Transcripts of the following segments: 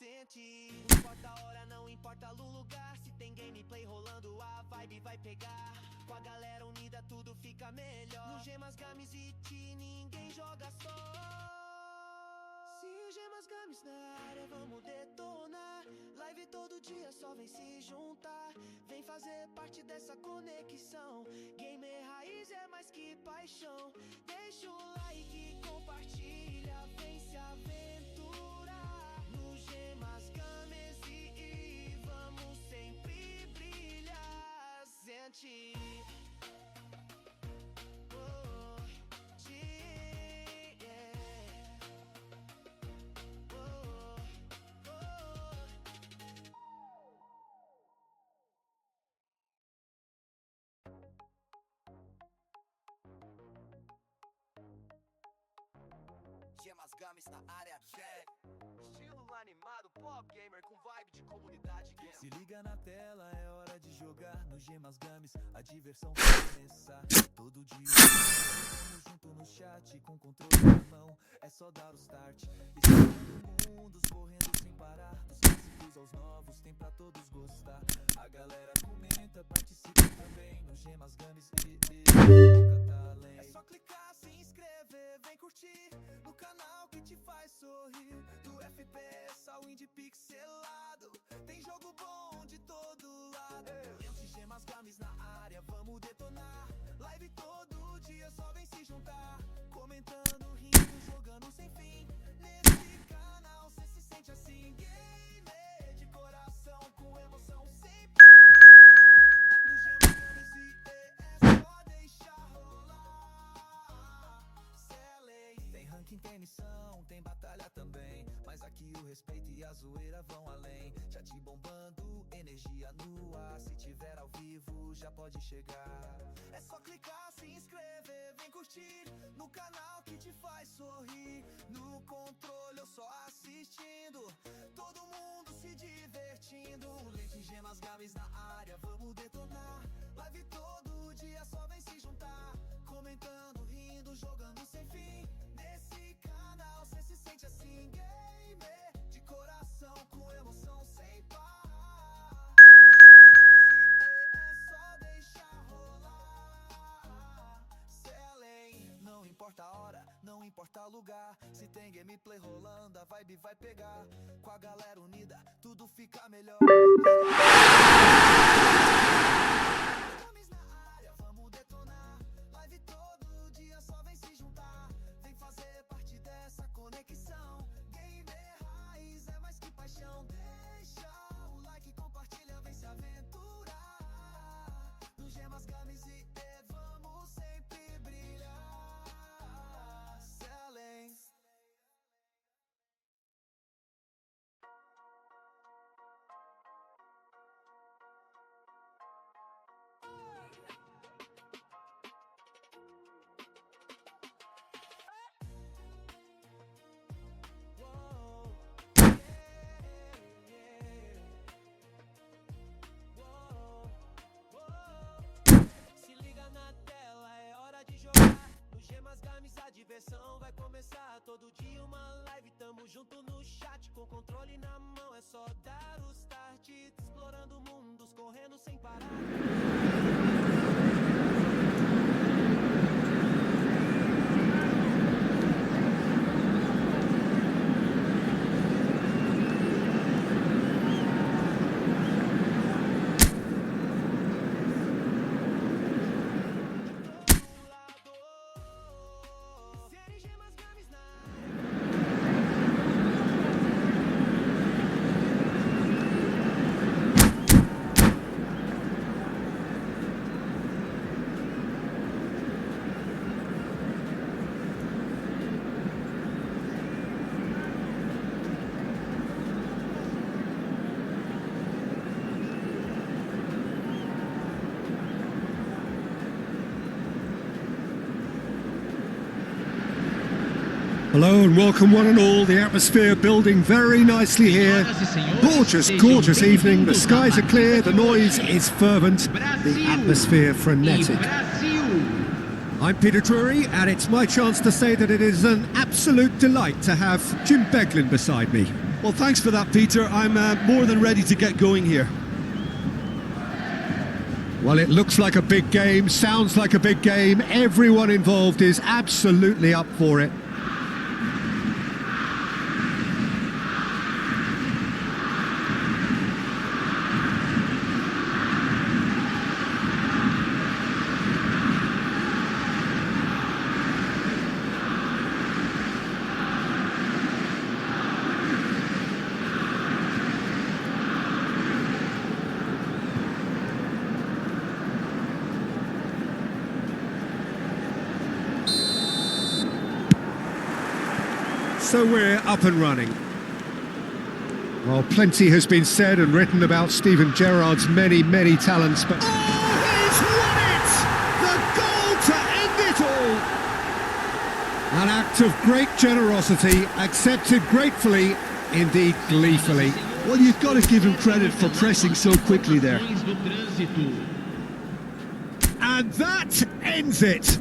Sente, não importa a hora, não importa o lugar. Se tem gameplay rolando, a vibe vai pegar. Com a galera unida tudo fica melhor. No Gemas Games e Ti ninguém joga só. Se o Gemas Games na área, vamos detonar. Live todo dia, só vem se juntar. Vem fazer parte dessa conexão. Gamer raiz é mais que paixão. Deixa o like, compartilha, vem se aventurar. No Gemas Games e vamos sempre brilhar. Sente. Gemas Games na área, estilo animado, pop gamer com vibe de comunidade gamer. Se liga na tela, é hora de jogar no Gemas Games, a diversão vai começar. Todo dia estamos junto no chat, com controle na mão, é só dar o start. Explorando mundos, correndo sem parar, dos clássicos aos novos, tem pra todos gostar. A galera comenta, participa também no Gemas Games e nunca tá além. É só clicar, se inscrever, vem curtir no canal que te faz sorrir. Do FPS ao indie pixelado, tem jogo bom de todo lado. Entre Gemas Games na área, vamos detonar. Live todo dia, só vem se juntar. Comentando, rindo, jogando sem fim. Nesse canal cê se sente assim. Gamer de coração, com emoção sem parar. No Gemas Games e é só deixar rolar. Cê é lei. Tem ranking, tem missão, tem batalha também. Mas aqui o respeito e a zoeira vão além. Chat bombando, energia no ar. Se tiver ao vivo, já pode chegar. É só clicar, se inscrever, vem curtir no canal que te faz sorrir. No controle eu só assistindo, todo mundo se divertindo. Lente Gemas Games na área, vamos detonar. Live todo dia, só vem se juntar. Comentando, rindo, jogando sem fim. Nesse canal cê se sente assim. Gamer de coração, com emoção sem parar. No Gemas Games é só deixar rolar. Cê é além, não importa a hora, não importa o lugar. Se tem gameplay rolando, a vibe vai pegar. Com a galera unida, tudo fica melhor. Games na área, vamos detonar. Live todo dia, só vem se juntar. Vem fazer parte dessa conexão. Gamer raiz é mais que paixão. Deixa o like, compartilha, vem se aventurar. No Gemas Games e vamos sempre brilhar. Excelência. Se liga na tela, é hora de jogar. No Gemas Games a diversão vai começar. Todo dia uma live, tamo junto no chat. Com controle na mão, é só dar o start. Explorando mundos, correndo sem parar. Hello and welcome one and all. The atmosphere building very nicely here. Gorgeous, gorgeous evening. The skies are clear, the noise is fervent, the atmosphere frenetic. I'm Peter Drury and it's my chance to say that it is an absolute delight to have Jim Beglin beside me. Well, thanks for that, Peter. I'm more than ready to get going here. Well, it looks like a big game, sounds like a big game. Everyone involved is absolutely up for it. So we're up and running. Well, plenty has been said and written about Steven Gerrard's many, many talents, but... Oh, he's won it! The goal to end it all! An act of great generosity, accepted gratefully, indeed gleefully. Well, you've got to give him credit for pressing so quickly there. And that ends it!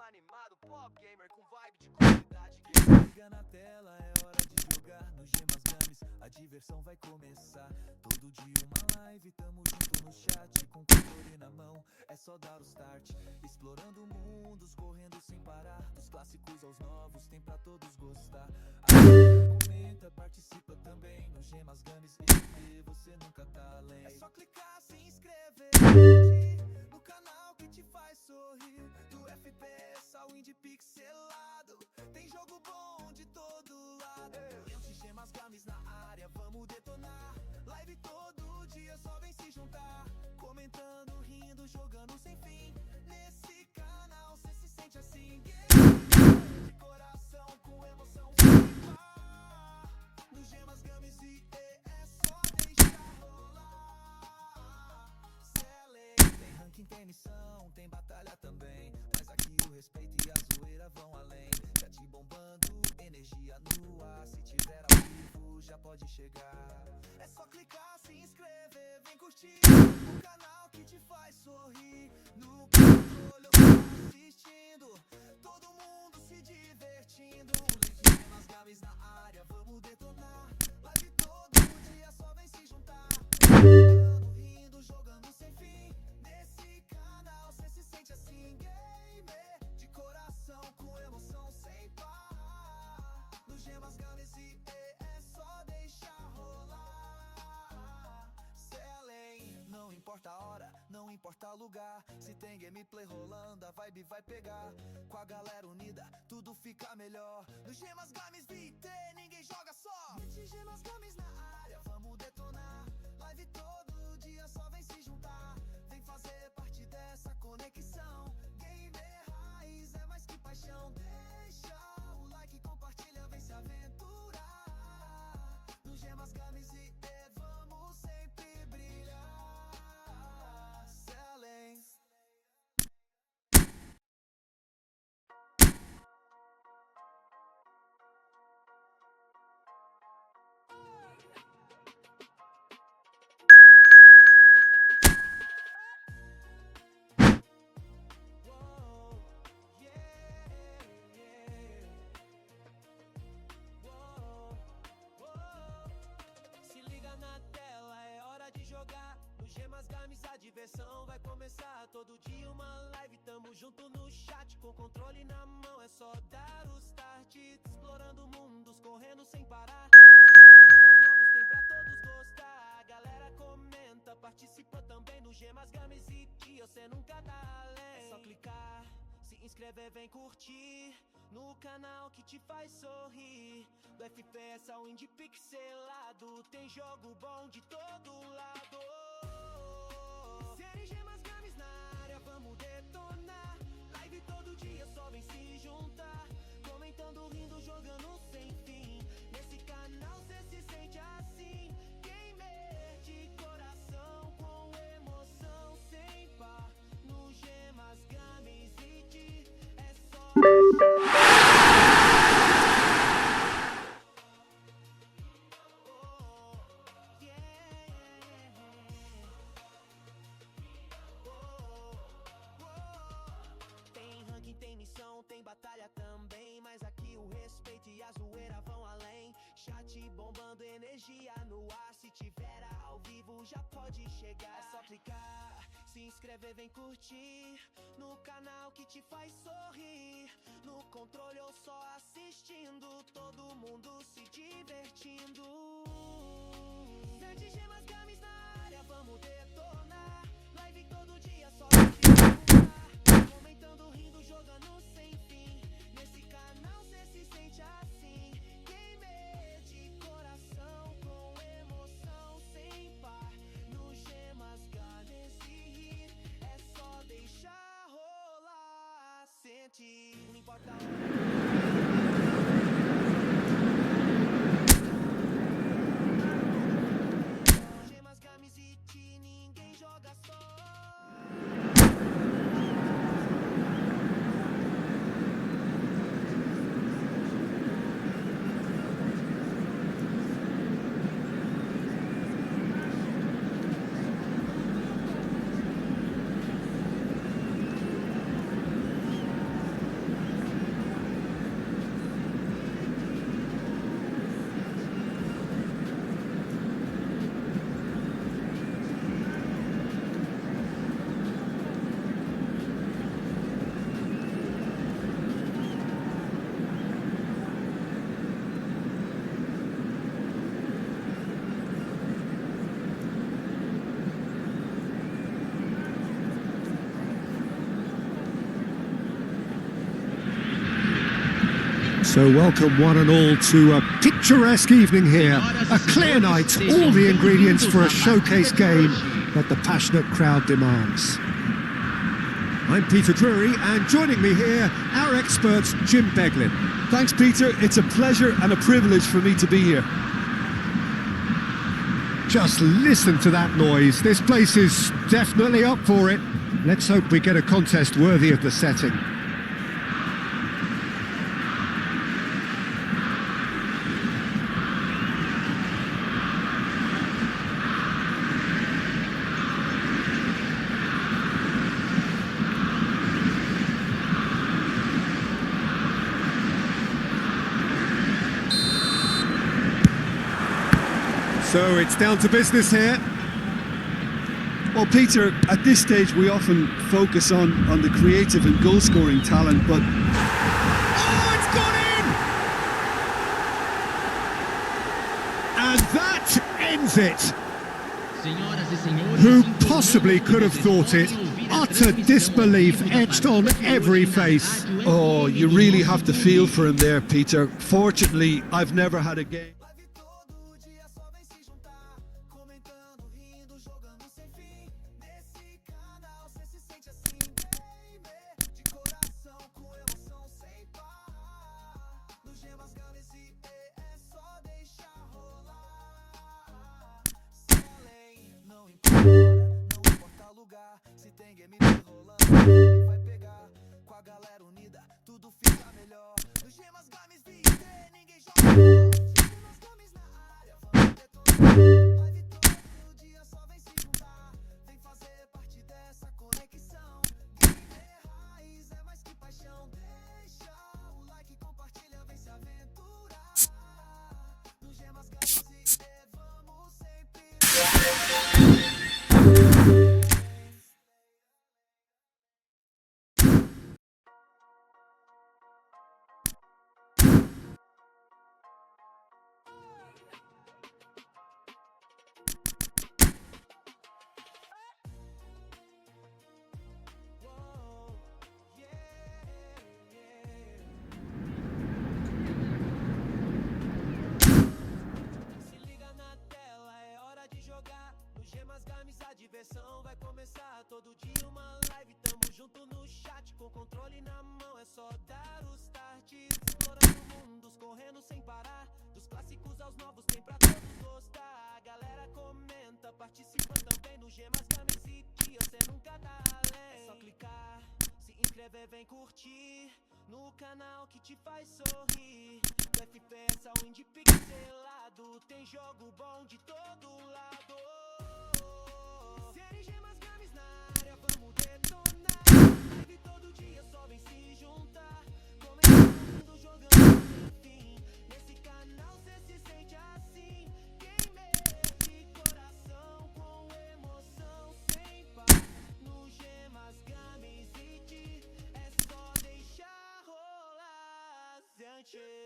Animado, pop gamer com vibe de comunidade. Liga na tela, é hora de jogar no Gemas Games, a diversão vai começar. Todo dia uma live, tamo junto no chat, com controle na mão, é só dar o start. Explorando mundos, correndo sem parar, dos clássicos aos novos, tem pra todos gostar. Comenta, participa também no Gemas Games, e você nunca tá além. É só clicar, se inscrever, no canal que te faz sorrir. Do FPS ao indie pixelado, tem jogo bom de todo lado. De Gemas Games na área, vamos detonar. Live todo dia, só vem se juntar. Comentando, rindo, jogando sem fim. Nesse canal cê se sente assim. De coração, com emoção, sem par. No Gemas Games e é só deixar rolar. Tem ranking, tem missão, tem batalha também. Mas aqui o respeito e a zoeira vão além. Chat bombando, energia no ar. Se tiver ao vivo, já pode chegar. É só clicar, se inscrever, vem curtir o canal que te faz sorrir. No controle eu tô assistindo, todo mundo se divertindo. Gemas Games na área, vamos detonar. Live todo dia, só vem se juntar. Jogando, rindo, jogando sem fim. Nesse canal cê se sente assim, gamer. De coração, com emoção sem par. No Gemas Games e é só deixar rolar. Selling, não importa a hora, não importa o lugar. Se tem gameplay rolando, a vibe vai pegar. Com a galera unida, tudo fica melhor. No Gemas Games VT, ninguém joga só. De Gemas Games na área, vamos detonar. Live todo dia, só vem se juntar. Vem fazer parte dessa conexão. Gamer raiz é mais que paixão. Deixa o like, compartilha, vem se aventurar. No Gemas Games e vamos sempre brilhar. Selling. Gemas Games, a diversão vai começar. Todo dia uma live, tamo junto no chat. Com controle na mão, é só dar o start. Explorando mundos, correndo sem parar. Dos clássicos aos novos, tem pra todos gostar. A galera comenta, participa também no Gemas Games e que você nunca tá além. É só clicar, se inscrever, vem curtir no canal que te faz sorrir. Do FPS ao indie pixelado, tem jogo bom de todo lado. Gemas Games na área, vamos detonar. Live todo dia, só vem se juntar. Comentando, rindo, jogando sem fim. Nesse canal cê se sente assim, gamer de coração, com emoção sem par. No Gemas Games e é só Tem ranking, tem missão, tem batalha também, mas aqui o respeito e a zoeira vão além. Chat bombando, energia no ar, se tiver ao vivo já pode chegar. É só clicar, se inscrever, vem curtir no canal que te faz sorrir. No controle ou só assistindo, todo mundo se divertindo. Sete gemas, games na área, vamos detonar. Live todo dia, só comentando, rindo, jogando sem fim. Nesse canal cê se sente assim. Gamer de coração, com emoção sem par. No gemas, games e rir, é só deixar rolar. Sente, não importa a hora. Gemas, games e ti, ninguém joga só. So welcome one and all to a picturesque evening here, a clear night, all the ingredients for a showcase game that the passionate crowd demands. I'm Peter Drury, and joining me here, our expert Jim Beglin. Thanks, Peter. It's a pleasure and a privilege for me to be here. Just listen to that noise. This place is definitely up for it. Let's hope we get a contest worthy of the setting. So it's down to business here. Well, Peter, at this stage we often focus on the creative and goal-scoring talent, but... Oh, it's gone in! And that ends it. Who possibly could have thought it? Utter disbelief etched on every face. Oh, you really have to feel for him there, Peter. Fortunately, I've never had a game. Todo dia só vem se juntar, comentando, rindo, jogando sem fim. Nesse canal cê se sente assim, gamer de coração, com emoção sem par. No gemas, games e é só deixar rolar. Sem além, não importa hora, não importa lugar. Se tem game rolando, ninguém vai pegar. Com a galera unida, tudo fica melhor. No gemas, games e ninguém joga. Live todo dia só vem se juntar, vem fazer parte dessa conexão. Gamer raiz é mais que paixão. Deixa o like, compartilha, vem se aventurar. No gemas, games e vamos sempre. Vai começar todo dia uma live, tamo junto no chat, com controle na mão, é só dar o start. Explorando mundos, correndo sem parar, dos clássicos aos novos, tem pra todos gostar. A galera comenta, participa também no Gemas, Games e Tia, cê nunca tá além. É só clicar, se inscrever, vem curtir no canal que te faz sorrir. Do FPS ao indie pixelado, tem jogo bom de todo lado. Série gemas games na área, vamos detonar. Live todo dia só vem se juntar. Comentando, jogando sem fim. Nesse canal cê se sente assim. Gamer de coração, com emoção sem par. No gemas games e te é só deixar rolar. Sente.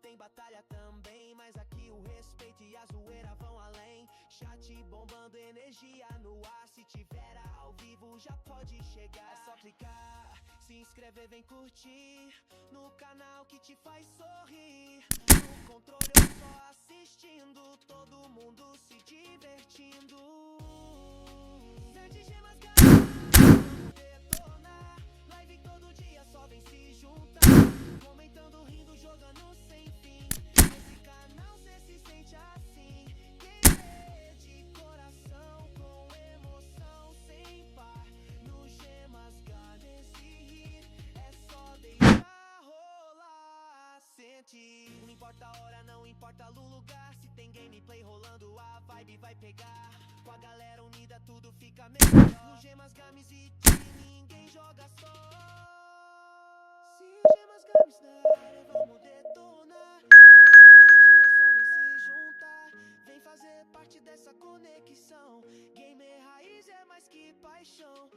Tem batalha também, mas aqui o respeito e a zoeira vão além. Chat bombando, energia no ar. Se tiver ao vivo já pode chegar. É só clicar, se inscrever, vem curtir no canal que te faz sorrir. No controle eu só assistindo, todo mundo se divertindo. Sete gemas vamos detonar. Live todo dia só vem se juntar. Comentando, rindo, jogando sem fim. Nesse canal cê se sente assim. Quem é de coração, com emoção sem par. No gemas games e rir, é só deixar rolar. Sente. Não importa a hora, não importa o lugar. Se tem gameplay rolando, a vibe vai pegar. Com a galera unida tudo fica melhor. No gemas games e ninguém joga só. Se o gemas games na área, vamos detonar. Live todo dia só vem se juntar. Vem fazer parte dessa conexão. Gamer raiz é mais que paixão.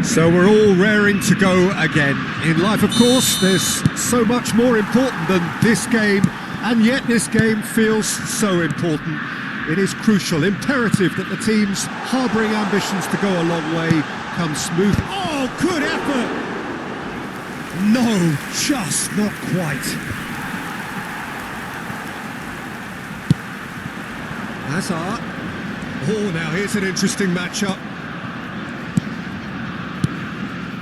So we're all raring to go again. In life, of course, there's so much more important than this game, and yet this game feels so important. It is crucial, imperative that the teams harbouring ambitions to go a long way come smooth. Oh, good effort! No, just not quite. Hazard. Oh, now here's an interesting matchup.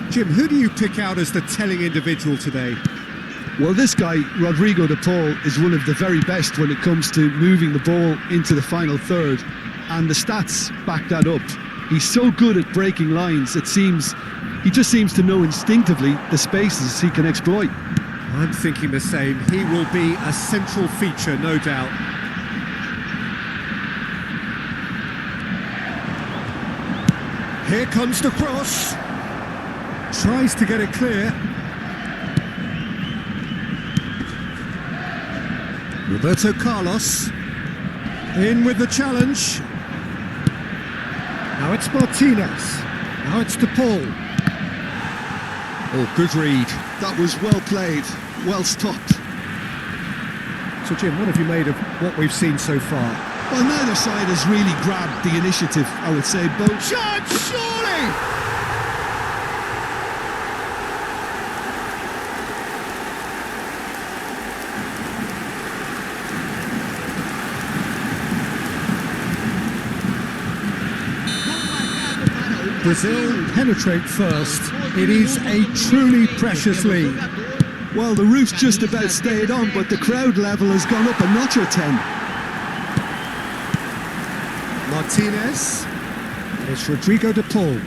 Jim, who do you pick out as the telling individual today? Well, this guy, Rodrigo de Paul, is one of the very best when it comes to moving the ball into the final third, and the stats back that up. He's so good at breaking lines, it seems he just seems to know instinctively the spaces he can exploit. I'm thinking the same. He will be a central feature, no doubt. Here comes the cross. Tries to get it clear. Roberto Carlos in with the challenge. Now it's Martinez. Now it's De Paul. Oh, good read. That was well played, well stopped. So Jim, what have you made of what we've seen so far? Well, neither side has really grabbed the initiative, I would say. Both. Shot, surely! Brazil penetrate first. It is a truly precious lead. Well, the roof's just about stayed on, but the crowd level has gone up a notch or 10. Martinez. It's Rodrigo de Paul.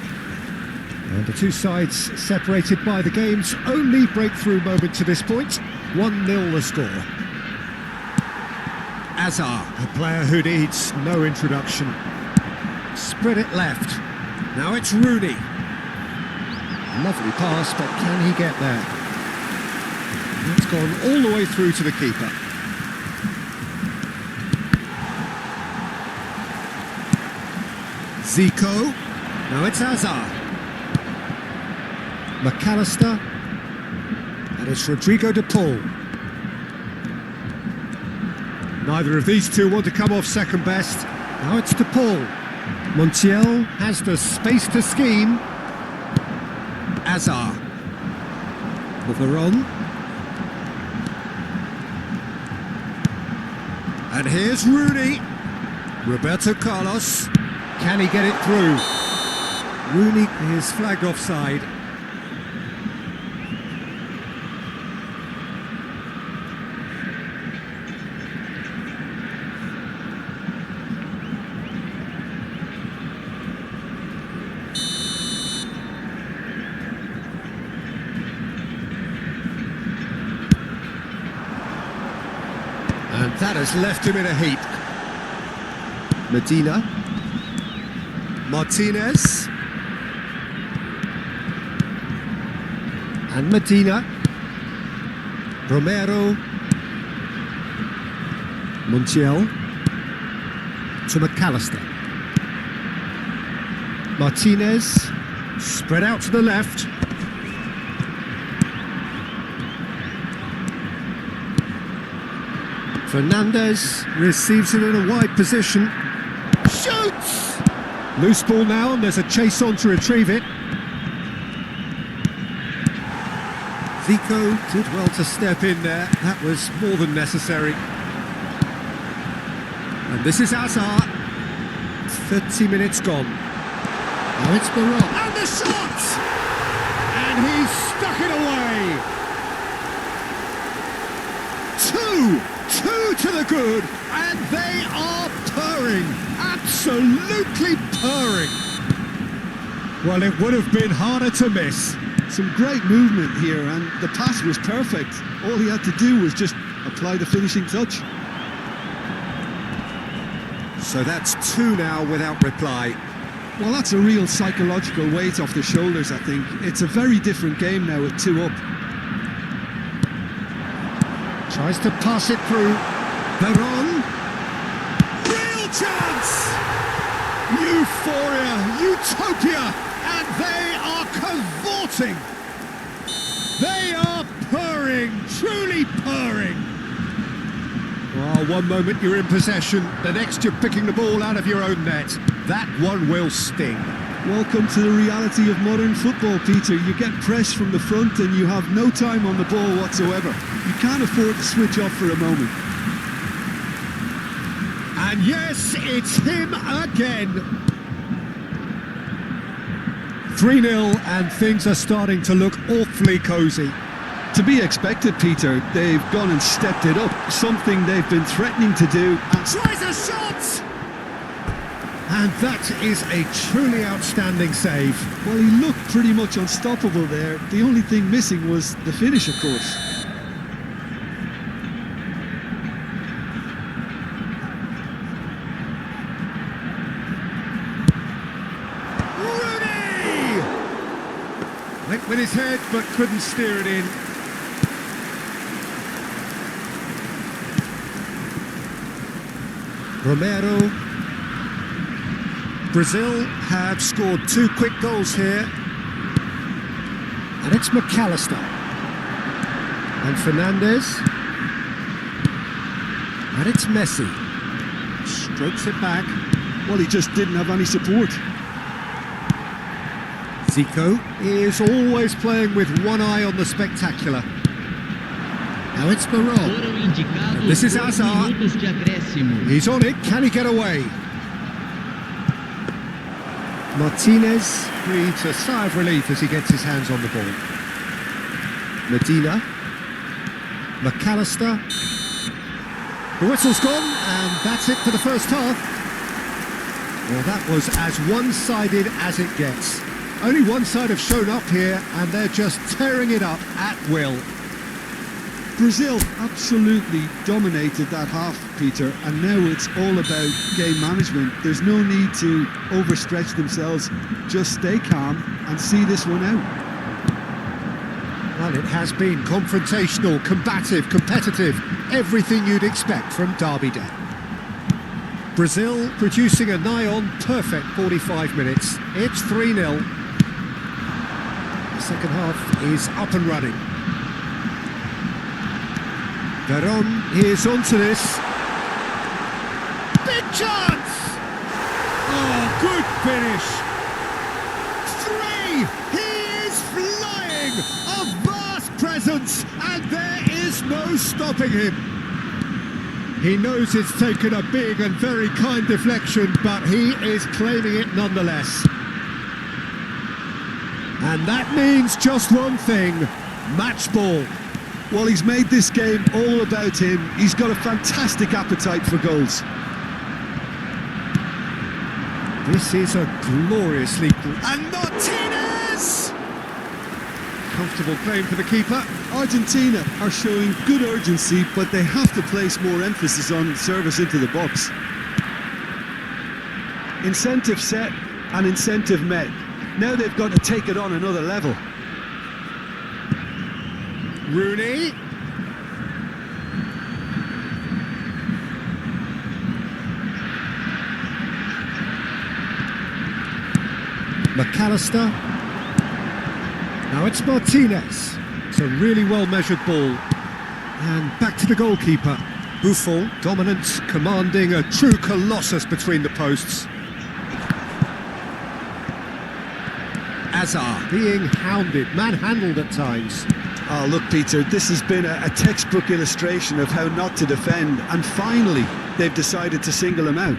And the two sides separated by the game's only breakthrough moment to this point. 1-0 the score. Azar, a player who needs no introduction. Spread it left. Now it's Rooney. Lovely pass, but can he get there? It's gone all the way through to the keeper. Zico. Now it's Hazard. McAllister. And it's Rodrigo de Paul. Neither of these two want to come off second best. Now it's to Paul. Montiel has the space to scheme. Azar. Veron. And here's Rooney. Roberto Carlos. Can he get it through? Rooney is flagged offside. And that has left him in a heap. Medina. Martinez. And Medina. Romero. Montiel. To McAllister. Martinez. Spread out to the left. Fernandez receives it in a wide position. Shoots! Loose ball now, and there's a chase on to retrieve it. Zico did well to step in there. That was more than necessary. And this is Azar. 30 minutes gone. Now it's Barot. And the shot! And he's stuck it away. Two to the good, and they are purring, absolutely purring. Well, it would have been harder to miss. Some great movement here, and the pass was perfect. All he had to do was just apply the finishing touch. So that's two now without reply. Well, that's a real psychological weight off the shoulders, I think. It's a very different game now with 2 up. Tries to pass it through. Veron. Real chance! Euphoria, utopia, and they are cavorting. They are purring, truly purring. Well, one moment you're in possession, the next you're picking the ball out of your own net. That one will sting. Welcome to the reality of modern football, Peter. You get pressed from the front and you have no time on the ball whatsoever. You can't afford to switch off for a moment. And yes, it's him again. 3-0, and things are starting to look awfully cosy. To be expected, Peter. They've gone and stepped it up, something they've been threatening to do. And tries a shot! And that is a truly outstanding save. Well, he looked pretty much unstoppable there. The only thing missing was the finish, of course. Rooney! Went with his head, but couldn't steer it in. Romero. Brazil have scored 2 quick goals here. And it's McAllister. And Fernandez. And it's Messi. Strokes it back. Well, he just didn't have any support. Zico is always playing with one eye on the spectacular. Now it's Barot. This is Azar. He's on it. Can he get away? Martinez breathes a sigh of relief as he gets his hands on the ball. Medina. McAllister. The whistle's gone, and that's it for the first half. Well, that was as one-sided as it gets. Only one side have shown up here, and they're just tearing it up at will. Brazil absolutely dominated that half, Peter, and now it's all about game management. There's no need to overstretch themselves. Just stay calm and see this one out. Well, it has been confrontational, combative, competitive, everything you'd expect from Derby Day. Brazil producing a nigh-on perfect 45 minutes. It's 3-0. The second half is up and running. Veron is onto this. chance! Oh, good finish! 3! He is flying! A vast presence, and there is no stopping him. He knows it's taken a big and very kind deflection, but he is claiming it nonetheless. And that means just one thing, match ball. Well, he's made this game all about him. He's got a fantastic appetite for goals. This is a gloriously... And Martinez! Comfortable claim for the keeper. Argentina are showing good urgency, but they have to place more emphasis on service into the box. Incentive set and incentive met. Now they've got to take it on another level. Rooney. McAllister. Now it's Martinez. It's a really well-measured ball. And back to the goalkeeper. Buffon, dominant, commanding, a true colossus between the posts. Azar being hounded, manhandled at times. Oh, look, Peter, this has been a textbook illustration of how not to defend, and finally they've decided to single him out.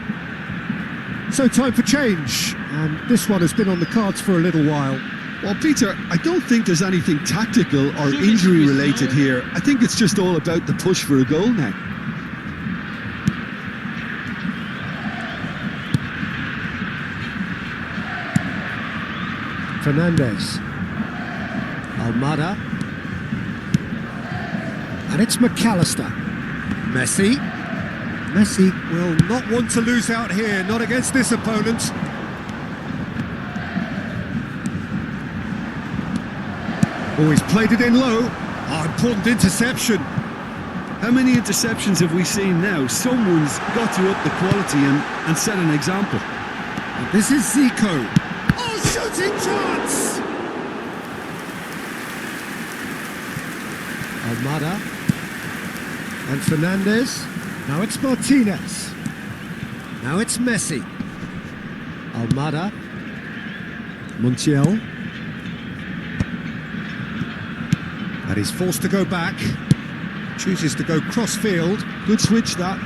So time for change, and this one has been on the cards for a little while. Well, Peter, I don't think there's anything tactical or injury-related here. I think it's just all about the push for a goal now. Fernandez. Almada. And it's McAllister. Messi. Messi will not want to lose out here, not against this opponent. Oh, he's played it in low. Oh, important interception. How many interceptions have we seen now? Someone's got to up the quality and set an example. And this is Zico. Oh, shooting chance! Almada. And Fernandez. Now it's Martinez. Now it's Messi. Almada. Montiel. And he's forced to go back. Chooses to go cross-field. Good switch, that.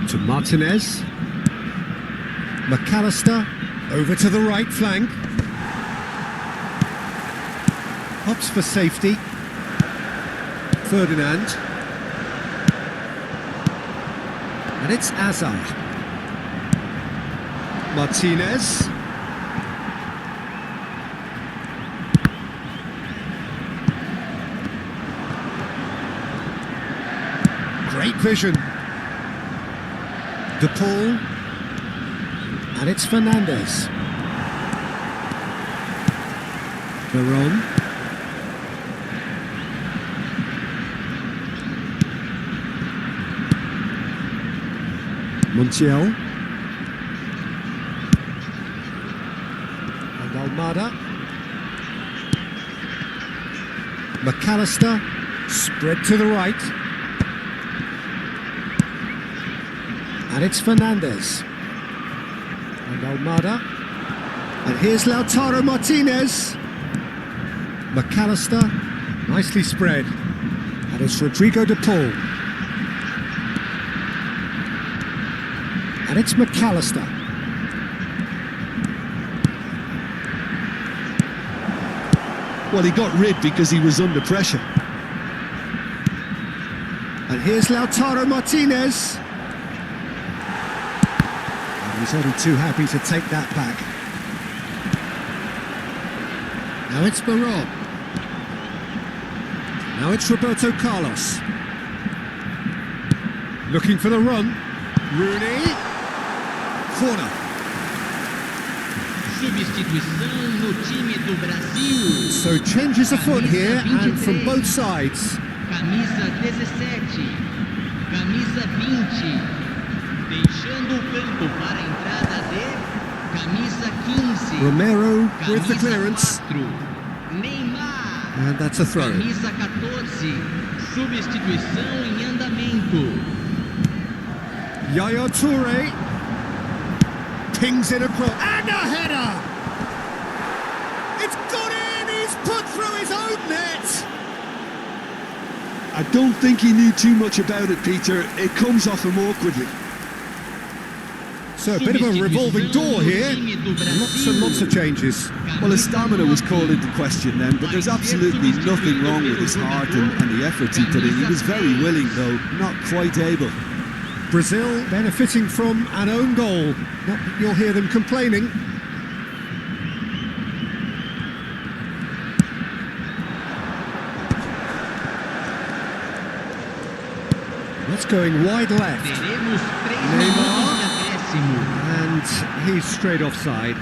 To Martinez. McAllister. Over to the right flank. Hops for safety. Ferdinand. And it's Azar. Martinez. Great vision. De Paul. And it's Fernandez. Veron. Montiel. And Almada. McAllister. Spread to the right. And it's Fernandez. And Almada. And here's Lautaro Martinez. McAllister. Nicely spread. And it's Rodrigo de Paul. And it's McAllister. Well, he got rid because he was under pressure. And here's Lautaro Martinez. And he's only too happy to take that back. Now it's Barod. Now it's Roberto Carlos. Looking for the run. Rooney. Corner. Substituição no time do Brasil. So changes afoot here and from both sides. Camisa 17. Camisa 20. Deixando o campo para a entrada de camisa 15. Romero with the clearance. 4. Neymar. And that's a throw. Camisa 14. Substituição em andamento. Yaya Toure. Pings it across. And a header! It's got in! He's put through his own net! I don't think he knew too much about it, Peter. It comes off him awkwardly. So a bit of a revolving door here. Lots and lots of changes. Well, his stamina was called into question then, but there's absolutely nothing wrong with his heart and the efforts he put in. He was very willing, though, not quite able. Brazil benefiting from an own goal. Not that you'll hear them complaining. That's going wide left. Neymar. And he's straight offside.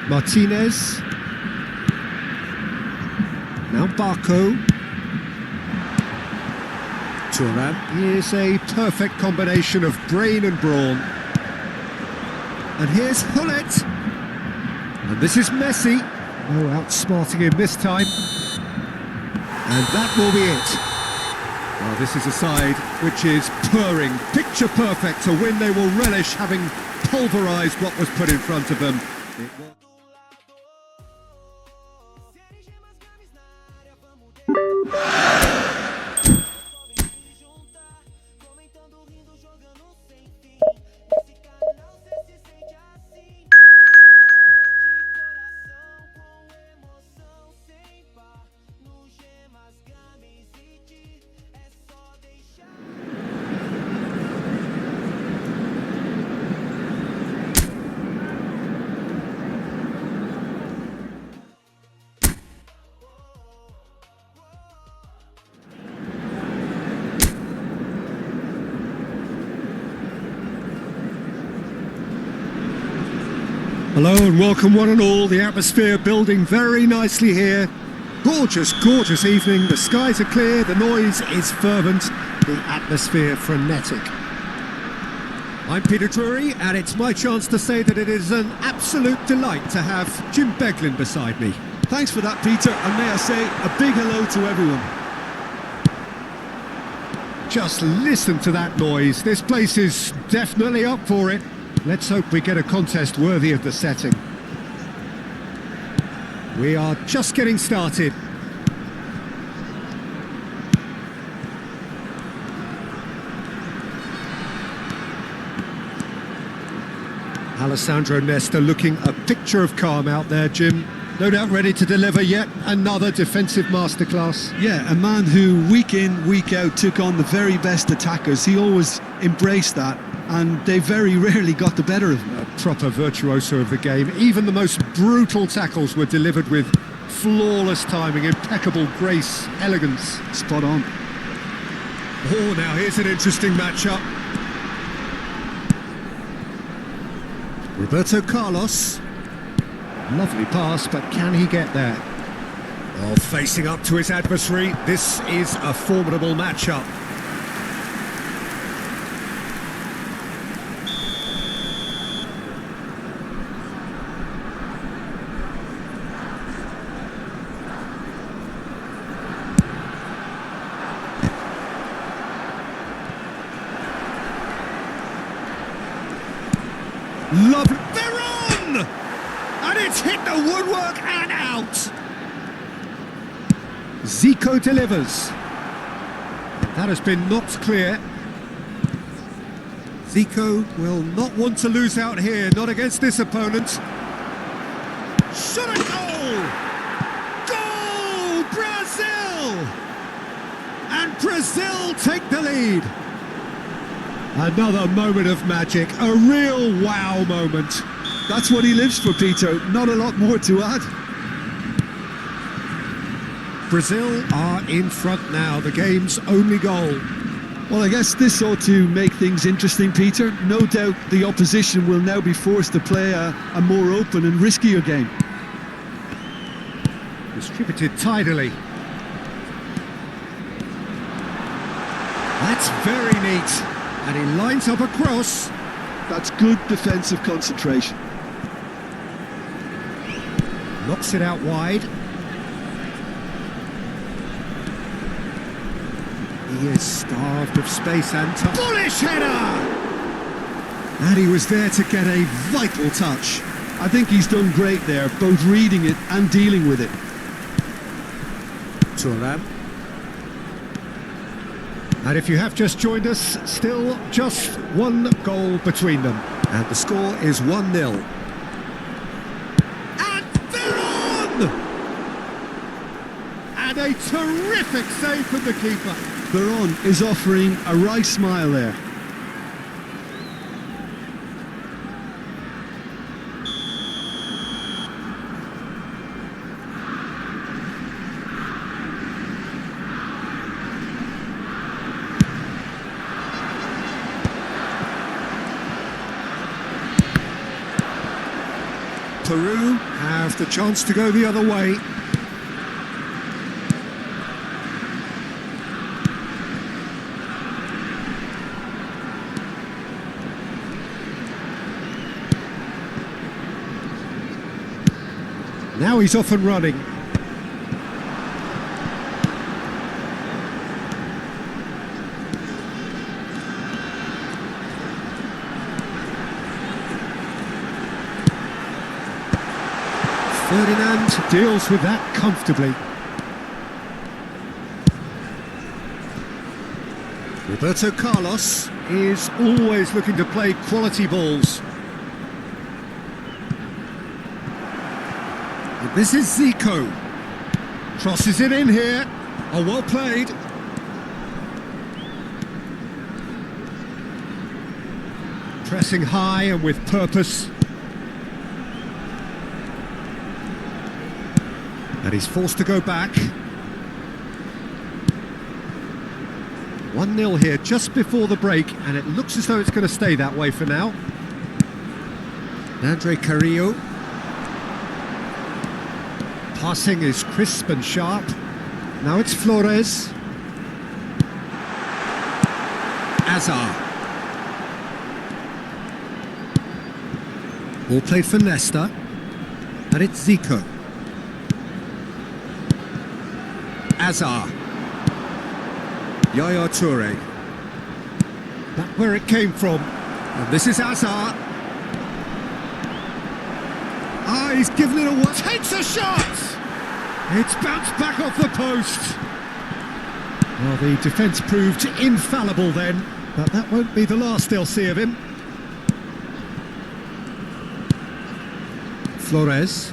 Martinez. Now Barco. Turan. Here's a perfect combination of brain and brawn. And here's Hullet. And this is Messi. Oh, outsmarting him this time. And that will be it. Well, this is a side which is purring. Picture perfect, a win they will relish, having pulverised what was put in front of them. Hello and welcome one and all. The atmosphere building very nicely here. Gorgeous, gorgeous evening. The skies are clear, the noise is fervent, the atmosphere frenetic. I'm Peter Drury and it's my chance to say that it is an absolute delight to have Jim Beglin beside me. Thanks for that, Peter, and may I say a big hello to everyone. Just listen to that noise. This place is definitely up for it. Let's hope we get a contest worthy of the setting. We are just getting started. Alessandro Nesta looking a picture of calm out there, Jim. No doubt ready to deliver yet another defensive masterclass. Yeah, a man who week in, week out took on the very best attackers. He always embraced that, and they very rarely got the better of him. A proper virtuoso of the game. Even the most brutal tackles were delivered with flawless timing, impeccable grace, elegance. Spot on. Oh, now here's an interesting matchup. Roberto Carlos. Lovely pass, but can he get there? Oh, facing up to his adversary. This is a formidable matchup. Lovely. They're on! And it's hit the woodwork and out. Zico delivers. That has been knocked clear. Zico will not want to lose out here, not against this opponent. Shot a goal! Goal! Brazil! And Brazil take the lead. Another moment of magic, a real wow moment. That's what he lives for, Peter. Not a lot more to add. Brazil are in front now, the game's only goal. Well, I guess this ought to make things interesting, Peter. No doubt the opposition will now be forced to play a more open and riskier game. Distributed tidily. That's very neat. And he lines up a cross. That's good defensive concentration. Knocks it out wide. He is starved of space and time. Bullish header! And he was there to get a vital touch. I think he's done great there, both reading it and dealing with it. Turan. And if you have just joined us, still just one goal between them. And the score is 1-0. And they're on! And a terrific save from the keeper. Veron is offering a wry smile there. Peru have the chance to go the other way. Now he's off and running. Ferdinand deals with that comfortably. Roberto Carlos is always looking to play quality balls. And this is Zico. Crosses it in here. Oh, well played. Pressing high and with purpose. And he's forced to go back. 1-0 here just before the break, and it looks as though it's going to stay that way for now. Andre Carrillo. Passing is crisp and sharp. Now it's Flores. Azar. Ball played for Nesta. And it's Zico. Azar. Yaya Toure. That's where it came from. And this is Azar. Ah, he's given it away. Takes a shot! It's bounced back off the post. Well, the defence proved infallible then, but that won't be the last they'll see of him. Flores.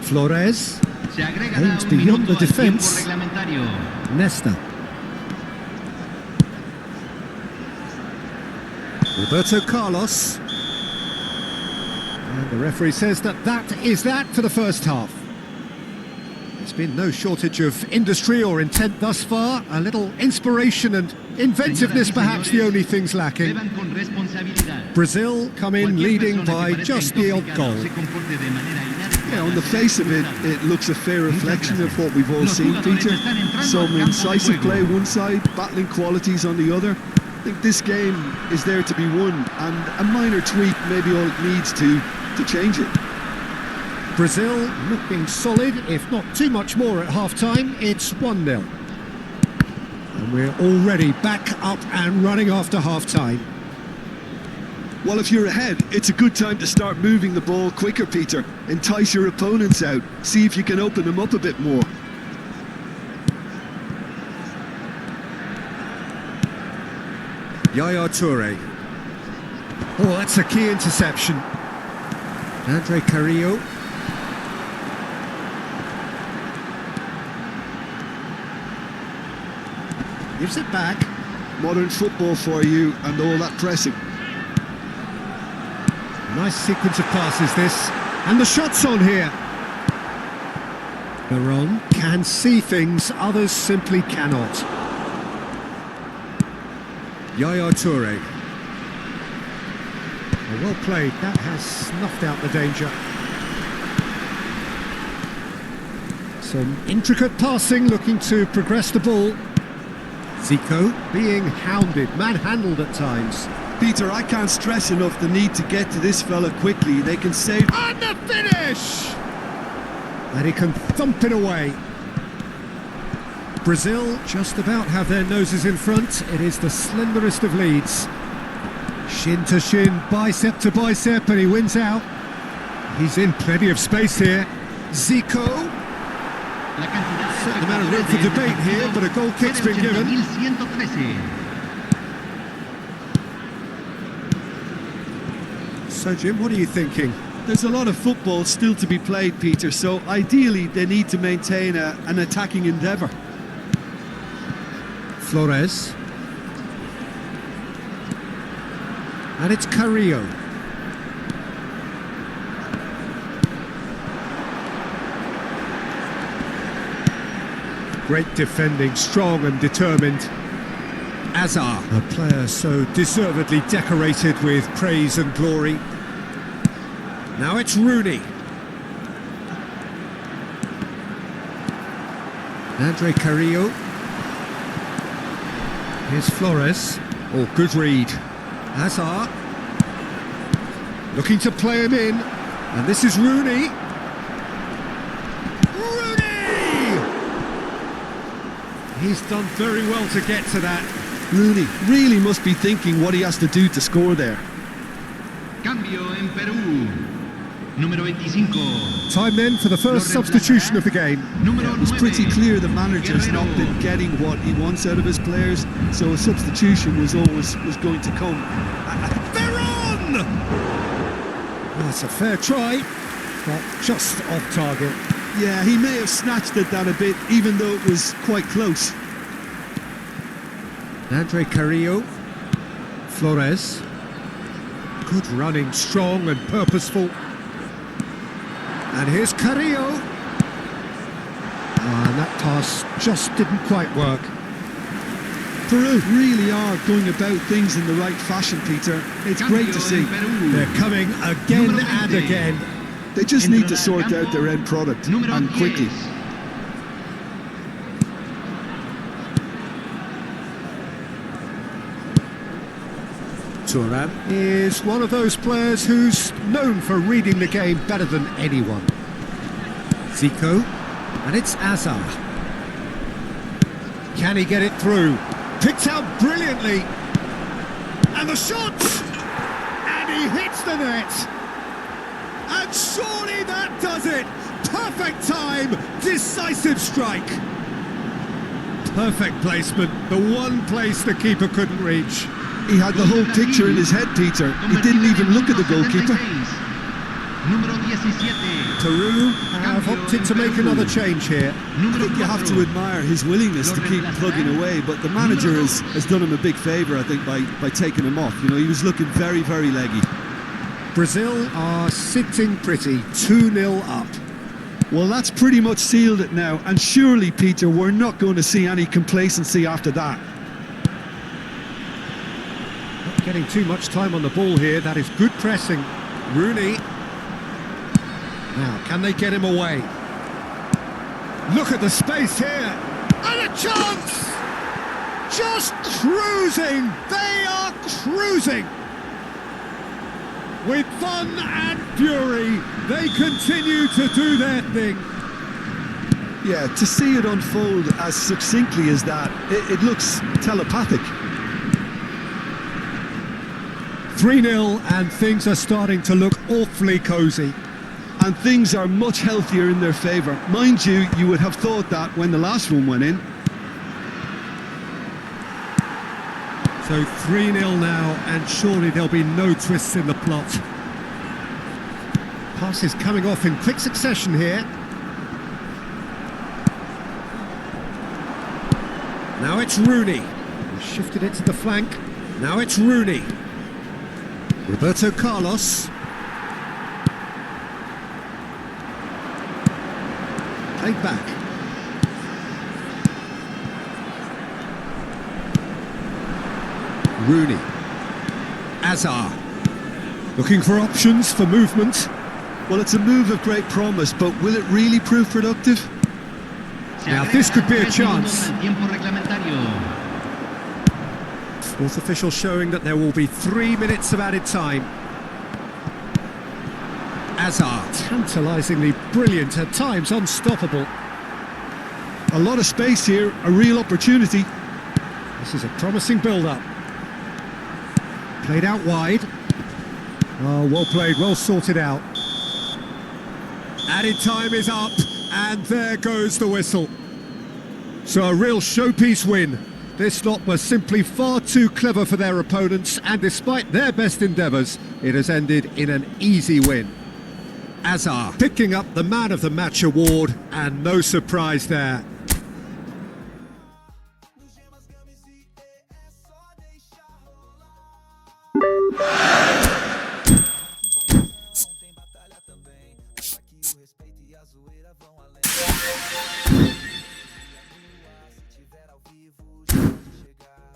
Flores. Aims beyond the defence. Nesta. Roberto Carlos. And the referee says that is that for the first half. There's been no shortage of industry or intent thus far. A little inspiration and inventiveness perhaps the only things lacking. Brazil come in leading by just the odd goal. Yeah, on the face of it, it looks a fair reflection of what we've all seen, Peter. Some incisive play one side, battling qualities on the other. I think this game is there to be won, and a minor tweak may be all it needs to change it. Brazil looking solid, if not too much more at half-time. It's 1-0. And we're already back up and running after half-time. Well, if you're ahead, it's a good time to start moving the ball quicker, Peter. Entice your opponents out. See if you can open them up a bit more. Yaya Toure. Oh, that's a key interception. Andre Carrillo. Gives it back. Modern football for you and all that pressing. Nice sequence of passes this. And the shot's on here. Veron can see things others simply cannot. Yaya Toure. Oh, well played. That has snuffed out the danger. Some intricate passing, looking to progress the ball. Zico being hounded, manhandled at times. Peter, I can't stress enough the need to get to this fella quickly. They can save... And the finish! And he can thump it away. Brazil just about have their noses in front. It is the slenderest of leads. Shin to shin, bicep to bicep, and he wins out. He's in plenty of space here. Zico. Certain amount of room for debate here, but a goal kick's been given. So, Jim, what are you thinking? There's a lot of football still to be played, Peter, so ideally they need to maintain an attacking endeavour. Flores. And it's Carrillo. Great defending, strong and determined. Azar, a player so deservedly decorated with praise and glory. Now it's Rooney. Andre Carrillo. Here's Flores. Oh, good read. Azar. Looking to play him in. And this is Rooney. Rooney! He's done very well to get to that. Rooney really must be thinking what he has to do to score there. Cambio en Perú. Número 25. Time then for the first substitution of the game. It's pretty clear the manager's not been getting what he wants out of his players, so a substitution was going to come. They're on! That's a fair try, but just off target. Yeah, he may have snatched it down a bit, even though it was quite close. Andre Carrillo. Flores. Good running, strong and purposeful. And here's Carrillo. And that pass just didn't quite work. Peru really are going about things in the right fashion, Peter. It's great to see. They're coming again and again. They just need to sort out their end product, and quickly. Turan is one of those players who's known for reading the game better than anyone. Zico, and it's Azar. Can he get it through? Picked out brilliantly. And the shot! And he hits the net. And surely that does it. Perfect time, decisive strike. Perfect placement, the one place the keeper couldn't reach. He had the whole picture in his head, Peter. He didn't even look at the goalkeeper. Peru have opted to make another change here. I think you have to admire his willingness to keep plugging away, but the manager has done him a big favour, I think, by taking him off. You know, he was looking very, very leggy. Brazil are sitting pretty, 2-0 up. Well, that's pretty much sealed it now, and surely, Peter, we're not going to see any complacency after that. Not getting too much time on the ball here, that is good pressing. Rooney. Now, can they get him away? Look at the space here. And a chance! Just cruising! They are cruising! With fun and fury, they continue to do their thing. Yeah, to see it unfold as succinctly as that, it looks telepathic. 3-0 and things are starting to look awfully cosy. And things are much healthier in their favour. Mind you, you would have thought that when the last one went in. So 3-0 now, and surely there'll be no twists in the plot. Passes coming off in quick succession here. Now it's Rooney. He shifted it to the flank. Now it's Rooney. Roberto Carlos. Played back. Rooney. Azar. Looking for options for movement. Well, it's a move of great promise, but will it really prove productive? Now this could be a chance. Fourth official showing that there will be 3 minutes of added time. Hazard, tantalisingly brilliant, at times unstoppable. A lot of space here, a real opportunity. This is a promising build-up. Played out wide. Oh, well played, well sorted out. Added time is up, and there goes the whistle. So a real showpiece win. This lot was simply far too clever for their opponents, and despite their best endeavours, it has ended in an easy win. Hazard picking up the Man of the Match award, and no surprise there. Tem batalha também, mas aqui o respeito e a zoeira vão além. Se tiver ao vivo, já pode chegar.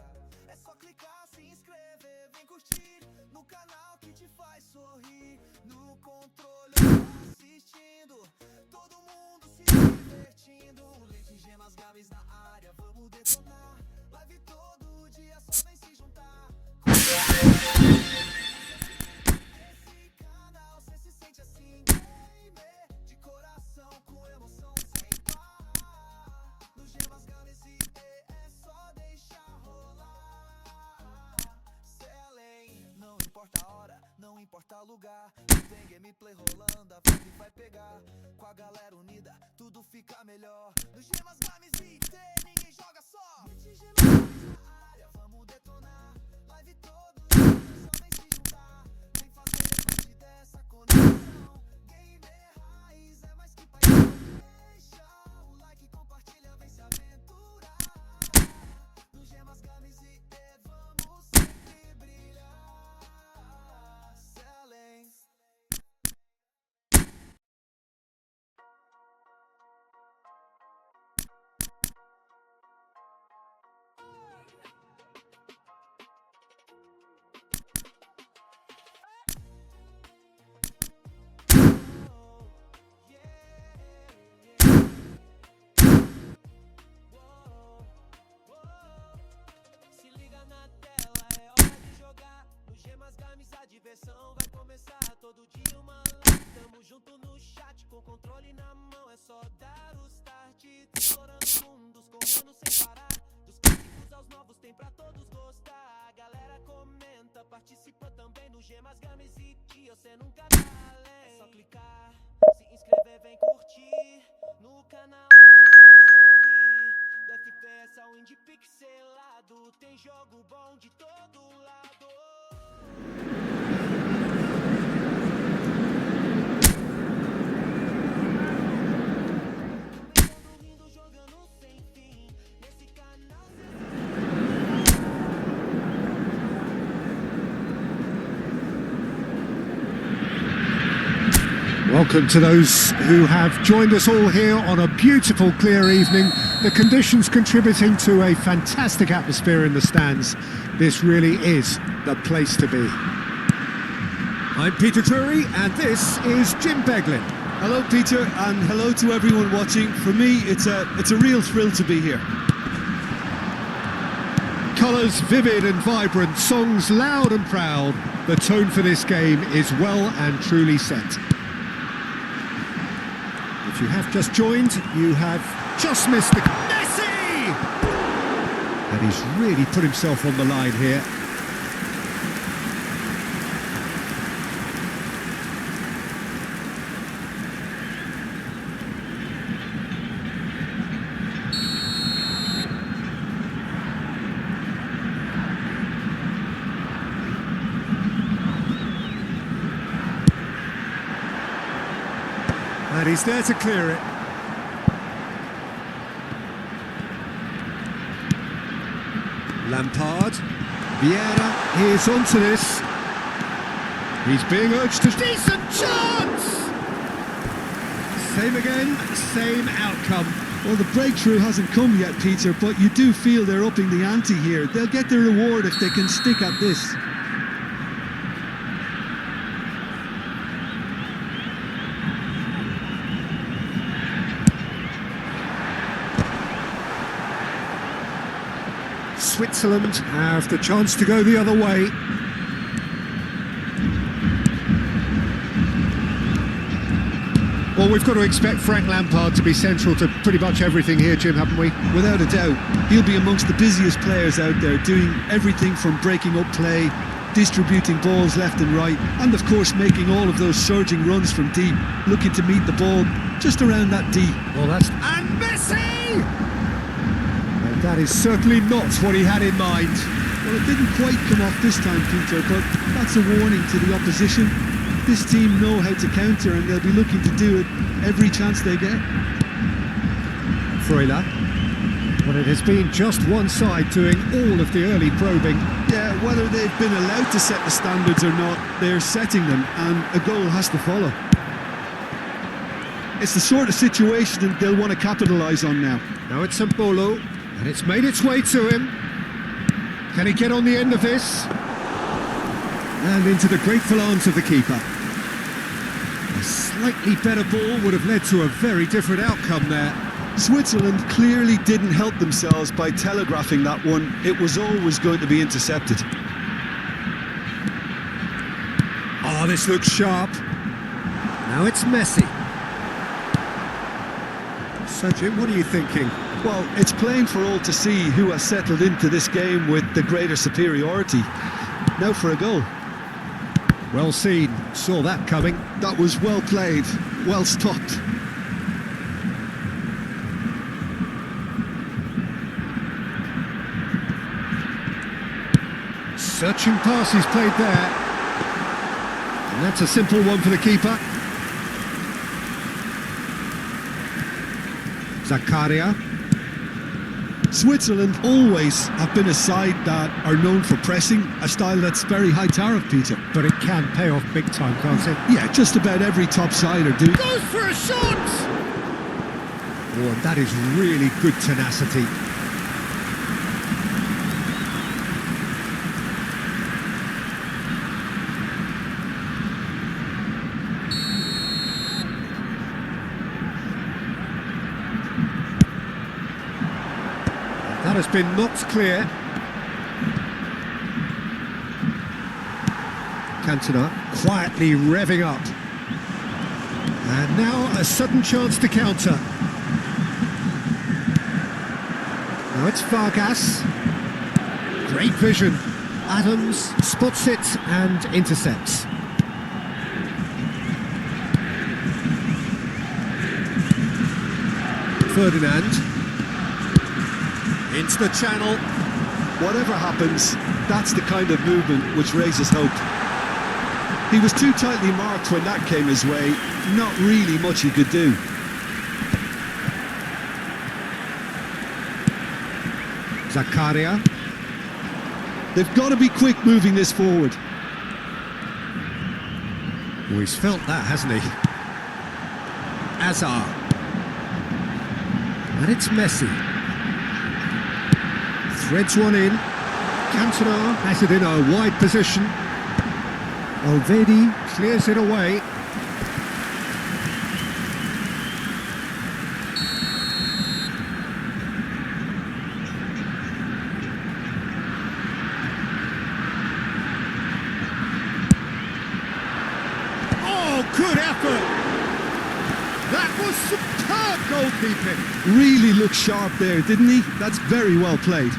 É só clicar, se inscrever, vem curtir no canal que te faz sorrir. No controle eu tô assistindo, todo mundo se divertindo. Leite, gemas, games na área, vamos detonar. Live todo dia, só vem se juntar. Esse canal, cê se sente assim, gamer, de coração, com emoção sem par. No gemas, games e é só deixar rolar. Cê é além, não importa a hora, não importa o lugar. Tem gameplay rolando, a vibe vai pegar. Com a galera unida, tudo fica melhor. No gemas, games e ninguém joga só. Leite, gemas, games na área, vamos detonar. Live todo dia, só vem se juntar. Vem fazer parte dessa conexão. Gamer raiz é mais que paixão. Deixa o like, compartilha, vem se aventurar. No gemas, games e vamos sempre brilhar. Excelência. Se liga na tela, é hora de jogar. No Gemas Games a diversão vai começar. Todo dia uma live, tamo junto no chat. Com controle na mão, é só dar o start. Explorando mundos, correndo sem parar. Dos clássicos aos novos, tem pra todos gostar. A galera comenta, participa também no Gemas Games e você nunca tá além. É só clicar, se inscrever, vem curtir no canal que te faz sorrir. Do FPS ao indie pixelado, tem jogo bom de todo lado. Comentando, rindo, jogando sem fim. Nesse canal Welcome to those who have joined us all here on a beautiful, clear evening. The conditions contributing to a fantastic atmosphere in the stands. This really is the place to be. I'm Peter Drury, and this is Jim Beglin. Hello, Peter, and hello to everyone watching. For me, it's a real thrill to be here. Colours vivid and vibrant, songs loud and proud. The tone for this game is well and truly set. If you have just joined, you have just missed the... Messi! And he's really put himself on the line here. And he's there to clear it. Lampard. Vieira, he's onto this. He's being urged to... Decent chance! Same again, same outcome. Well, the breakthrough hasn't come yet, Peter, but you do feel they're upping the ante here. They'll get their reward if they can stick at this. Switzerland have the chance to go the other way. Well, we've got to expect Frank Lampard to be central to pretty much everything here, Jim, haven't we? Without a doubt, he'll be amongst the busiest players out there, doing everything from breaking up play, distributing balls left and right, and of course making all of those surging runs from deep, looking to meet the ball just around that D. Well, and Messi! And that is certainly not what he had in mind. Well, it didn't quite come off this time, Peter, but that's a warning to the opposition. This team know how to counter, and they'll be looking to do it every chance they get. Freuler. Well, it has been just one side doing all of the early probing. Yeah, whether they've been allowed to set the standards or not, they're setting them, and a goal has to follow. It's the sort of situation that they'll want to capitalise on now. Now it's Sambolo, and it's made its way to him. Can he get on the end of this? And into the grateful arms of the keeper. A slightly better ball would have led to a very different outcome there. Switzerland clearly didn't help themselves by telegraphing that one. It was always going to be intercepted. Oh, this looks sharp. Now it's Messi. So, Jim, what are you thinking? Well, it's plain for all to see who has settled into this game with the greater superiority. Now for a goal. Well seen. Saw that coming. That was well played. Well stopped. Searching pass he's played there. And that's a simple one for the keeper. Zakaria. Switzerland always have been a side that are known for pressing, a style that's very high tariff, Peter. But it can pay off big time, can't it? Yeah, just about every top side are doing. Goes for a shot! Oh, and that is really good tenacity. That has been knocked clear. Cantona quietly revving up. And now a sudden chance to counter. Now it's Vargas. Great vision. Adams spots it and intercepts. Ferdinand. Into the channel. Whatever happens, that's the kind of movement which raises hope. He was too tightly marked when that came his way. Not really much he could do. Zakaria. They've got to be quick moving this forward. Oh, he's felt that, hasn't he? Azar. And it's Messi. Threads one in. Cantona has it in a wide position. Alvedi clears it away. Oh, good effort! That was superb goalkeeping. Really looked sharp there, didn't he? That's very well played.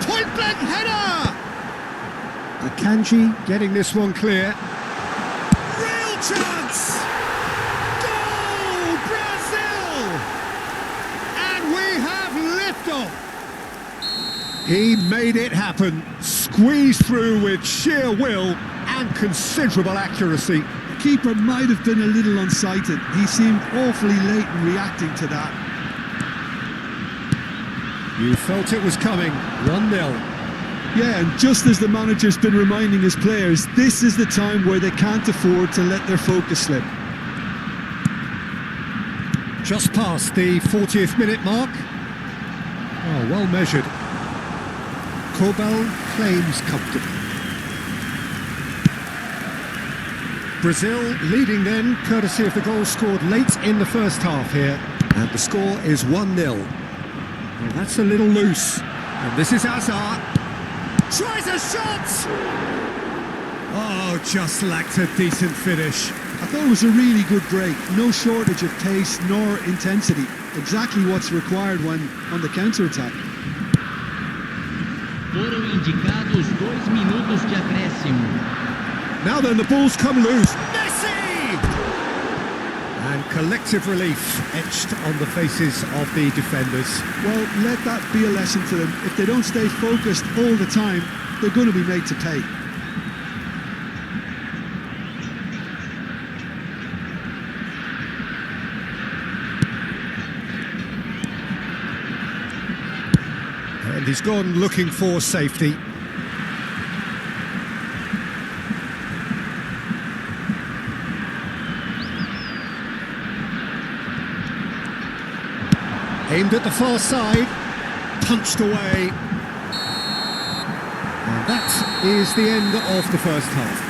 Point-blank header! Akanji getting this one clear. Real chance! Goal! Brazil! And we have liftoff! He made it happen. Squeezed through with sheer will and considerable accuracy. The keeper might have been a little unsighted. He seemed awfully late in reacting to that. You felt it was coming. 1-0. Yeah, and just as the manager's been reminding his players, this is the time where they can't afford to let their focus slip. Just past the 40th minute mark. Oh, well measured. Corbell claims comfortably. Brazil leading then, courtesy of the goal scored late in the first half here. And the score is 1-0. Well, that's a little loose. And this is Hazard. Tries a shot! Oh, just lacked a decent finish. I thought it was a really good break. No shortage of pace nor intensity. Exactly what's required when on the counter-attack. Foram indicados 2 minutos de acréscimo. Now then, the ball's come loose. Messi! And collective relief etched on the faces of the defenders. Well, let that be a lesson to them. If they don't stay focused all the time, they're going to be made to pay. And he's gone looking for safety. Aimed at the far side, punched away. And that is the end of the first half.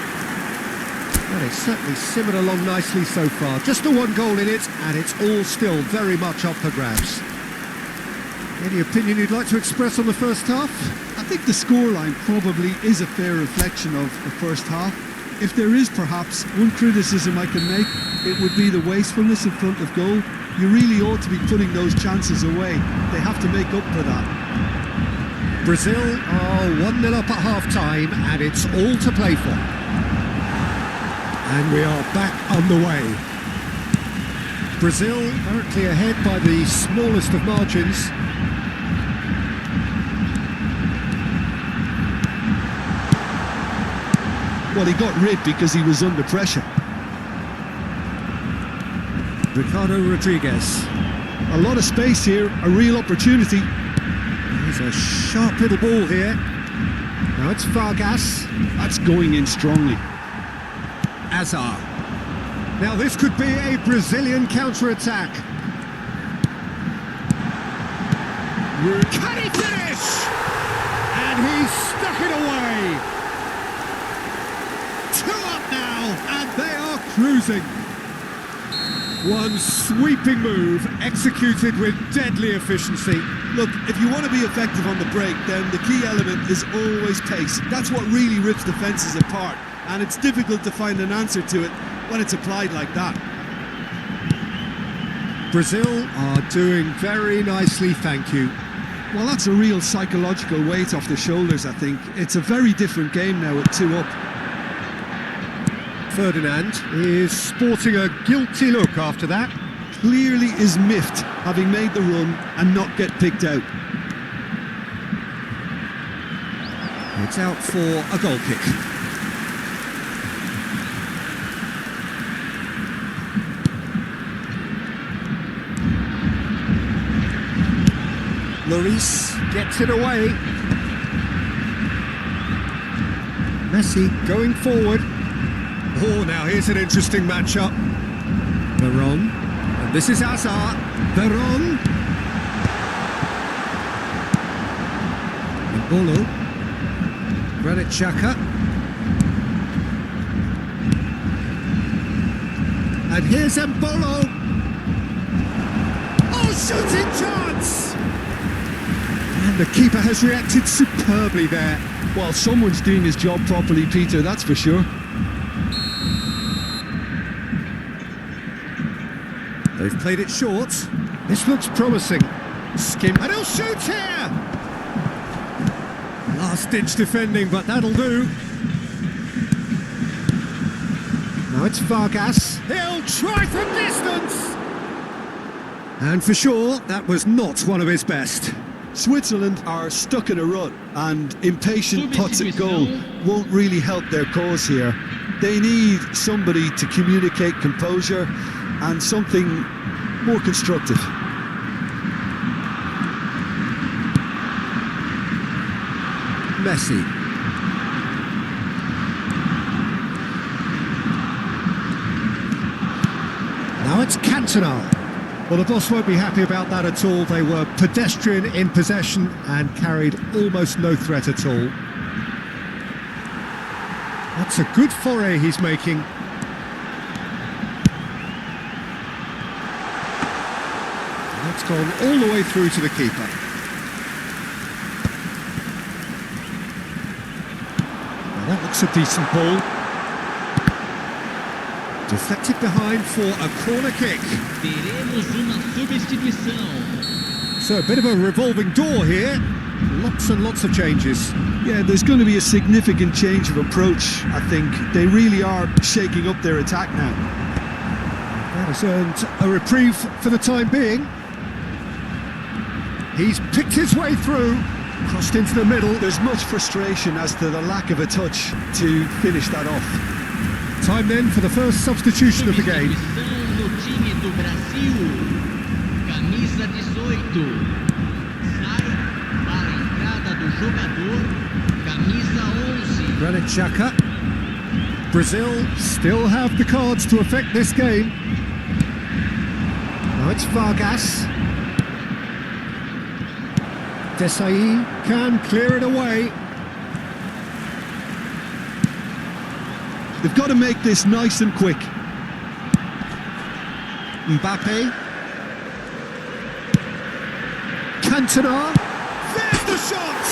Well, it's certainly simmered along nicely so far. Just the one goal in it, and it's all still very much up for grabs. Any opinion you'd like to express on the first half? I think the scoreline probably is a fair reflection of the first half. If there is perhaps one criticism I can make, it would be the wastefulness in front of goal. You really ought to be putting those chances away. They have to make up for that. Brazil are 1-0 up at half-time, and it's all to play for. And we are back underway. Brazil currently ahead by the smallest of margins. Well, he got rid because he was under pressure. Ricardo Rodriguez. A lot of space here, a real opportunity. There's a sharp little ball here. Now it's Vargas. That's going in strongly. Hazard. Now this could be a Brazilian counter-attack. Can he finish? And he stuck it away. 2 up now, and they are cruising. One sweeping move, executed with deadly efficiency. Look, if you want to be effective on the break, then the key element is always pace. That's what really rips defences apart, and it's difficult to find an answer to it when it's applied like that. Brazil are doing very nicely, thank you. Well, that's a real psychological weight off the shoulders, I think. It's a very different game now with 2 up. Ferdinand is sporting a guilty look after that. Clearly is miffed, having made the run and not get picked out. It's out for a goal kick. Lloris gets it away. Messi going forward. Oh, now here's an interesting matchup. Veron, and this is Hazard. Veron. Bolo. Granit Xhaka. And here's Mbolo. Oh, shooting chance! And the keeper has reacted superbly there. Well, someone's doing his job properly, Peter, that's for sure. They've played it short. This looks promising. Skim, and he'll shoot here! Last-ditch defending, but that'll do. Now it's Vargas. He'll try from distance! And for sure, that was not one of his best. Switzerland are stuck in a rut, and impatient pots at goal won't really help their cause here. They need somebody to communicate composure and something more constructive. Messi. Now it's Cantona. Well, the boss won't be happy about that at all. They were pedestrian in possession and carried almost no threat at all. That's a good foray he's making. That's gone all the way through to the keeper. Well, that looks a decent ball. Deflected behind for a corner kick. Teremos uma substituição. So a bit of a revolving door here. Lots and lots of changes. Yeah, there's going to be a significant change of approach, I think. They really are shaking up their attack now. That has earned a reprieve for the time being. He's picked his way through, crossed into the middle. There's much frustration as to the lack of a touch to finish that off. Time then for the first substitution of the game. Substituição no time do Brasil. Camisa 18. Sai para a entrada do jogador. Camisa 11. Granit Xhaka. Brazil still have the cards to affect this game. Now it's Vargas. Dessa can clear it away. They've got to make this nice and quick. Mbappe. Cantona. There's the shot!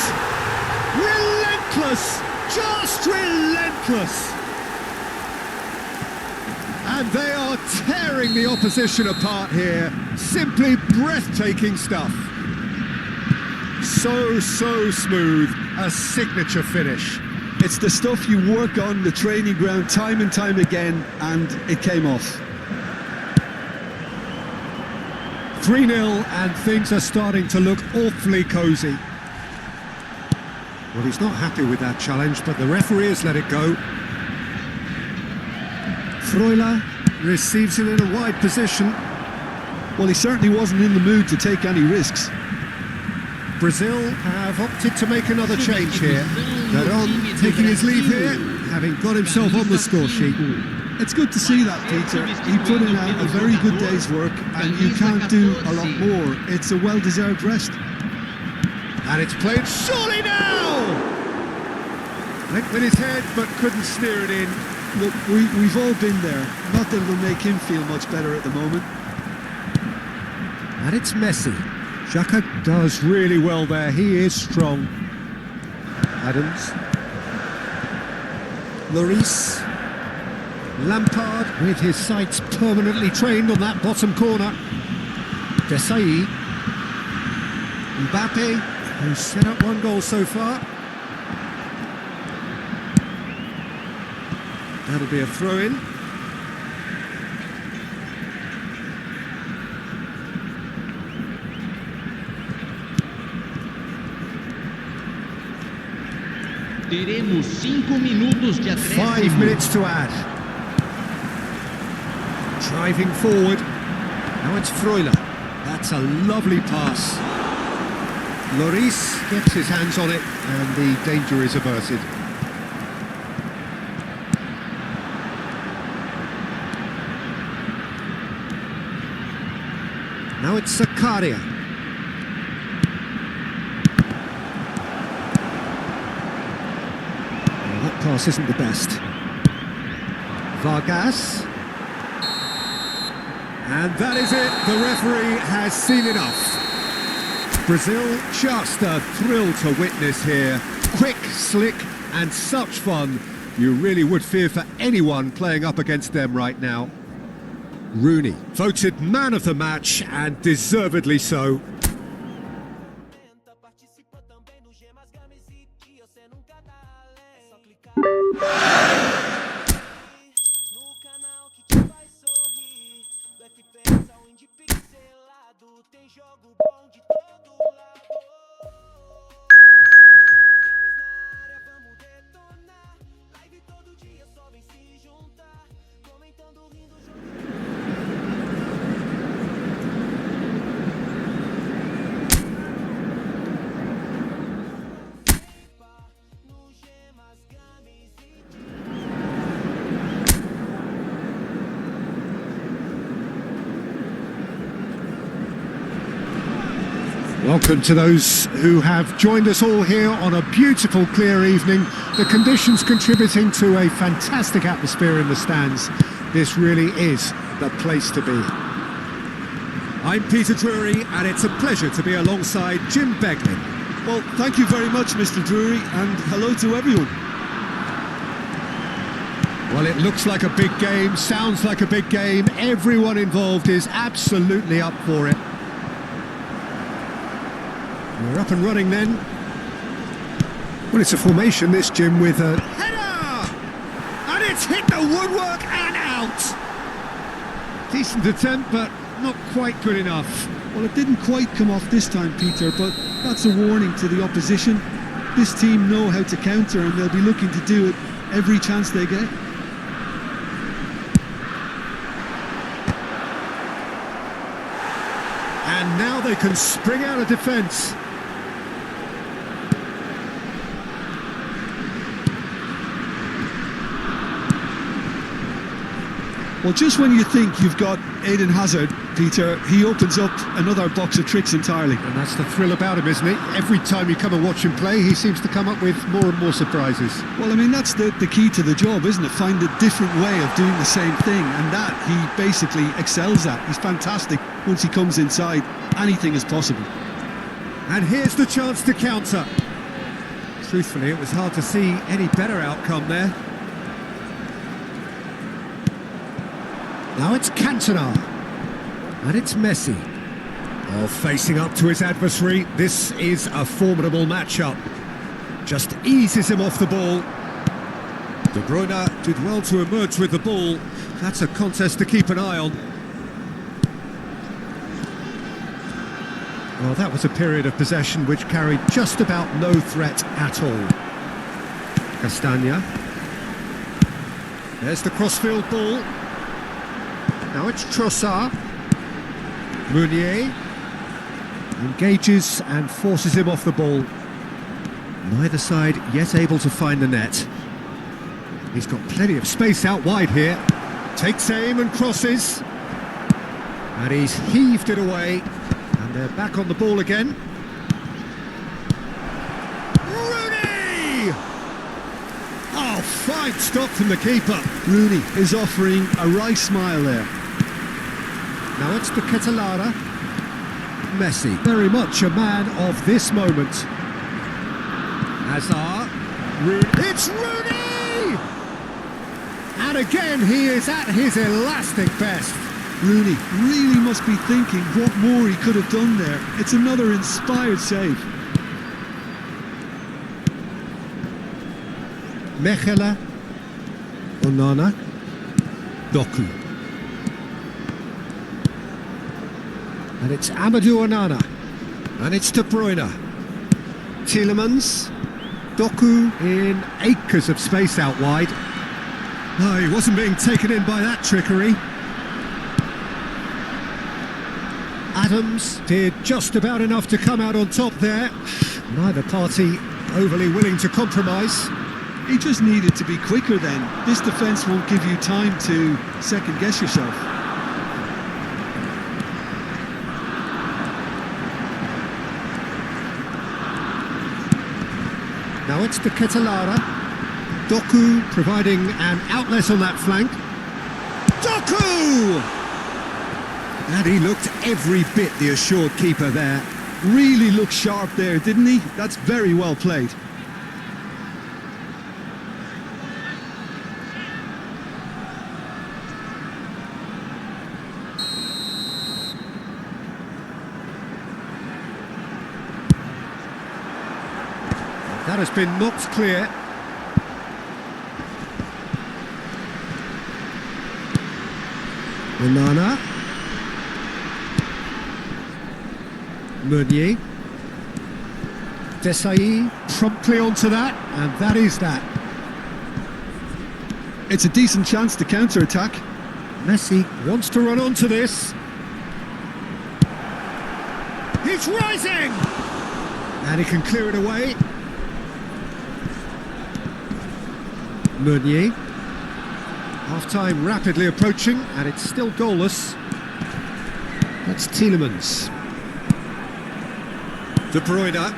Relentless! Just relentless! And they are tearing the opposition apart here. Simply breathtaking stuff. So smooth. A signature finish. It's the stuff you work on the training ground time and time again, and it came off. 3-0 and things are starting to look awfully cosy. Well, he's not happy with that challenge, but the referee has let it go. Freuler receives it in a wide position. Well, he certainly wasn't in the mood to take any risks. Brazil have opted to make another change here. Raro taking his leave here, having got himself on the score sheet. It's good to see that, Peter. He put in a very good day's work, and you can't do a lot more. It's a well-deserved rest. And it's played surely now! Linked with his head, but couldn't steer it in. Look, we've all been there. Not that it'll make him feel much better at the moment. And it's Messi. Xhaka does really well there. He is strong. Adams. Lloris. Lampard with his sights permanently trained on that bottom corner. Dessa. Mbappe, who's set up one goal so far. That'll be a throw-in. Teremos 5 minutos de acréscimo. 5 minutes to add. Driving forward. Now it's Freuler. That's a lovely pass. Lloris gets his hands on it and the danger is averted. Now it's Zakaria. That pass isn't the best. Vargas. And that is it. The referee has seen enough. Brazil, just a thrill to witness here. Quick, slick, and such fun. You really would fear for anyone playing up against them right now. Rooney, voted man of the match, and deservedly so. Participa também no Games e você nunca tá além. É só clicar no canal que te faz sorrir. Do FPS ao indie pixelado, tem jogo bom de todo lado. Games na área, vamos detonar. Live todo dia, só vem se juntar. Comentando, rindo, jogando. Welcome to those who have joined us all here on a beautiful, clear evening. The conditions contributing to a fantastic atmosphere in the stands. This really is the place to be. I'm Peter Drury, and it's a pleasure to be alongside Jim Beglin. Well, thank you very much, Mr. Drury, and hello to everyone. Well, it looks like a big game, sounds like a big game. Everyone involved is absolutely up for it. We're up and running then. Well, it's a formation, this, Jim, with a header! And it's hit the woodwork and out! Decent attempt, but not quite good enough. Well, it didn't quite come off this time, Peter, but that's a warning to the opposition. This team know how to counter, and they'll be looking to do it every chance they get. And now they can spring out of defence. Well, just when you think you've got Eden Hazard, Peter, he opens up another box of tricks entirely. And that's the thrill about him, isn't it? Every time you come and watch him play, he seems to come up with more and more surprises. Well, I mean, that's the key to the job, isn't it? Find a different way of doing the same thing, and that he basically excels at. He's fantastic. Once he comes inside, anything is possible. And here's the chance to counter. Truthfully, it was hard to see any better outcome there. Now it's Cantona, and it's Messi. Oh, facing up to his adversary, this is a formidable matchup. Just eases him off the ball. De Bruyne did well to emerge with the ball. That's a contest to keep an eye on. Well, that was a period of possession which carried just about no threat at all. Castagna. There's the crossfield ball. Now it's Trossard. Meunier engages and forces him off the ball. Neither side yet able to find the net. He's got plenty of space out wide here. Takes aim and crosses. And he's heaved it away. And they're back on the ball again. Rooney! Oh, fine stop from the keeper. Rooney is offering a wry smile there. Now it's the Catalana. Messi, very much a man of this moment. Hazard. Rooney. It's Rooney! And again, he is at his elastic best. Rooney really must be thinking what more he could have done there. It's another inspired save. Mechela. Onana. Doku. And it's Amadou Onana. And it's De Bruyne. Tielemans. Doku in acres of space out wide. No, he wasn't being taken in by that trickery. Adams did just about enough to come out on top there. Neither party overly willing to compromise. He just needed to be quicker then. This defence won't give you time to second guess yourself. Now it's the Catalana. Doku providing an outlet on that flank. Doku! And he looked every bit the assured keeper there. Really looked sharp there, didn't he? That's very well played. That has been knocked clear. Onana. Meunier. Desai promptly onto that, and that is that. It's a decent chance to counter-attack. Messi wants to run onto this. He's rising! And he can clear it away. Meunier. Half-time rapidly approaching, and it's still goalless. That's Tielemans. De Bruyne.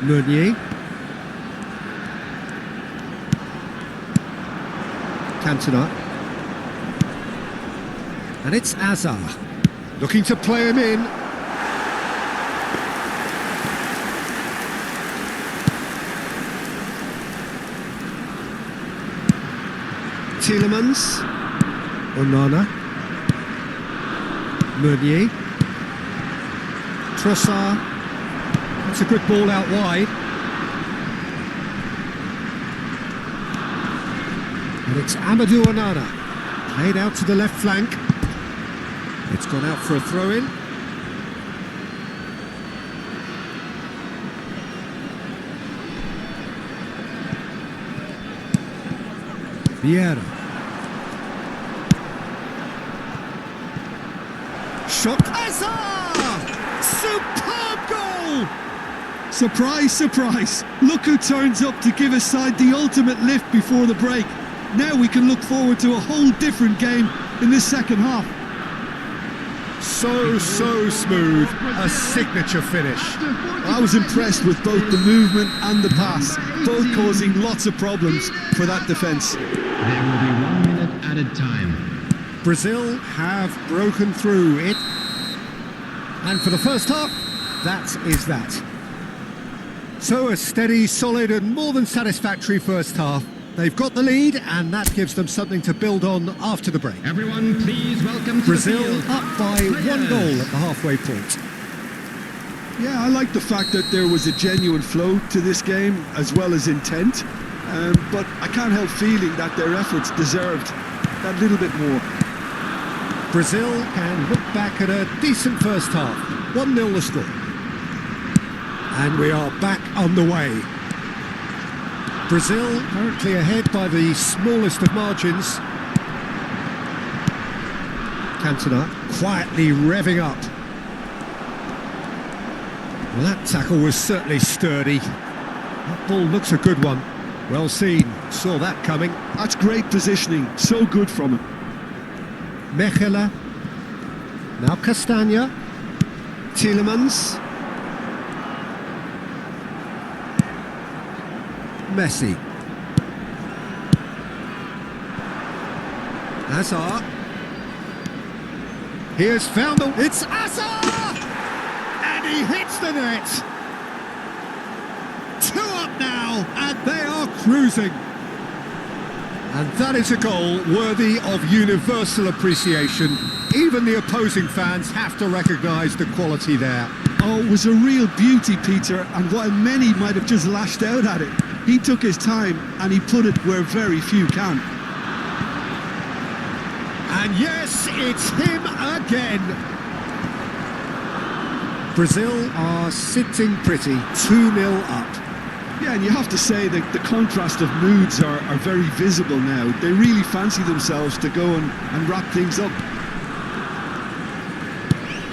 Meunier. Cantona. And it's Hazard. Looking to play him in. Tielemans. Onana. Meunier. Trossard. That's a good ball out wide. And it's Amadou Onana. Played out to the left flank. It's gone out for a throw-in. Vieira. Shot. Hazard! Superb goal! Surprise, surprise. Look who turns up to give his side the ultimate lift before the break. Now we can look forward to a whole different game in this second half. So smooth. A signature finish. I was impressed with both the movement and the pass, both causing lots of problems for that defence. There will be 1 minute added time. Brazil have broken through it. And for the first half, that is that. So a steady, solid and more than satisfactory first half. They've got the lead and that gives them something to build on after the break. Everyone, please welcome to Brazil the field. up by one goal at the halfway point. Yeah, I like the fact that there was a genuine flow to this game as well as intent, but I can't help feeling that their efforts deserved that little bit more. Brazil can look back at a decent first half. 1-0 the score. And we are back on the way. Brazil currently ahead by the smallest of margins. Cantona quietly revving up. Well, that tackle was certainly sturdy. That ball looks a good one. Well seen. Saw that coming. That's great positioning. So good from him. Mechela. Now Castagna. Tielemans. Messi. Hazard. He has found the... It's Hazard! And he hits the net! 2 up now, and they are cruising. And that is a goal worthy of universal appreciation. Even the opposing fans have to recognise the quality there. Oh, it was a real beauty, Peter, and while many might have just lashed out at it, he took his time and he put it where very few can. And yes, it's him again. Brazil are sitting pretty, 2-0 up. Yeah, and you have to say that the contrast of moods are very visible now. They really fancy themselves to go and wrap things up.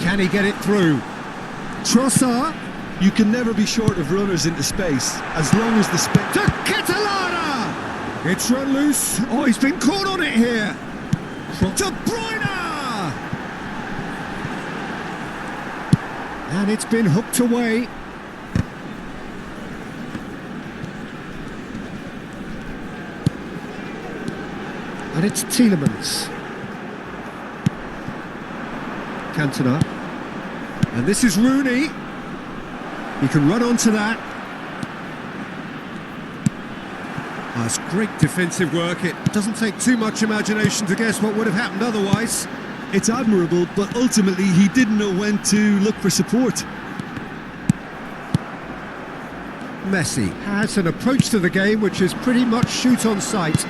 Can he get it through? Trossard. You can never be short of runners into space, as long as the space... To Catalana! It's run loose. Oh, he's been caught on it here. De Bruyne! And it's been hooked away. And it's Tielemans. Cantona. And this is Rooney. He can run onto that. That's great defensive work. It doesn't take too much imagination to guess what would have happened otherwise. It's admirable, but ultimately he didn't know when to look for support. Messi has an approach to the game which is pretty much shoot on sight.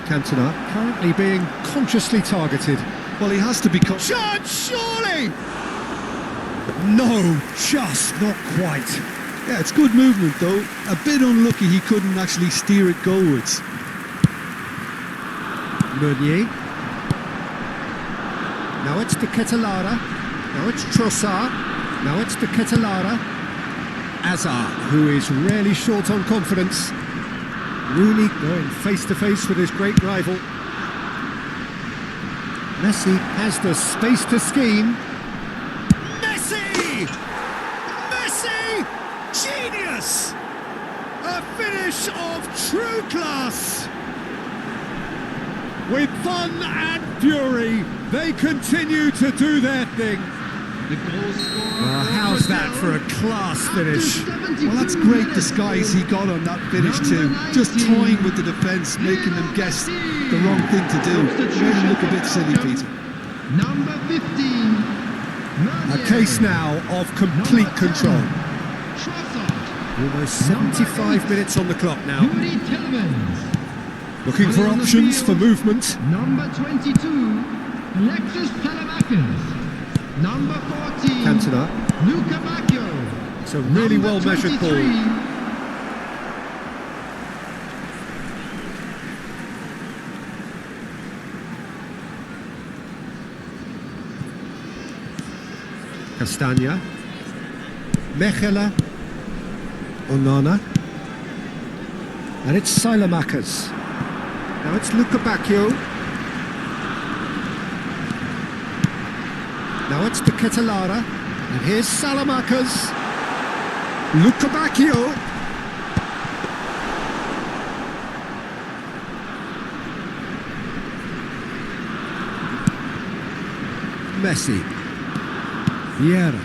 Cantona currently being consciously targeted. Well, he has to be... Chance, surely! No, just not quite. Yeah, it's good movement though. A bit unlucky he couldn't actually steer it goalwards. Meunier. Now it's De Ketelara. Now it's Trossard. Now it's De Ketelara. Hazard, who is rarely short on confidence. Rooney going face to face with his great rival. Messi has the space to scheme. Messi! genius! A finish of true class! With fun and fury, they continue to do their thing. How's that for a class finish? Well, that's great disguise he got on that finish too. Just toying with the defence, making them guess the wrong thing to do. Made him look a bit silly, Peter. Number 15. A case now of complete control. Almost 75 minutes on the clock now. Looking for options for movement. Number 22, Alexis Salamakis. Number 14, Cantona. Luca Bacchio. It's a really well measured ball. Castagna. Mechela. Onana. And it's Salamakis. Now it's Luca Bacchio. Now it's De Ketelara. And here's Salamakis. Luca Bacchio. Messi. Vieira.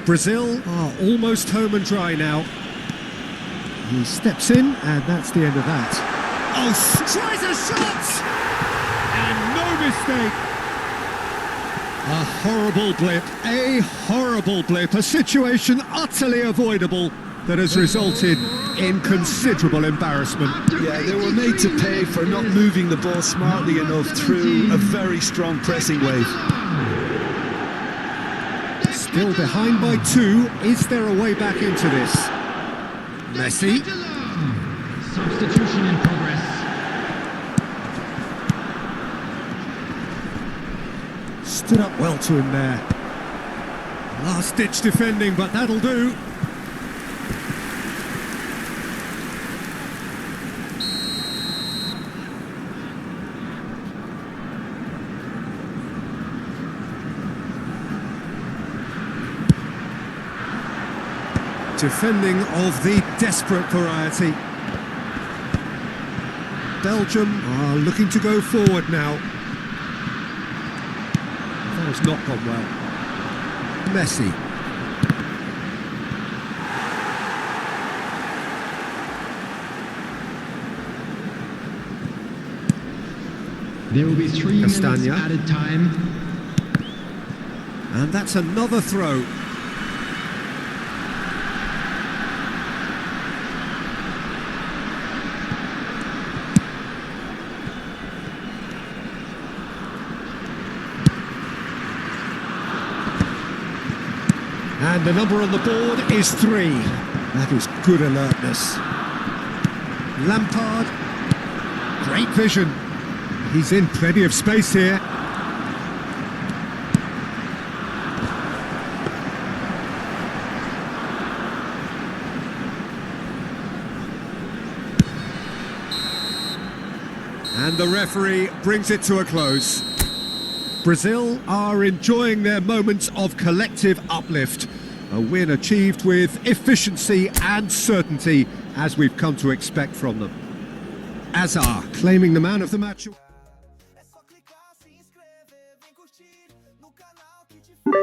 Brazil are almost home and dry now. He steps in, and that's the end of that. Oh, tries a shot! And no mistake! A horrible blip, a situation utterly avoidable that has resulted in considerable embarrassment. Yeah, they were made to pay for not moving the ball smartly enough through a very strong pressing wave. Still behind by 2. Is there a way back into this? Messi. Substitution in progress. Stood up well to him there. Last ditch defending, but that'll do. Defending of the desperate variety. Belgium are looking to go forward now. That has not gone well. Messi. There will be 3 Castagna. minutes added time. And that's another throw. And the number on the board is 3. That is good alertness. Lampard. Great vision. He's in plenty of space here. And the referee brings it to a close. Brazil are enjoying their moments of collective uplift. A win achieved with efficiency and certainty, as we've come to expect from them. Azar claiming the man of the match. É só clicar, se inscrever, vem curtir no canal que te olha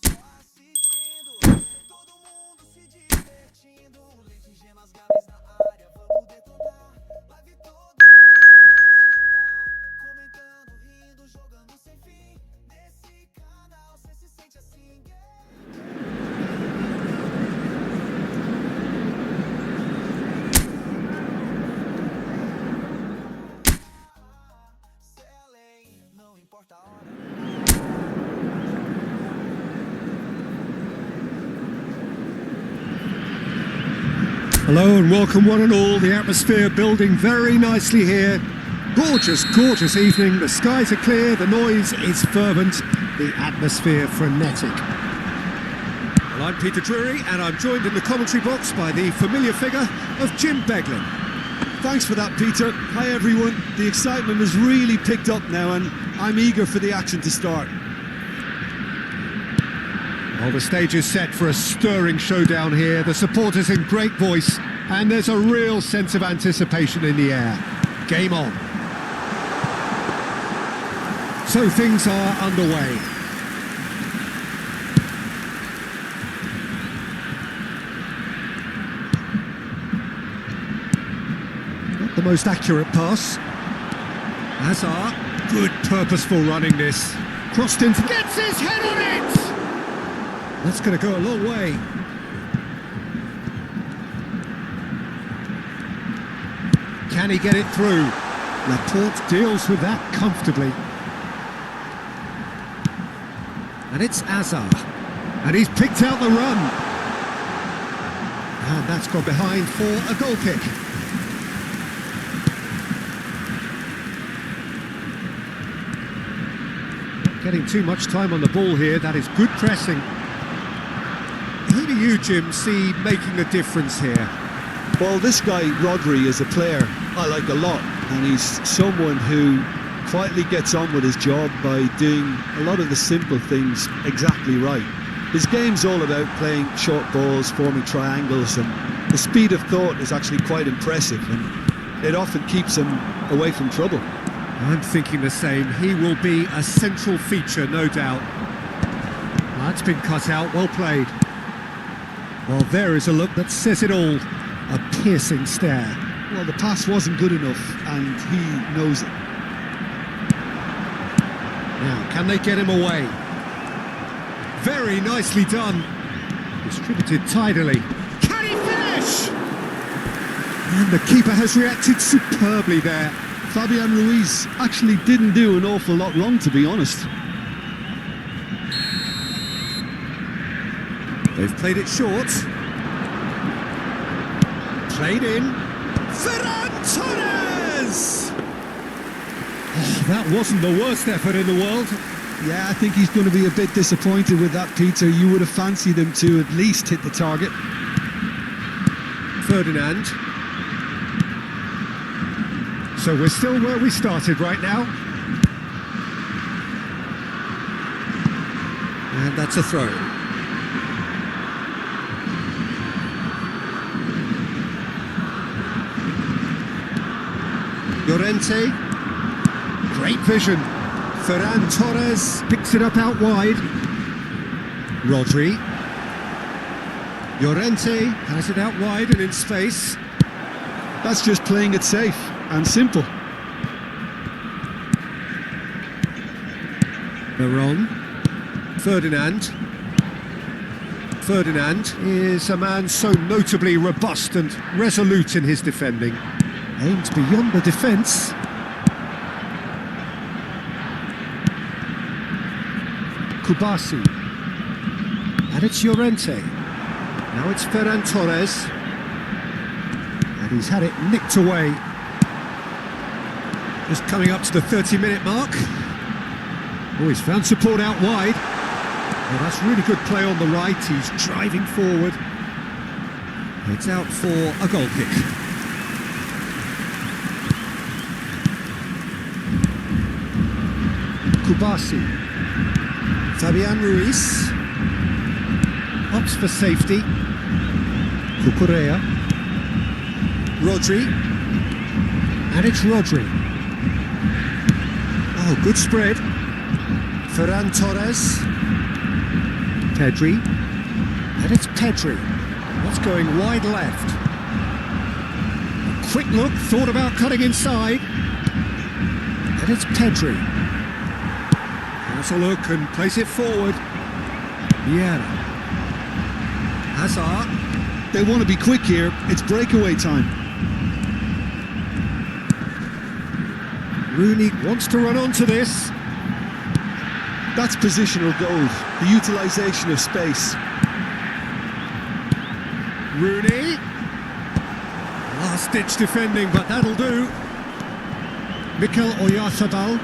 só assistindo, todo mundo se divertindo, leite, gemas, games na área, vamos detonar, live todo dia só vem se juntar, comentando, rindo, jogando sem fim, nesse canal cê se sente assim, não importa a hora. Hello and welcome one and all. The atmosphere building very nicely here. Gorgeous, gorgeous evening. The skies are clear, the noise is fervent, the atmosphere frenetic. Well, I'm Peter Drury and I'm joined in the commentary box by the familiar figure of Jim Beglin. Thanks for that, Peter. Hi, everyone. The excitement has really picked up now, and I'm eager for the action to start. Well, the stage is set for a stirring showdown here. The supporters in great voice, and there's a real sense of anticipation in the air. Game on. So things are underway. Not the most accurate pass. Hazard, good purposeful running this. Crossed into, gets his head on it! That's going to go a long way. Can he get it through? Laporte deals with that comfortably. And it's Hazard. And he's picked out the run. And that's gone behind for a goal kick. Not getting too much time on the ball here. That is good pressing. Who do you, Jim, see making a difference here? Well, this guy, Rodri, is a player I like a lot, and he's someone who quietly gets on with his job by doing a lot of the simple things exactly right. His game's all about playing short balls, forming triangles, and the speed of thought is actually quite impressive, and it often keeps him away from trouble. I'm thinking the same. He will be a central feature, no doubt. That's been cut out, well played. Well, there is a look that says it all. A piercing stare. Well, the pass wasn't good enough, and he knows it. Now, can they get him away? Very nicely done. Distributed tidily. Can he finish? And the keeper has reacted superbly there. Fabian Ruiz actually didn't do an awful lot wrong, to be honest. They've played it short. Played in. Ferran Torres! Oh, that wasn't the worst effort in the world. Yeah, I think he's going to be a bit disappointed with that, Peter. You would have fancied him to at least hit the target. Ferdinand. So we're still where we started right now. And that's a throw. Llorente, great vision. Ferran Torres picks it up out wide. Rodri. Llorente has it out wide and in space. That's just playing it safe and simple. Veron. Ferdinand. Ferdinand is a man so notably robust and resolute in his defending. Aimed beyond the defence. Kubasi. And it's Llorente. Now it's Ferran Torres. And he's had it nicked away. Just coming up to the 30-minute mark. Oh, he's found support out wide. Oh, that's really good play on the right. He's driving forward. It's out for a goal kick. Kubasi. Fabian Ruiz. Opts for safety. Cucurella. Rodri. And it's Rodri. Oh, good spread. Ferran Torres. Pedri. And it's Pedri. That's going wide left. A quick look, thought about cutting inside. And it's Pedri. Has a look and plays it forward. Vieira. Hazard. They want to be quick here. It's breakaway time. Rooney wants to run onto this. That's positional goal. The utilisation of space. Rooney. Last-ditch defending, but that'll do. Mikel Oyarzabal.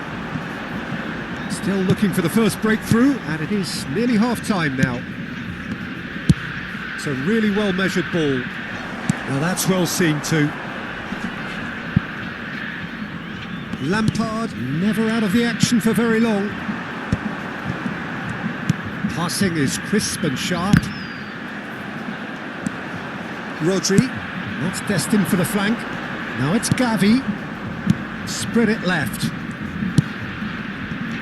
Still looking for the first breakthrough, and it is nearly half-time now. It's a really well-measured ball. Now that's well seen too. Lampard never out of the action for very long. Passing is crisp and sharp. Rodri, not destined for the flank. Now it's Gavi. Spread it left.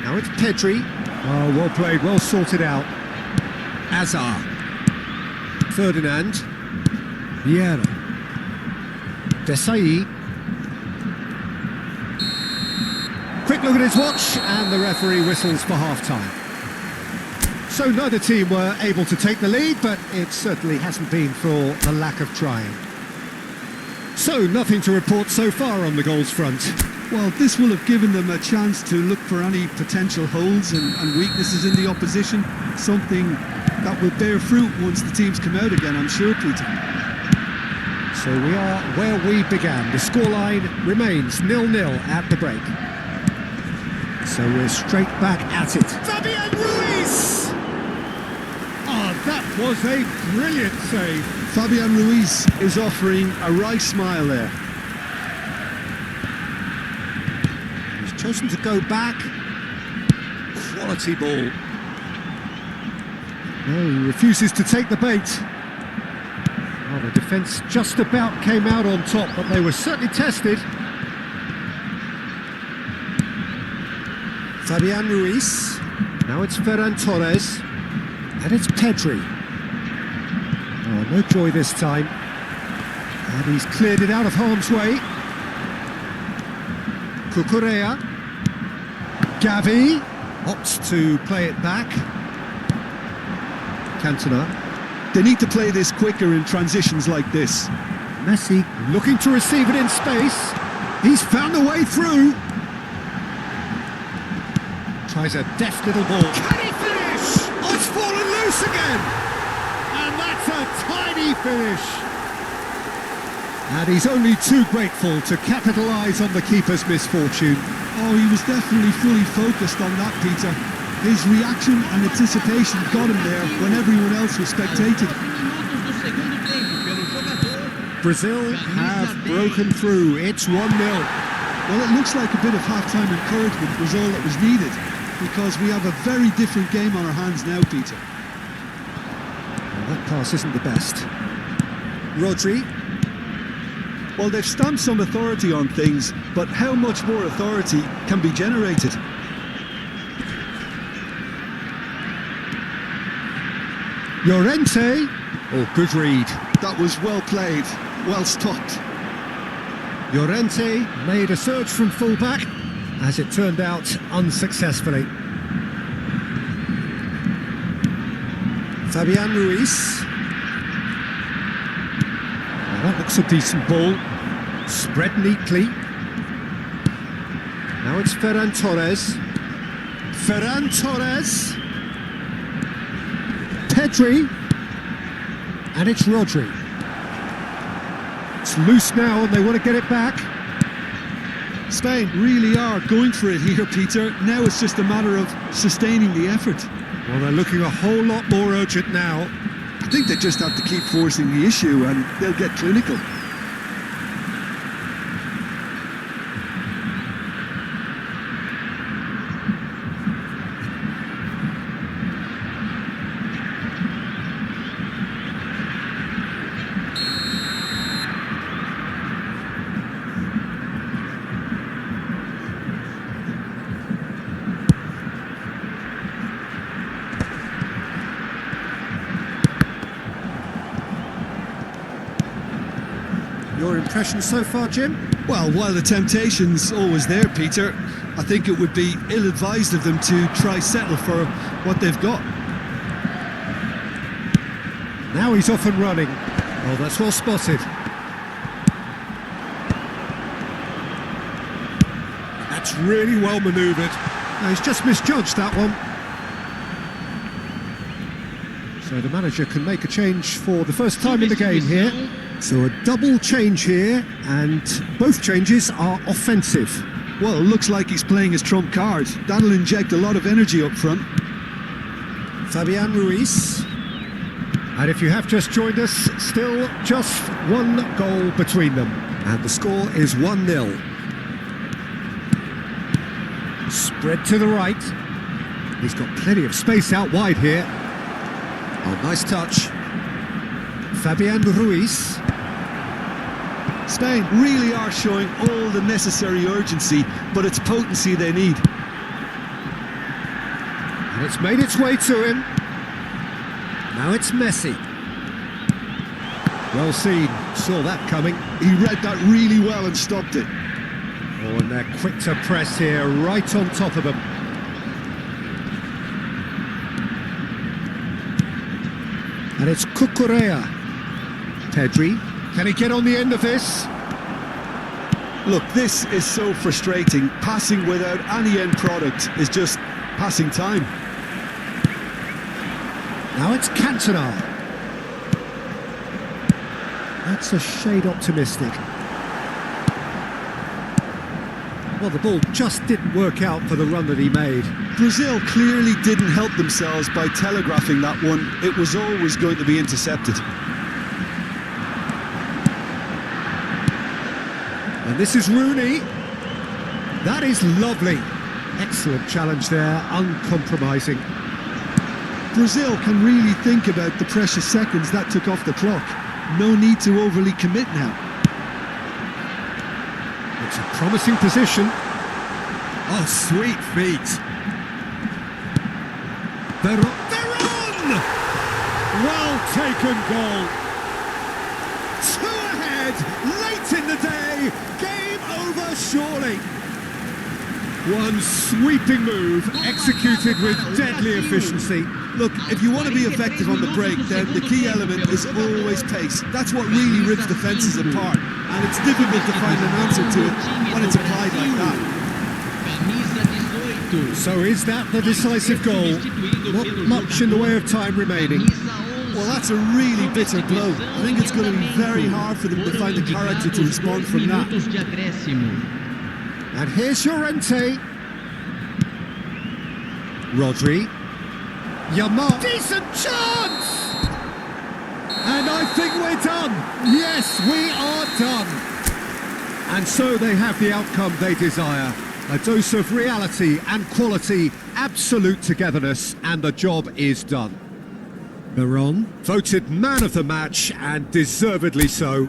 Now it's Pedri. Oh, well played, well sorted out. Azar. Ferdinand. Vieira. Desai. Quick look at his watch, and the referee whistles for half-time. So neither team were able to take the lead, but it certainly hasn't been for the lack of trying. So nothing to report so far on the goals front. Well, this will have given them a chance to look for any potential holes and weaknesses in the opposition. Something that will bear fruit once the teams come out again, I'm sure, Peter. So we are where we began. The scoreline remains 0-0 at the break. So we're straight back at it. Fabian Ruiz! Oh, that was a brilliant save. Fabian Ruiz is offering a right smile there. He's chosen to go back. Quality ball. No, he refuses to take the bait. Well, the defence just about came out on top, but they were certainly tested. Fabian Ruiz. Now it's Ferran Torres. And it's Pedri. Oh, no joy this time. And he's cleared it out of harm's way. Cucurella. Gavi opts to play it back. Cantona. They need to play this quicker in transitions like this. Messi looking to receive it in space. He's found a way through. Tries a deft little ball. Can he finish? Oh, it's fallen loose again! And that's a tiny finish. And he's only too grateful to capitalise on the keeper's misfortune. Oh, he was definitely fully focused on that, Peter. His reaction and anticipation got him there when everyone else was spectating. Brazil have broken through. It's 1-0. Well, it looks like a bit of half-time encouragement was all that was needed, because we have a very different game on our hands now, Peter. Well, that pass isn't the best. Rodri. Well, they've stamped some authority on things, but how much more authority can be generated? Llorente. Oh, good read. That was well played, well stopped. Llorente made a surge from fullback, as it turned out unsuccessfully. Fabian Ruiz. Well, that looks a decent ball. Spread neatly. Now it's Ferran Torres. Ferran Torres. Pedri. And it's Rodri. It's loose now and they want to get it back. Spain really are going for it here, Peter. Now it's just a matter of sustaining the effort. Well, they're looking a whole lot more urgent now. I think they just have to keep forcing the issue and they'll get clinical. Your impressions so far, Jim? Well, while the temptation's always there, Peter, I think it would be ill-advised of them to try settle for what they've got. Now he's off and running. Oh, that's well spotted. That's really well manoeuvred. No, he's just misjudged that one. So the manager can make a change for the first time in the game here. So a double change here, and both changes are offensive. Well, it looks like he's playing his trump card. That'll inject a lot of energy up front. Fabian Ruiz. And if you have just joined us, still just one goal between them. And the score is 1-0. Spread to the right. He's got plenty of space out wide here. Oh, nice touch. Fabian Ruiz. Spain really are showing all the necessary urgency, but it's potency they need. And it's made its way to him. Now it's Messi. Well seen, saw that coming. He read that really well and stopped it. Oh, and they're quick to press here, right on top of them. And it's Cucurella. Pedri, can he get on the end of this? Look, this is so frustrating. Passing without any end product is just passing time. Now it's Cantona. That's a shade optimistic. Well, the ball just didn't work out for the run that he made. Brazil clearly didn't help themselves by telegraphing that one. It was always going to be intercepted. And this is Rooney. That is lovely. Excellent challenge there, uncompromising. Brazil can really think about the precious seconds that took off the clock. No need to overly commit now. It's a promising position. Oh, sweet feet. They're on! Well taken goal. 2 ahead, late in the day. Game over, surely. One sweeping move, executed with deadly efficiency. Look, if you want to be effective on the break, then the key element is always pace. That's what really rips defences apart. And it's difficult to find an answer to it when it's applied like that. So is that the decisive goal? Not much in the way of time remaining. Well, that's a really bitter blow. I think it's going to be very hard for them to find the character to respond from that. And here's Llorente. Rodri. Yamal. Decent chance! And I think we're done. Yes, we are done. And so they have the outcome they desire. A dose of reality and quality, absolute togetherness, and the job is done. Miron, voted man of the match, and deservedly so.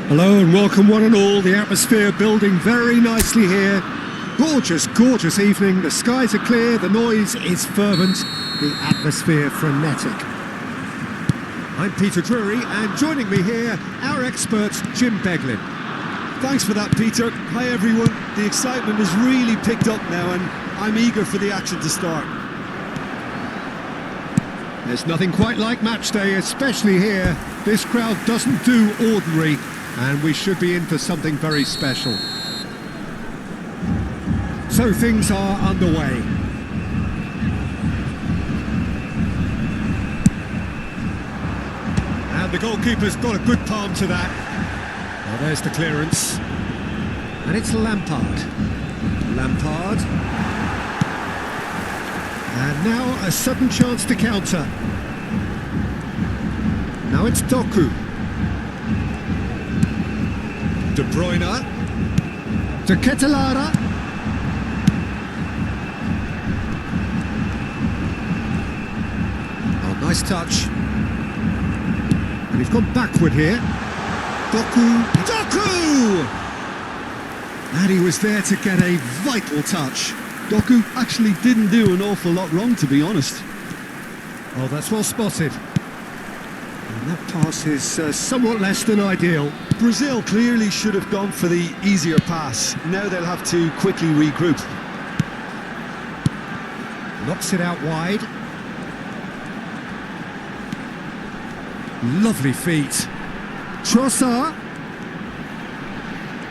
Hello and welcome one and all. The atmosphere building very nicely here. Gorgeous, gorgeous evening. The skies are clear, the noise is fervent, the atmosphere frenetic. I'm Peter Drury, and joining me here, our expert Jim Beglin. Thanks for that, Peter. Hi everyone. The excitement has really picked up now and I'm eager for the action to start. There's nothing quite like match day, especially here. This crowd doesn't do ordinary, and we should be in for something very special. So things are underway. And the goalkeeper's got a good palm to that. Well, there's the clearance. And it's Lampard. Lampard. And now a sudden chance to counter. Now it's Doku. De Bruyne. To Ketelara. Oh, nice touch. And he's gone backward here. Doku. Doku! And he was there to get a vital touch. Doku actually didn't do an awful lot wrong, to be honest. Oh, that's well spotted. And that pass is somewhat less than ideal. Brazil clearly should have gone for the easier pass. Now they'll have to quickly regroup. Knocks it out wide. Lovely feet. Rosa.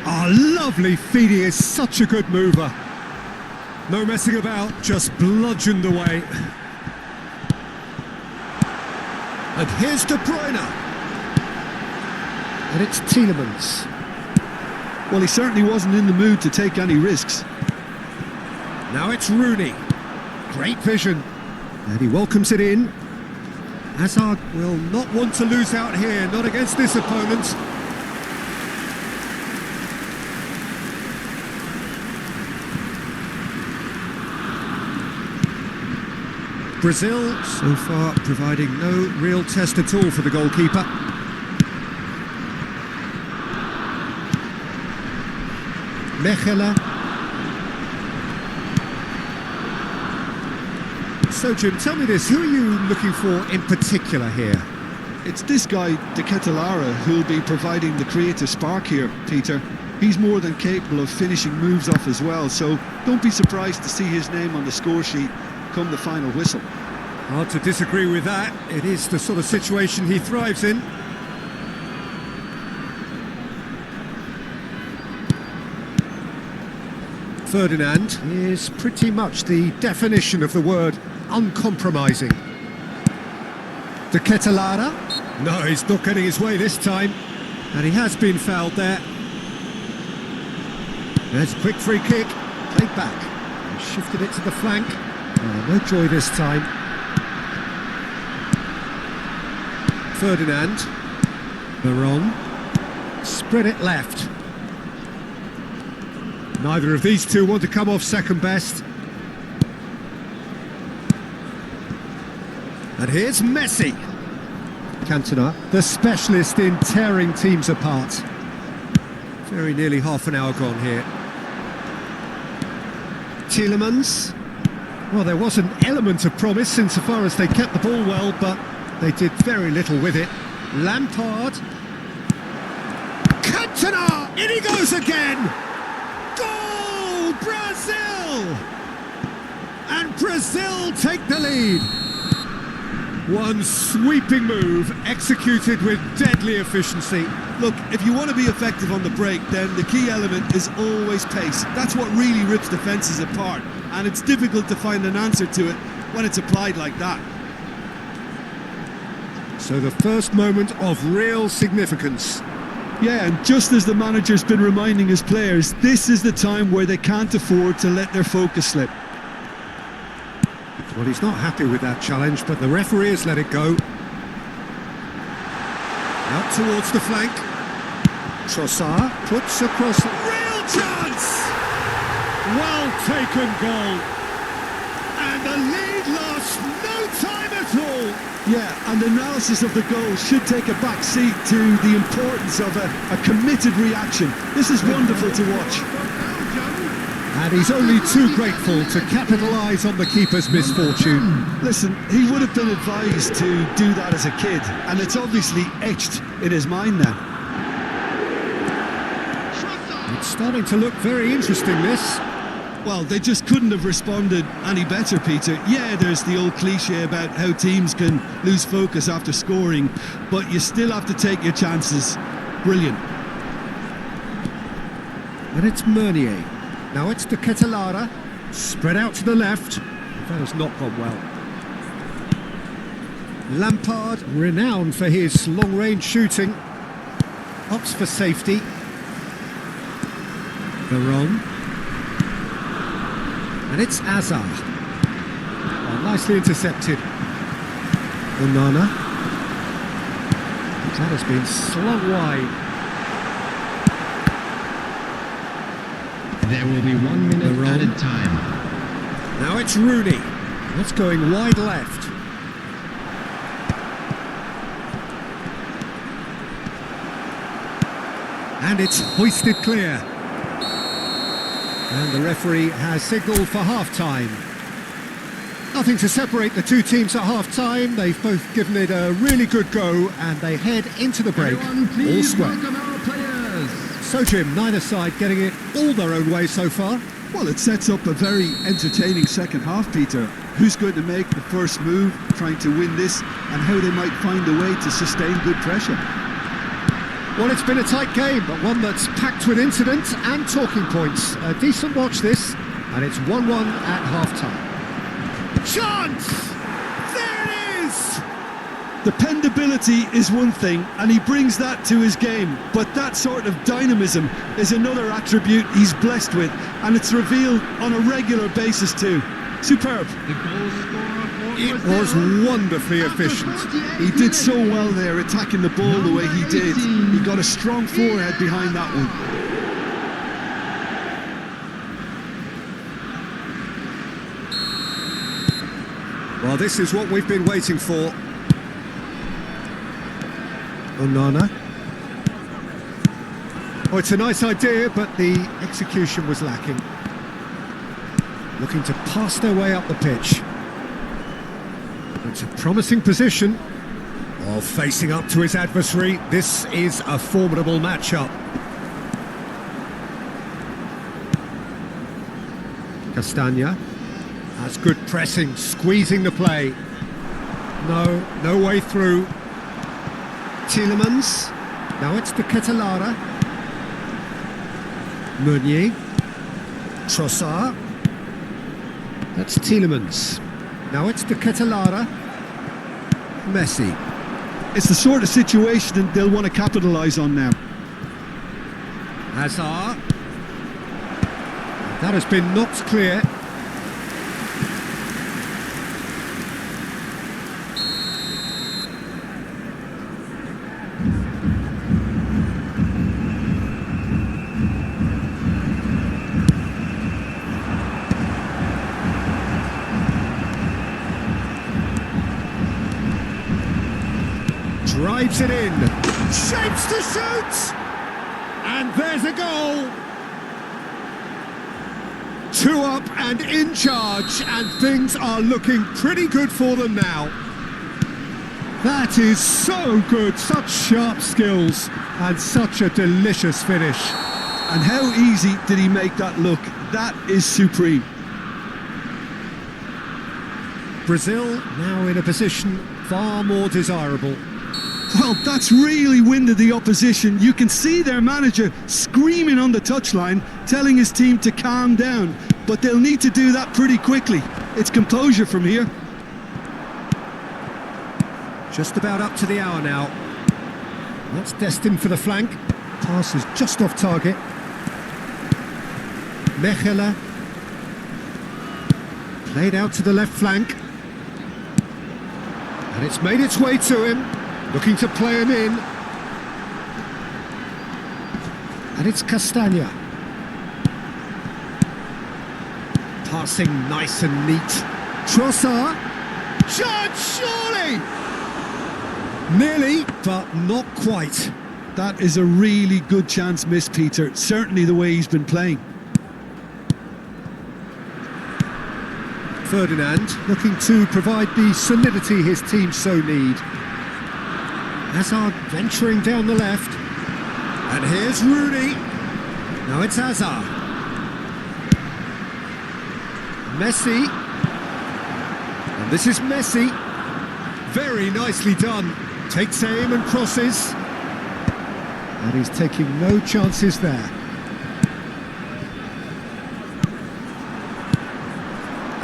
Oh, lovely feet. He is such a good mover. No messing about, just bludgeoned away. And here's De Bruyne. And it's Tielemans. Well, he certainly wasn't in the mood to take any risks. Now it's Rooney. Great vision. And he welcomes it in. Hazard will not want to lose out here, not against this opponent. Brazil, so far, providing no real test at all for the goalkeeper. Mechela. So, Jim, tell me this, who are you looking for in particular here? It's this guy, De Ketelaere, who'll be providing the creative spark here, Peter. He's more than capable of finishing moves off as well, so don't be surprised to see his name on the score sheet come the final whistle. Hard to disagree with that. It is the sort of situation he thrives in. Ferdinand is pretty much the definition of the word uncompromising. De Ketelaere. No, he's not getting his way this time. And he has been fouled there. There's a quick free kick. Played back. He shifted it to the flank. Oh, no joy this time. Ferdinand. Baron. Spread it left. Neither of these two want to come off second best. And here's Messi. Cantona, the specialist in tearing teams apart. Very nearly half an hour gone here. Tielemans. Well, there was an element of promise insofar as they kept the ball well, but they did very little with it. Lampard. Cantona! In he goes again! Goal! Brazil! And Brazil take the lead. One sweeping move, executed with deadly efficiency. Look, if you want to be effective on the break, then the key element is always pace. That's what really rips defences apart, and it's difficult to find an answer to it when it's applied like that. So the first moment of real significance. Yeah, and just as the manager's been reminding his players, this is the time where they can't afford to let their focus slip. Well, he's not happy with that challenge, but the referee has let it go. Out towards the flank. Trossard puts across. Real chance! Well taken goal. And the lead lost no time at all. Yeah, and analysis of the goal should take a back seat to the importance of a committed reaction. This is wonderful to watch. And he's only too grateful to capitalise on the keeper's misfortune. Listen, he would have been advised to do that as a kid, and it's obviously etched in his mind now. It's starting to look very interesting, this. Well, they just couldn't have responded any better, Peter. Yeah, there's the old cliche about how teams can lose focus after scoring, but you still have to take your chances. Brilliant. And it's Meunier. Now it's De Ketelaere, spread out to the left. That has not gone well. Lampard, renowned for his long-range shooting, opts for safety. Baron. And it's Hazard. Oh, nicely intercepted. Onana. That has been slung wide. There will be 1 minute added time. Now it's Rooney. That's going wide left. And it's hoisted clear. And the referee has signalled for half-time. Nothing to separate the two teams at half-time. They've both given it a really good go, and they head into the break all square. So, Jim, neither side getting it all their own way so far. Well, it sets up a very entertaining second half, Peter. who's going to make the first move, trying to win this, and how they might find a way to sustain good pressure. Well, it's been a tight game, but one that's packed with incident and talking points. A decent watch this, and it's 1-1 at half-time. Chance! There it is! Dependability is one thing, and he brings that to his game, but that sort of dynamism is another attribute he's blessed with, and it's revealed on a regular basis too. Superb. The goal scorer for It was wonderfully efficient. He did so well there, attacking the ball the way he did. He got a strong forehead behind that one. Well, this is what we've been waiting for. Onana. Oh, it's a nice idea, but the execution was lacking. Looking to pass their way up the pitch. It's a promising position. While facing up to his adversary, this is a formidable matchup. Castagna. That's good pressing, squeezing the play. No way through. Tielemans. Now it's to Ketelara. Meunier. Trossard. That's Tielemans. Now it's to Ketelara. Messi. It's the sort of situation that they'll want to capitalise on now. Hazard. That has been knocked clear. Drives it in, shapes to shoot, and there's a goal. 2 up and in charge, and things are looking pretty good for them now. That is so good, such sharp skills, and such a delicious finish. And how easy did he make that look? That is supreme. Brazil now in a position far more desirable. Well, that's really winded the opposition. You can see their manager screaming on the touchline, telling his team to calm down. But they'll need to do that pretty quickly. It's composure from here. Just about up to the hour now. That's destined for the flank. Pass is just off target. Mechela. Played out to the left flank. And it's made its way to him. Looking to play him in. And it's Castagna. Passing nice and neat. Trossard. Shot, surely! Nearly, but not quite. That is a really good chance missed, Peter. Certainly the way he's been playing. Ferdinand looking to provide the solidity his team so need. Hazard venturing down the left. And here's Rooney. Now it's Hazard. Messi. And this is Messi. Very nicely done. Takes aim and crosses. And he's taking no chances there.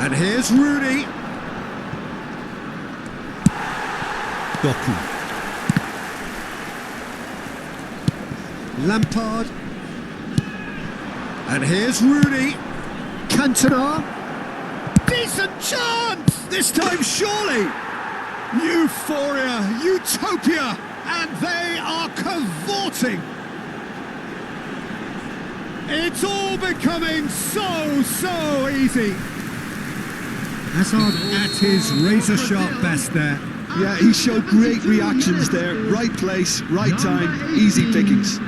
And here's Rooney. Doku. Lampard. And here's Rooney. Cantona. Decent chance! This time surely! Euphoria, utopia, and they are cavorting! It's all becoming so easy! Hazard at his razor-sharp best there. Yeah, he showed great reactions there. Right place, right time, easy pickings.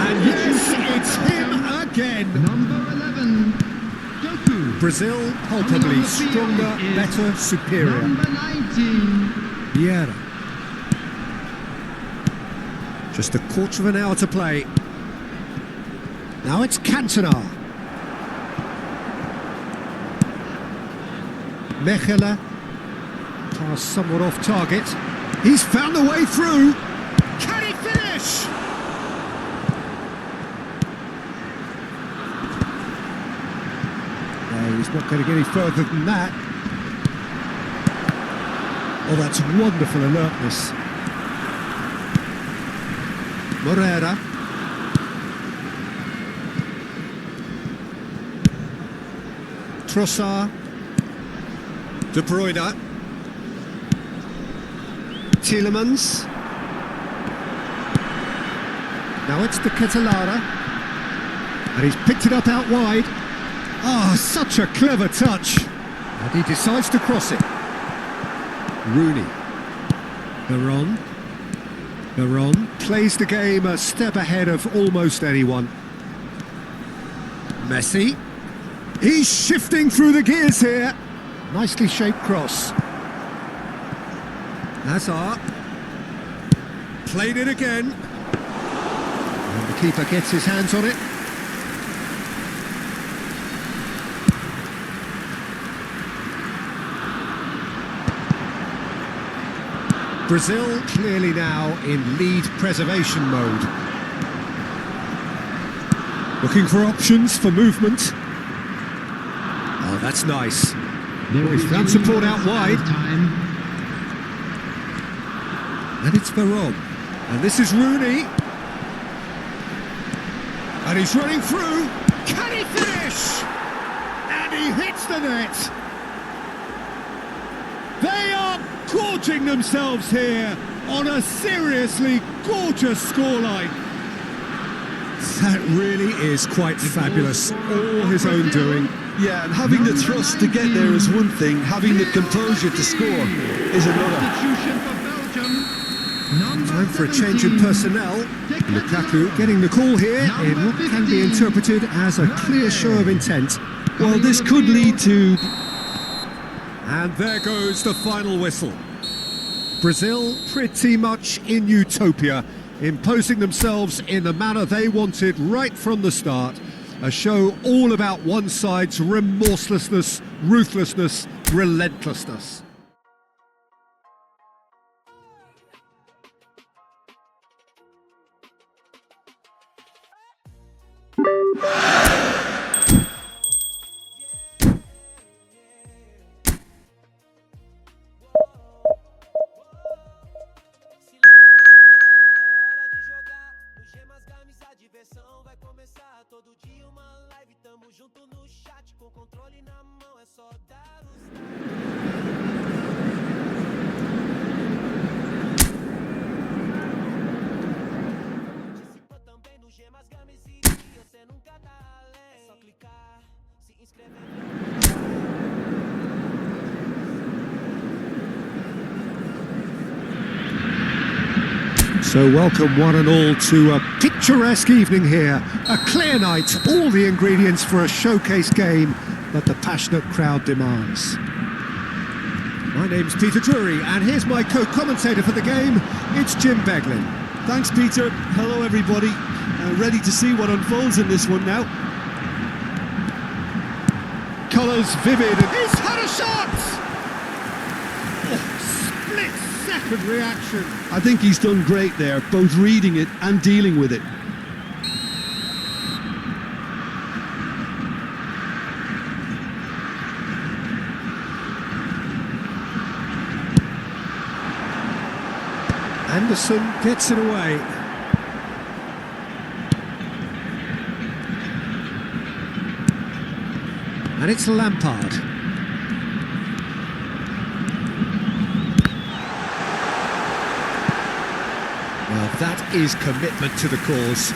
And yes, it's him again. Number 11, Doku. Brazil palpably stronger, better, superior. Number 19, Vieira. Just a quarter of an hour to play. Now it's Cantona. Mechele. Pass somewhat off target. He's found the way through. Can he finish? No, he's not going to get any further than that. Oh, that's wonderful alertness. Moreira. Trossard. De Bruyne. Tielemans. Now it's the Catalara. And he's picked it up out wide. Ah, such a clever touch. And he decides to cross it. Rooney. Veron plays the game a step ahead of almost anyone. Messi. He's shifting through the gears here. Nicely shaped cross. Hazard. Played it again. And the keeper gets his hands on it. Brazil clearly now in lead preservation mode. Looking for options for movement. Oh, that's nice. He's found support out wide. And it's Veron. And this is Rooney. And he's running through. Can he finish? And he hits the net. They are gorging themselves here on a seriously gorgeous scoreline. That really is quite fabulous. All his own doing. Yeah, and having the thrust to get there is one thing, having the composure to score is another. Time for a change in personnel. Lukaku getting the call here in what can be interpreted as a clear show of intent. Well, this could lead to... And there goes the final whistle. Brazil pretty much in utopia, imposing themselves in the manner they wanted right from the start. A show all about one side's remorselessness, ruthlessness, relentlessness. Vai começar todo dia uma live, tamo junto no chat, com controle na mão, é só dar participa também no Gemas Games e você nunca tá além, é só clicar, se inscrever. So welcome one and all to a picturesque evening here. A clear night, all the ingredients for a showcase game that the passionate crowd demands. My name's Peter Drury, and here's my co-commentator for the game. It's Jim Beglin. Thanks, Peter. Hello, everybody. Ready to see what unfolds in this one now. Colours vivid, and he's had a shot! Split-second reaction. I think he's done great there, both reading it and dealing with it. Anderson gets it away. And it's Lampard. Well, that is commitment to the cause.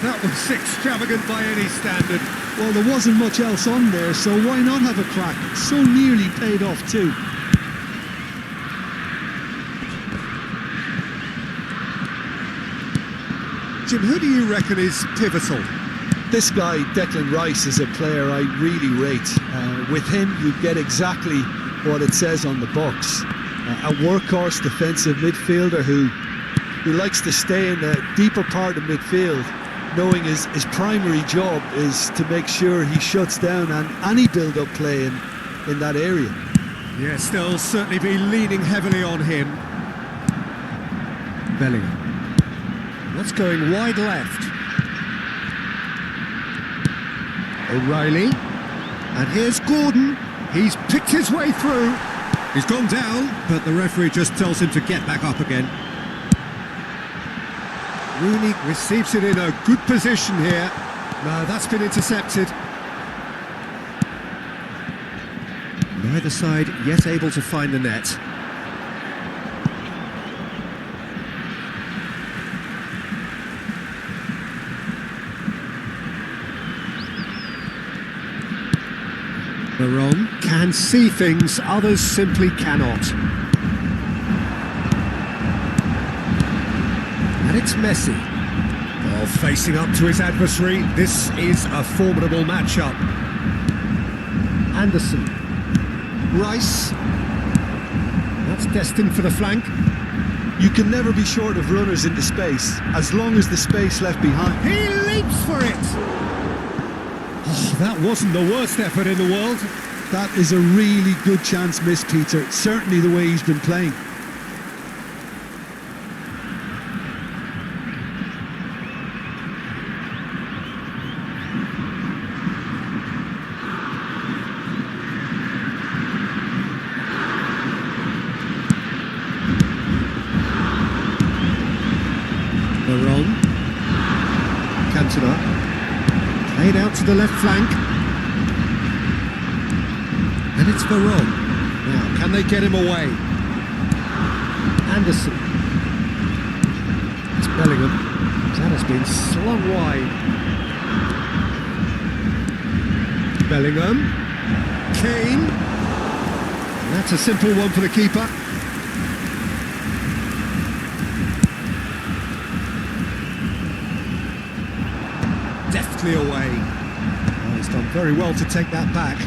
That was extravagant by any standard. Well, there wasn't much else on there, so why not have a crack? So nearly paid off too. Jim, who do you reckon is pivotal? This guy, Declan Rice, is a player I really rate. With him, you get exactly what it says on the box. A workhorse defensive midfielder who likes to stay in the deeper part of midfield, knowing his primary job is to make sure he shuts down any build-up play in that area. Yes, they'll certainly be leaning heavily on him. Bellingham. That's going wide left. O'Reilly. And here's Gordon. He's picked his way through. He's gone down, but the referee just tells him to get back up again. Rooney receives it in a good position here. No, that's been intercepted. Neither side yet able to find the net. Baron can see things others simply cannot. And it's Messi. Well, facing up to his adversary, this is a formidable matchup. Anderson. Rice. That's destined for the flank. You can never be short of runners into space, as long as the space left behind. He leaps for it! Oh, that wasn't the worst effort in the world. That is a really good chance missed, Peter. Certainly the way he's been playing. Baron. Cantona. Played out to the left flank. And it's Baron. Now, can they get him away? Anderson. It's Bellingham. That has been slung wide. Bellingham. Kane. And that's a simple one for the keeper. Deftly away. Oh, he's done very well to take that back.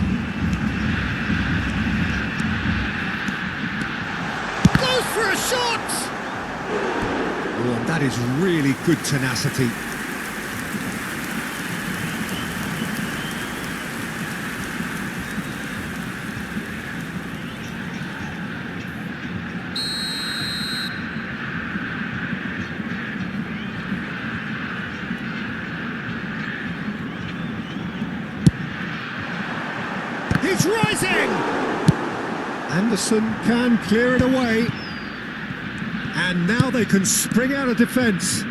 For a shot! Oh, and that is really good tenacity. He's rising! Anderson can clear it away. And now they can spring out of defence.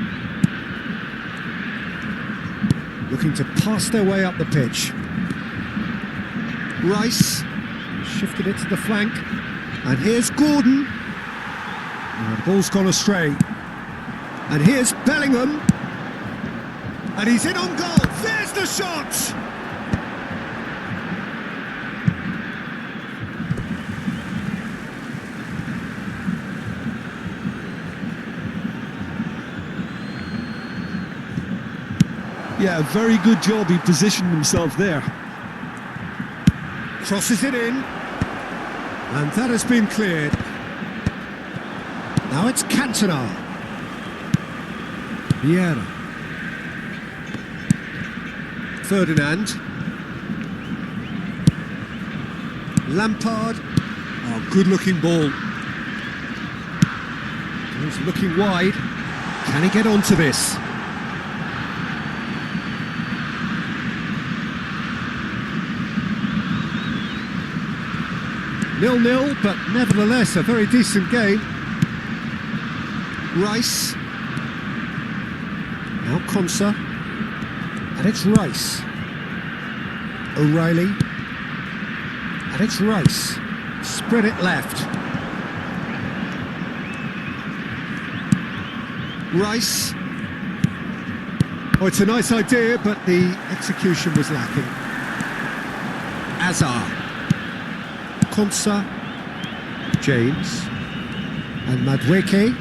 Looking to pass their way up the pitch. Rice shifted it to the flank. And here's Gordon. And the ball's gone astray. And here's Bellingham. And he's in on goal. There's the shot! Yeah, very good job. He positioned himself there. Crosses it in. And that has been cleared. Now it's Cantona. Vieira. Ferdinand. Lampard. Oh, good looking ball. He's looking wide. Can he get onto this? Nil-nil, but nevertheless a very decent game. Rice. Now Konsa. And it's Rice. O'Reilly. And it's Rice. Spread it left. Rice. Oh, it's a nice idea, but the execution was lacking. Azar. Konsa, James, and Madueke.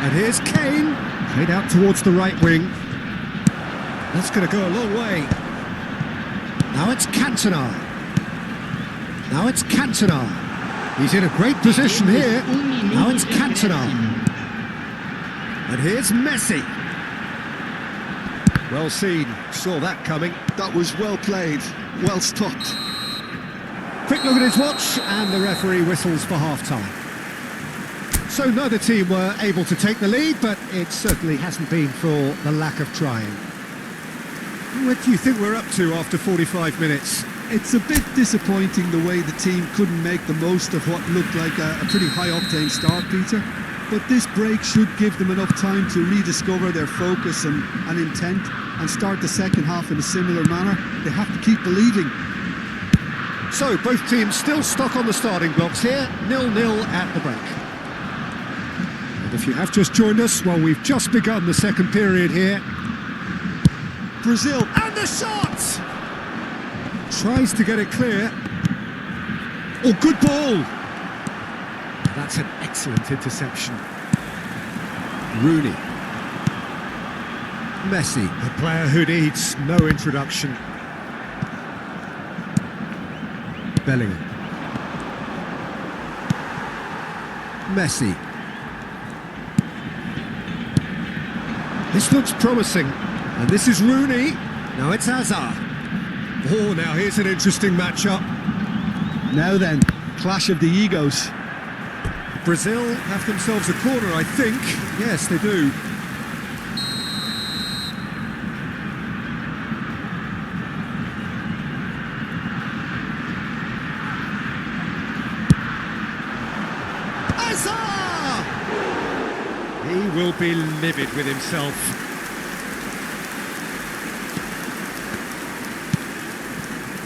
And here's Kane. Played out towards the right wing. That's going to go a long way. Now it's Cantona. Now it's Cantona. He's in a great position here. Now it's Cantona. And here's Messi. Well seen. Saw that coming. That was well played, well stopped. Quick look at his watch, and the referee whistles for half-time. So neither team were able to take the lead, but it certainly hasn't been for the lack of trying. What do you think we're up to after 45 minutes? It's a bit disappointing the way the team couldn't make the most of what looked like a pretty high-octane start, Peter. But this break should give them enough time to rediscover their focus and intent and start the second half in a similar manner. They have to keep believing. So both teams still stuck on the starting blocks here, 0-0 at the break. And if you have just joined us, well, we've just begun the second period here. Brazil, and the shot! Tries to get it clear. Oh, good ball! That's an excellent interception. Rooney. Messi, a player who needs no introduction. Bellingham. Messi. This looks promising. And this is Rooney. Now it's Hazard. Oh, now here's an interesting matchup. Now then, clash of the egos. Brazil have themselves a corner, I think. Yes, they do. Hazard! He will be livid with himself.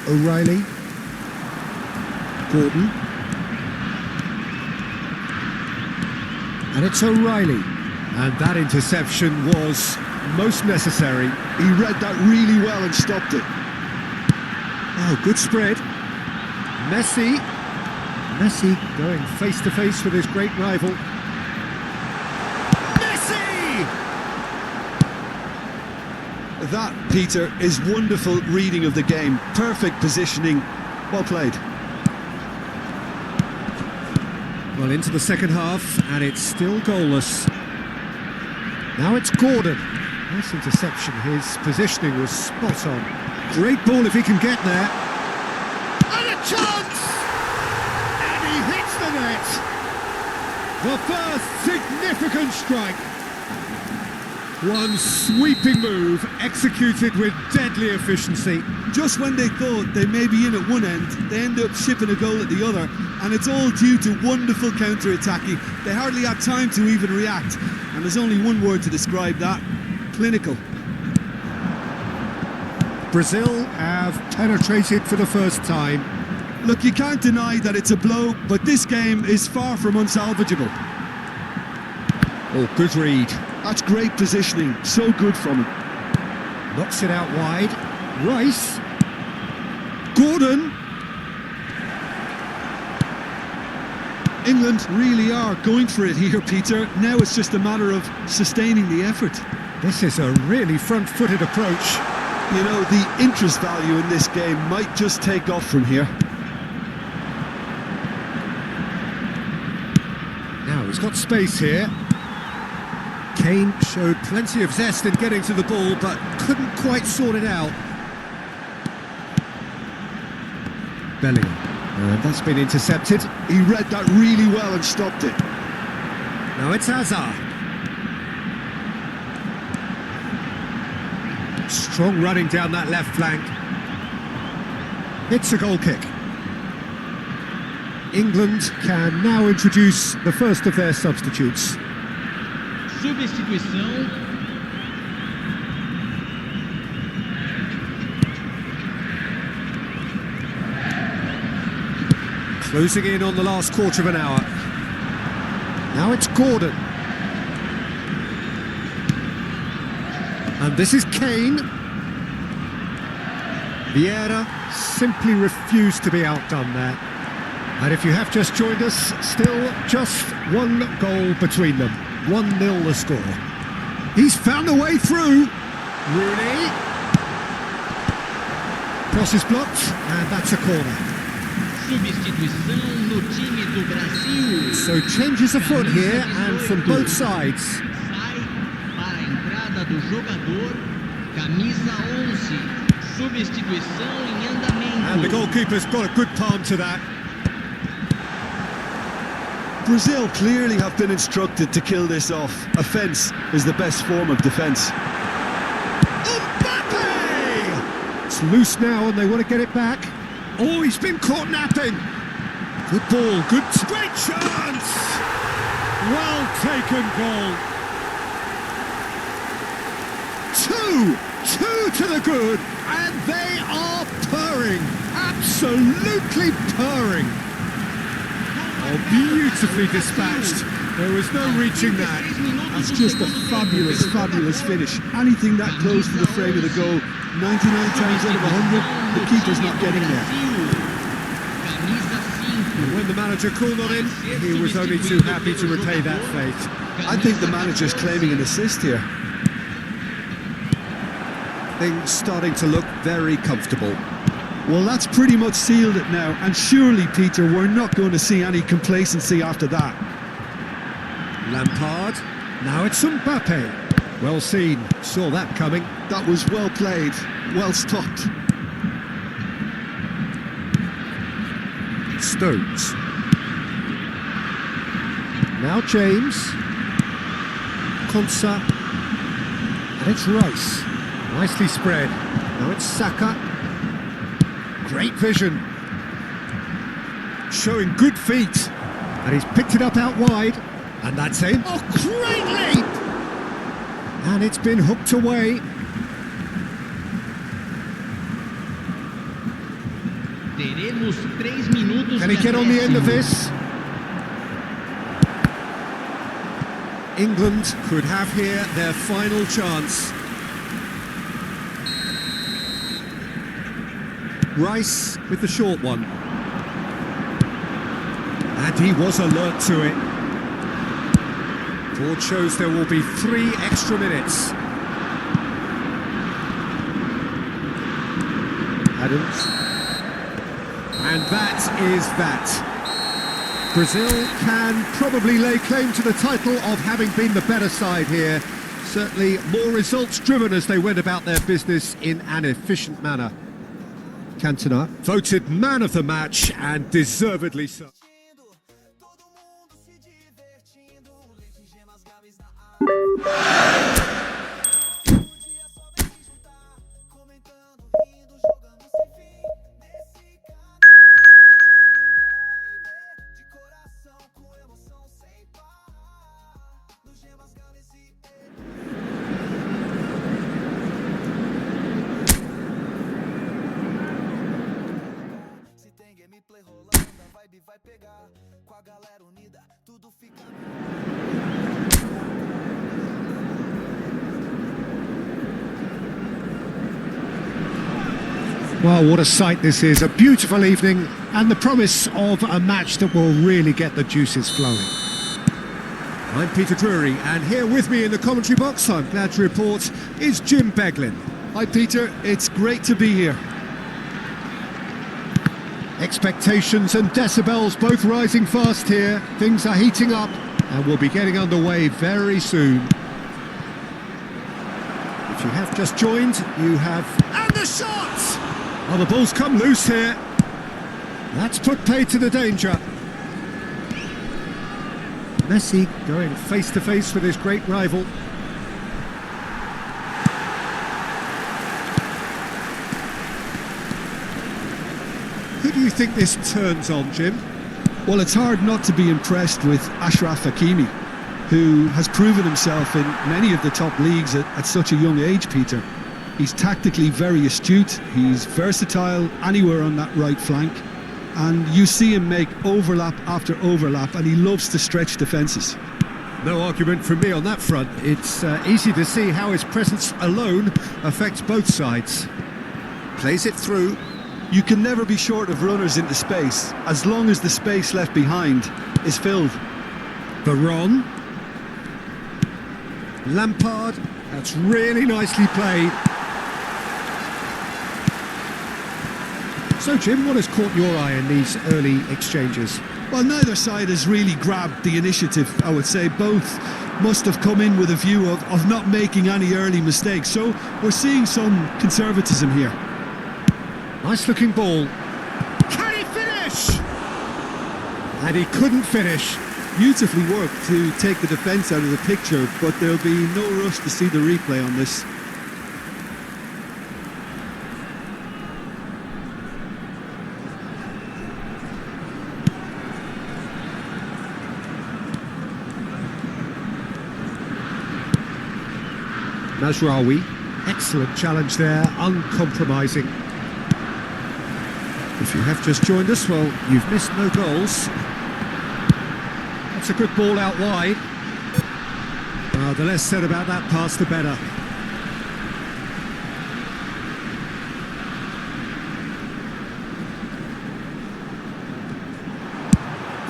O'Reilly. Gordon. And it's O'Reilly. And that interception was most necessary. He read that really well and stopped it. Oh, good spread. Messi. Messi going face to face with his great rival. Messi! That, Peter, is wonderful reading of the game. Perfect positioning. Well played. Well, into the second half, and it's still goalless. Now it's Gordon. Nice interception. His positioning was spot on. Great ball if he can get there. And a chance! And he hits the net. The first significant strike. One sweeping move, executed with deadly efficiency. Just when they thought they may be in at one end, they end up shipping a goal at the other, and it's all due to wonderful counter-attacking. They hardly had time to even react, and there's only one word to describe that: clinical. Brazil have penetrated for the first time. Look, you can't deny that it's a blow, but this game is far from unsalvageable. Oh, good read. That's great positioning, so good from him. Knocks it out wide. Rice. Gordon. England really are going for it here, Peter. Now it's just a matter of sustaining the effort. This is a really front-footed approach. You know, the interest value in this game might just take off from here. Now he's got space here. Kane showed plenty of zest in getting to the ball, but couldn't quite sort it out. Bellingham. And that's been intercepted. He read that really well and stopped it. Now it's Hazard. Strong running down that left flank. It's a goal kick. England can now introduce the first of their substitutes. Substituição. Closing in on the last quarter of an hour. Now it's Gordon. And this is Kane. Vieira simply refused to be outdone there. And if you have just joined us, still just one goal between them. 1-0 the score. He's found a way through. Rooney. Cross is blocked, and that's a corner. Substituição no time do Brasil. So changes afoot here, and from both sides. Sai para a entrada do jogador, camisa 11. Substituição em andamento. And the goalkeeper's got a good palm to that. Brazil clearly have been instructed to kill this off. Offence is the best form of defence. It's loose now and they want to get it back. Oh, he's been caught napping. Good ball, good, great chance. Well taken goal. Two to the good, and they are purring, absolutely purring. Oh, beautifully dispatched. There was no reaching that. That's just a fabulous, fabulous finish. Anything that close to the frame of the goal, 99 times out of 100, the keeper's not getting there. And when the manager called on him, he was only too happy to repay that fate. I think the manager's claiming an assist here. Things starting to look very comfortable. Well, that's pretty much sealed it now, and surely, Peter, we're not going to see any complacency after that. Lampard, now it's Mbappe. Well seen, saw that coming. That was well played, well stopped. Stones. Now James. Konsa. And it's Rice. Nicely spread. Now it's Saka. Great vision. Showing good feet. And he's picked it up out wide. And that's it. Oh, great leap! And it's been hooked away. Teremos 3 minutos. Can he get on the end of this? England could have here their final chance. Rice with the short one. And he was alert to it. Board shows there will be 3 extra minutes. Adams. And that is that. Brazil can probably lay claim to the title of having been the better side here. Certainly more results driven as they went about their business in an efficient manner. Cantona voted man of the match, and deservedly so. Well, what a sight this is, a beautiful evening and the promise of a match that will really get the juices flowing. I'm Peter Drury, and here with me in the commentary box, I'm glad to report, is Jim Beglin. Hi Peter, it's great to be here. Expectations and decibels both rising fast here. Things are heating up and we'll be getting underway very soon. If you have just joined, you have... And the shot! Oh, the ball's come loose here. That's put paid to the danger. Messi going face to face with his great rival. Who do you think this turns on, Jim? Well, it's hard not to be impressed with Achraf Hakimi, who has proven himself in many of the top leagues at such a young age, Peter. He's tactically very astute, he's versatile anywhere on that right flank, and you see him make overlap after overlap, and he loves to stretch defences. No argument from me on that front. It's easy to see how his presence alone affects both sides. Plays it through. You can never be short of runners into space, as long as the space left behind is filled. Baron. Lampard, that's really nicely played. So Jim, what has caught your eye in these early exchanges? Well, neither side has really grabbed the initiative, I would say. Both must have come in with a view of not making any early mistakes. So we're seeing some conservatism here. Nice looking ball. Can he finish? And he couldn't finish. Beautifully worked to take the defence out of the picture, but there'll be no rush to see the replay on this. Mazraoui, excellent challenge there, uncompromising. If you have just joined us, well, you've missed no goals. That's a good ball out wide. The less said about that pass, the better.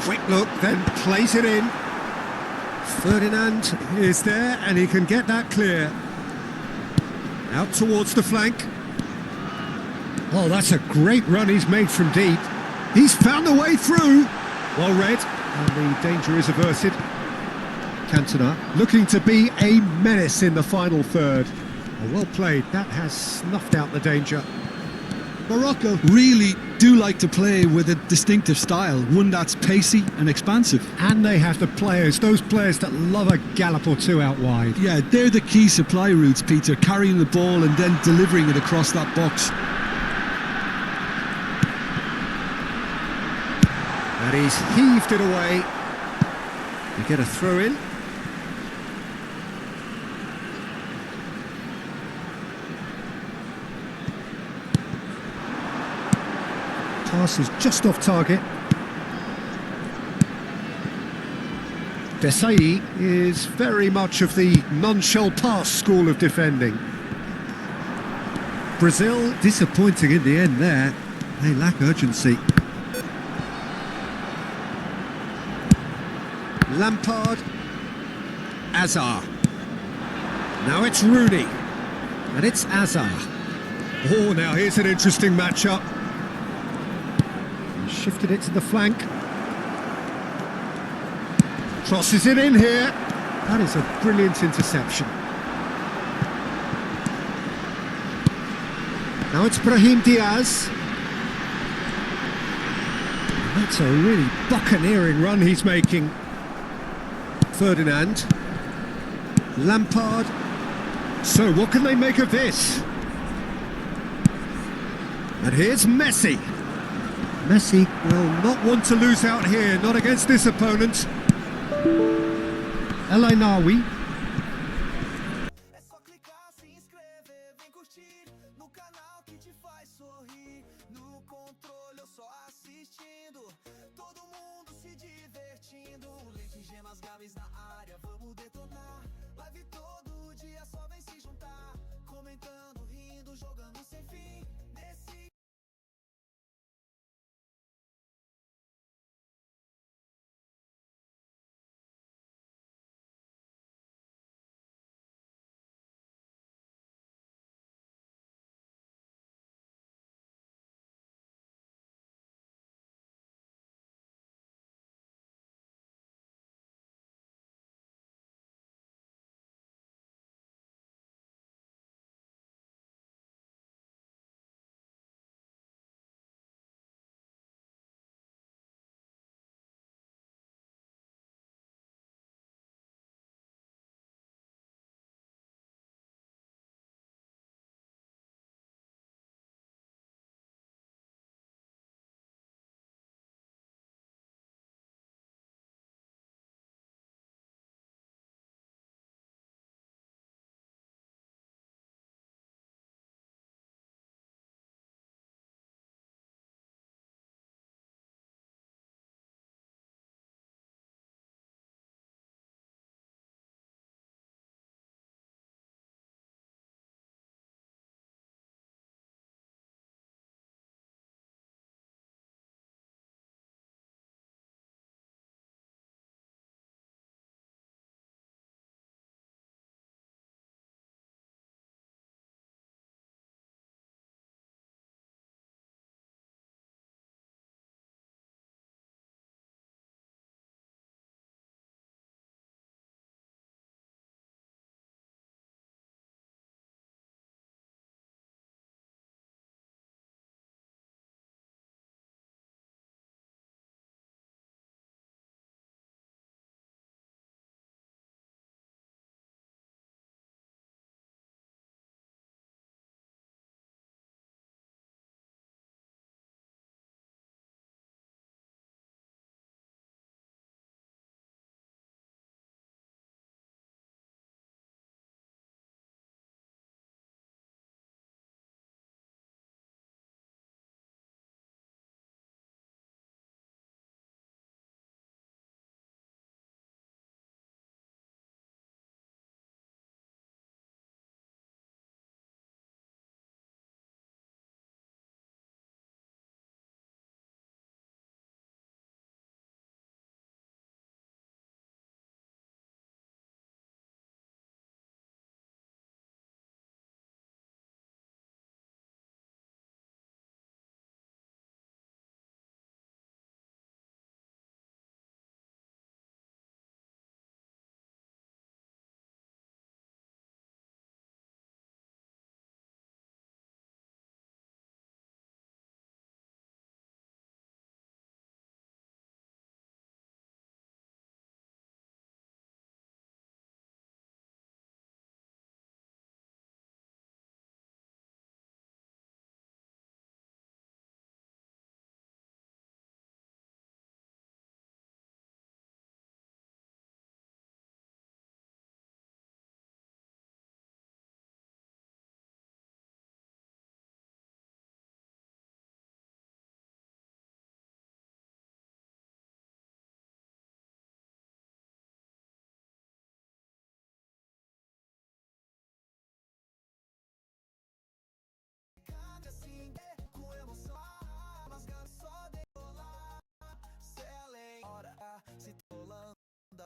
Quick look, then plays it in. Ferdinand is there, and he can get that clear. Out towards the flank. Oh, that's a great run he's made from deep. He's found the way through. Well read, and the danger is averted. Cantona looking to be a menace in the final third. Oh, well played, that has snuffed out the danger. Morocco really do like to play with a distinctive style, one that's pacey and expansive. And they have the players, those players that love a gallop or two out wide. Yeah, they're the key supply routes, Peter, carrying the ball and then delivering it across that box. And he's heaved it away. We get a throw in. Pass is just off target. Dessa is very much of the non-shell pass school of defending. Brazil disappointing in the end there. They lack urgency. Lampard. Azar. Now it's Rooney. And it's Azar. Oh, now here's an interesting matchup. Shifted it to the flank. Crosses it in here. That is a brilliant interception. Now it's Brahim Diaz. And that's a really buccaneering run he's making. Ferdinand. Lampard. So what can they make of this? And here's Messi. Messi will not want to lose out here, not against this opponent. El Ainaoui. É só clicar, se inscrever, vem curtir no canal que te faz sorrir. No controle eu só assistindo, todo mundo se divertindo. Leite, gemas, games na área, vamos detonar. Live todo dia, só vem se juntar. Comentando, rindo, jogando sem fim. Nesse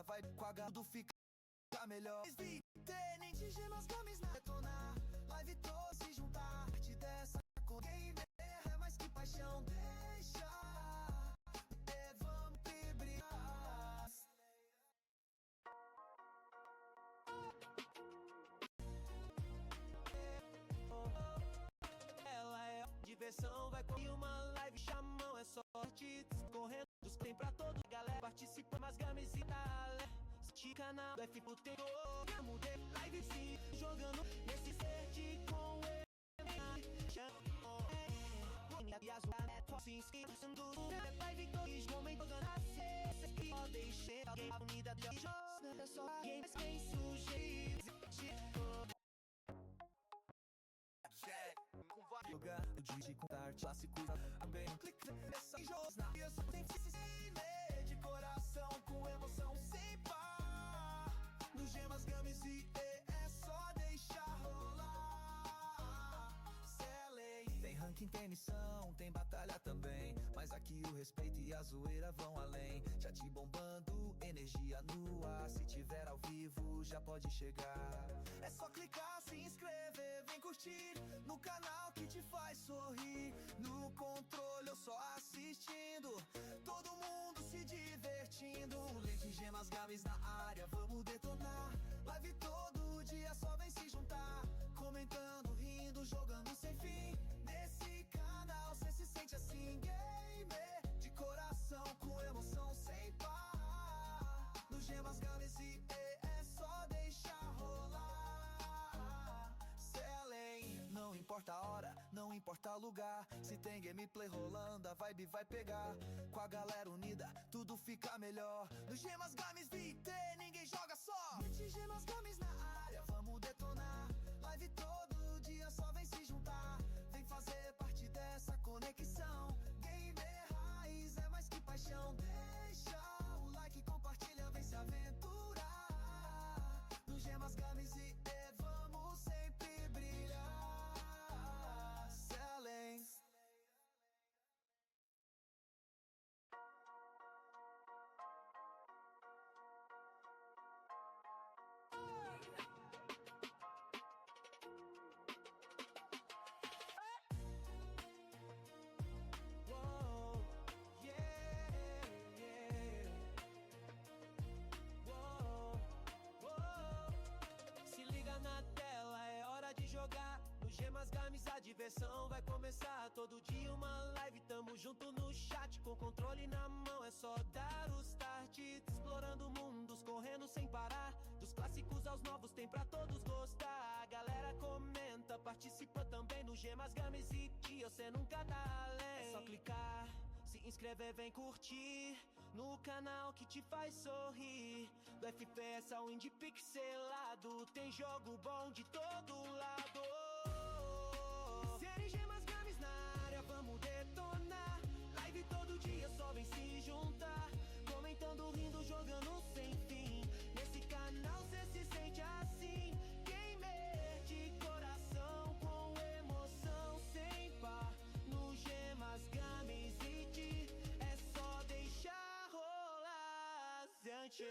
rolando, vai com a tudo fica melhor. Tênis de gemas, games na detonar, live todos se juntar, parte dessa com gamer é mais que paixão, deixa, vamos brilhar. Ela é diversão, vai com uma live, chamão, é sorte, correndo, tem pra todo, galera participa, mas games e talé. Canal do Efootball, Todo, mudei live sim, jogando nesse set com ele. E as se inscritos, live dois momentos nascer. Deixei alguém unida de jogos, só games quem sujeito. Jogar o dia de contar clássicos também um clique nessa jogos na eu só tem de coração com emoção sem par. No gemas, games e é só deixar rolar. Selei. Tem ranking, tem missão, tem batalha também, mas aqui o respeito e a zoeira vão além. Já te bombando, energia no ar. Se tiver ao vivo, já pode chegar. É só clicar, se inscrever, vem curtir no canal que te faz sorrir. No controle eu só assistindo, todo mundo se divertindo. Leite, gemas, games na área, vamos detonar. Live todo dia, só vem se juntar, comentando, rindo, jogando sem fim. Nesse canal cê se sente assim, gamer de coração, com emoção sem par. No gemas, games e é só deixar rolar. Selem, não importa a hora, não importa o lugar. Se tem gameplay rolando, a vibe vai pegar. Com a galera unida, tudo fica melhor. No gemas, games, VT, ninguém joga só. Gemas, games na área, vamos detonar. Live todo dia, só vem se juntar. Vem fazer parte dessa conexão. Gamer raiz é mais que paixão. Deixa o like, compartilha, vem se aventurar. No gemas, games e vamos sempre brilhar. Selem. Gemas, games, a diversão vai começar. Todo dia uma live, tamo junto no chat, com controle na mão, é só dar o start. Explorando mundos, correndo sem parar. Dos clássicos aos novos, tem pra todos gostar. A galera comenta, participa também no gemas, games e que você nunca tá além. É só clicar, se inscrever, vem curtir no canal que te faz sorrir. Do FPS ao indie pixelado, tem jogo bom de todo lado. Gemas, games na área, vamos detonar. Live todo dia, só vem se juntar, comentando, rindo, jogando sem fim. Nesse canal cê se sente assim, gamer de coração, com emoção sem par. No gemas, games e é só deixar rolar, gente.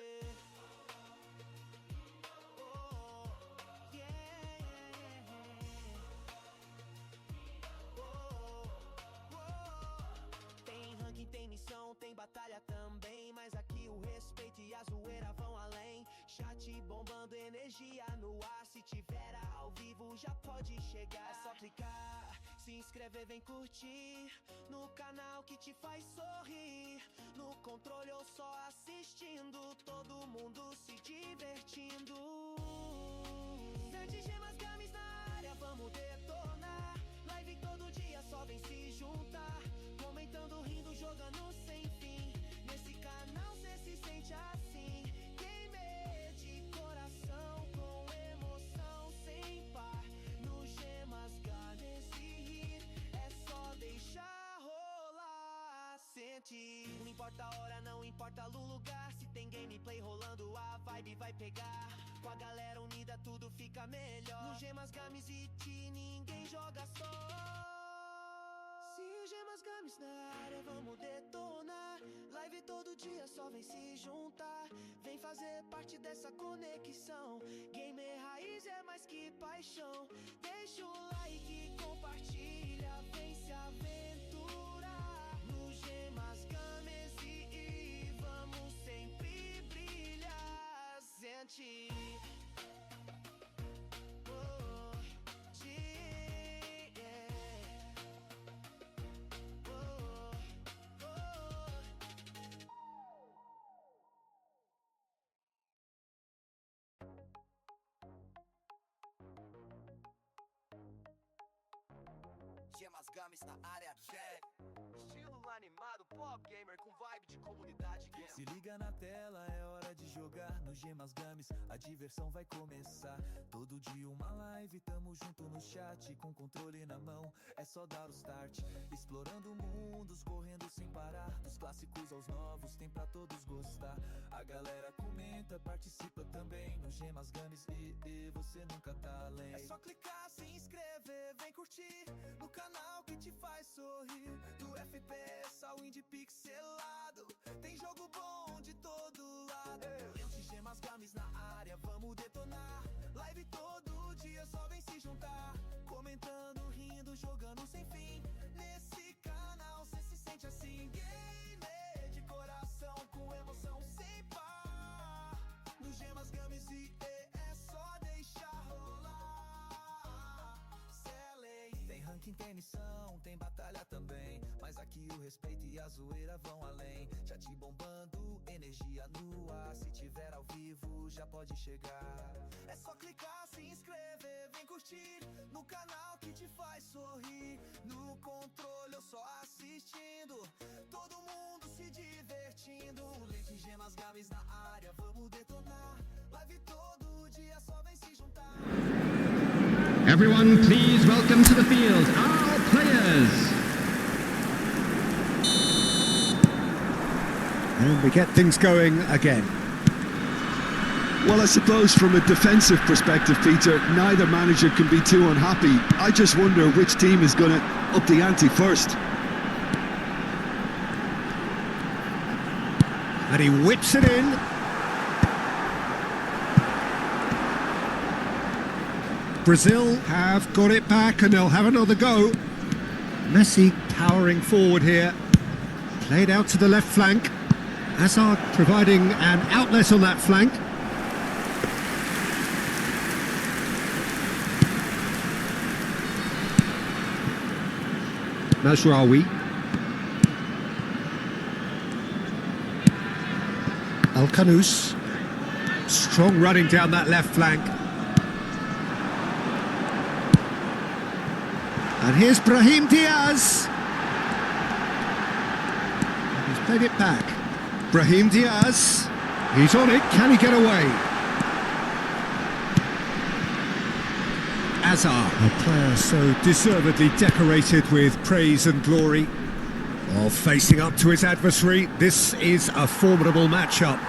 Tem batalha também, mas aqui o respeito e a zoeira vão além. Chat bombando, energia no ar. Se tiver ao vivo já pode chegar. É só clicar, se inscrever, vem curtir no canal que te faz sorrir. No controle ou só assistindo, todo mundo se divertindo. Sete gemas, games na área, vamos detonar. Live todo dia, só vem se juntar, comentando, rindo, jogando sem fim. Nesse canal cê se sente assim, gamer de coração, com emoção sem par. No gemas, games e rir, é só deixar rolar, sentir. Não importa a hora, não importa o lugar. Se tem gameplay rolando, a vibe vai pegar. Com a galera unida, tudo fica melhor. No gemas, games e ninguém joga só. Gemas, games na área, vamos detonar. Live todo dia só vem se juntar. Vem fazer parte dessa conexão. Gamer raiz é mais que paixão. Deixa o like, compartilha, vem se aventurar no Gemas Games e vamos sempre brilhar. Sente. Gemas Games na área, estilo animado, pop gamer com vibe de comunidade game. Se liga na tela, é hora de jogar no Gemas Games, a diversão vai começar. Todo dia uma live, tamo junto no chat, com controle na mão, é só dar o start. Explorando mundos, correndo sem parar, dos clássicos aos novos, tem pra todos gostar. A galera comenta, participa também no Gemas Games e você nunca tá além. É só clicar, se inscrever, vem curtir no canal que te faz sorrir. Do FPS ao indie pixelado, tem jogo bom de todo lado. Lente Gemas Games na área, vamos detonar. Live todo dia, só vem se juntar. Comentando, rindo, jogando sem fim. Nesse canal cê se sente assim. Gamer de coração, com emoção sem par. No Gemas Games e é só deixar rolar. Cê é lei. Tem ranking, tem missão, tem batalha também. Mas aqui o respeito e a zoeira vão além. Já te bombando, energia no ar. Se tiver ao vivo, já pode chegar. É só clicar, se inscrever, vem curtir no canal que te faz sorrir. No controle eu só assistindo, todo mundo se divertindo. Lente Gemas Games na área, vamos detonar. Live todo dia, só vem se juntar. Everyone, please welcome to the field our players. And we get things going again. Well, I suppose from a defensive perspective, Peter, neither manager can be too unhappy. I just wonder which team is going to up the ante first. And he whips it in. Brazil have got it back and they'll have another go. Messi powering forward here. Played out to the left flank. Hazard providing an outlet on that flank. Mazraoui. Al-Kanous. Strong running down that left flank. And here's Brahim Diaz. He's played it back. Brahim Diaz. He's on it. Can he get away? Azar, a player so deservedly decorated with praise and glory. While facing up to his adversary, this is a formidable matchup.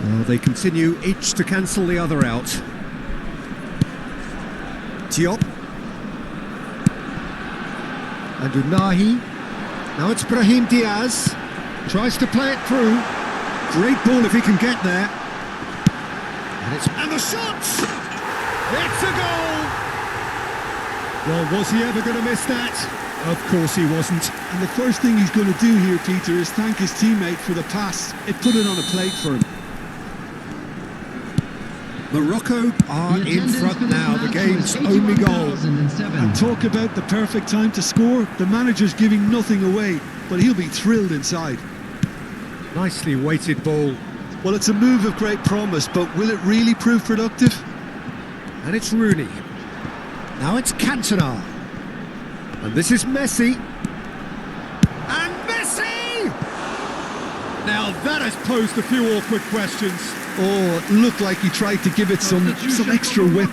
Well, they continue each to cancel the other out. Diop. And Unahi. Now it's Brahim Diaz. Tries to play it through. Great ball if he can get there. And the shot! It's a goal! Well, was he ever going to miss that? Of course he wasn't. And the first thing he's going to do here, Peter, is thank his teammate for the pass. It put it on a plate for him. Morocco are in front now, the game's only goal. And talk about the perfect time to score. The manager's giving nothing away, but he'll be thrilled inside. Nicely weighted ball. Well, it's a move of great promise, but will it really prove productive? And it's Rooney. Now it's Cantona. And this is Messi. And Messi! Now that has posed a few awkward questions. Oh, it looked like he tried to give it some extra whip.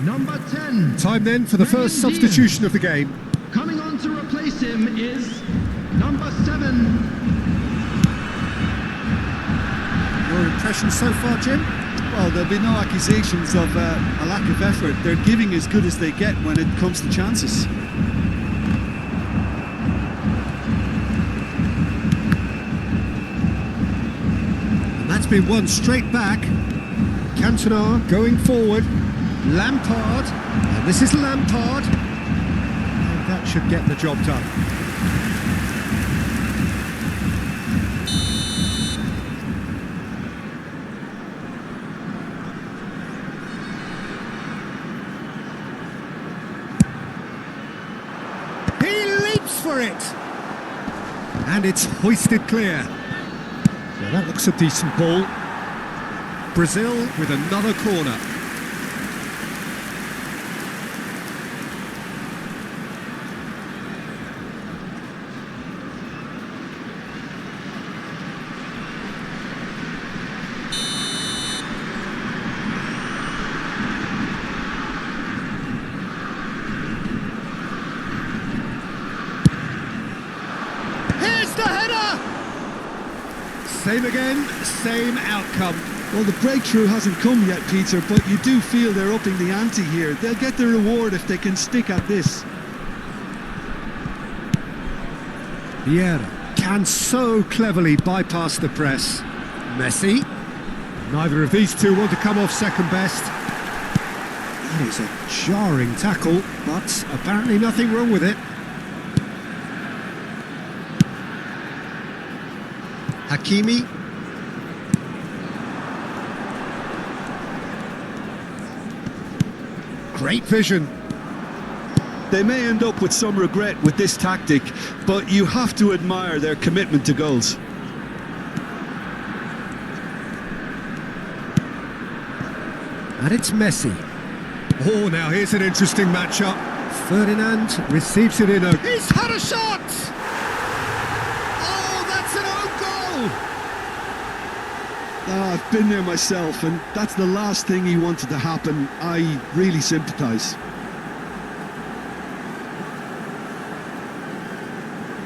Number 10. Time then for the first substitution of the game. Coming on to replace him is number 7. Your impression so far, Jim? Well, there'll be no accusations of a lack of effort. They're giving as good as they get when it comes to chances. And that's been won straight back. Cantona going forward. Lampard. And this is Lampard. And that should get the job done. For it, and it's hoisted clear. Now that looks a decent ball. Brazil with another corner. Same again, same outcome. Well, the breakthrough hasn't come yet, Peter, but you do feel they're upping the ante here. They'll get the reward if they can stick at this. Vieira can so cleverly bypass the press. Messi. Neither of these two want to come off second best. That is a jarring tackle, but apparently nothing wrong with it. Hakimi. Great vision. They may end up with some regret with this tactic, but you have to admire their commitment to goals. And it's Messi. Oh, now here's an interesting matchup. Ferdinand receives it in a... He's had a shot! I've been there myself, and that's the last thing he wanted to happen. I really sympathise.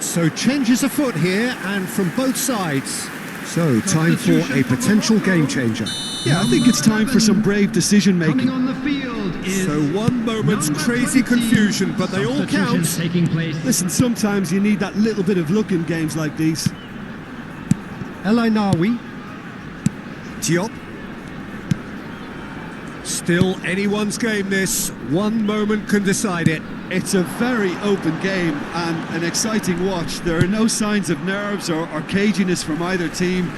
So changes afoot here, and from both sides. So time for a potential game changer. Yeah, I think it's time for some brave decision making. On the field is so one moment's crazy confusion, but they all count. Taking place. Listen, sometimes you need that little bit of luck in games like these. El Ainawi. Diop. Still anyone's game this. One moment can decide it. It's a very open game and an exciting watch. There are no signs of nerves or caginess from either team.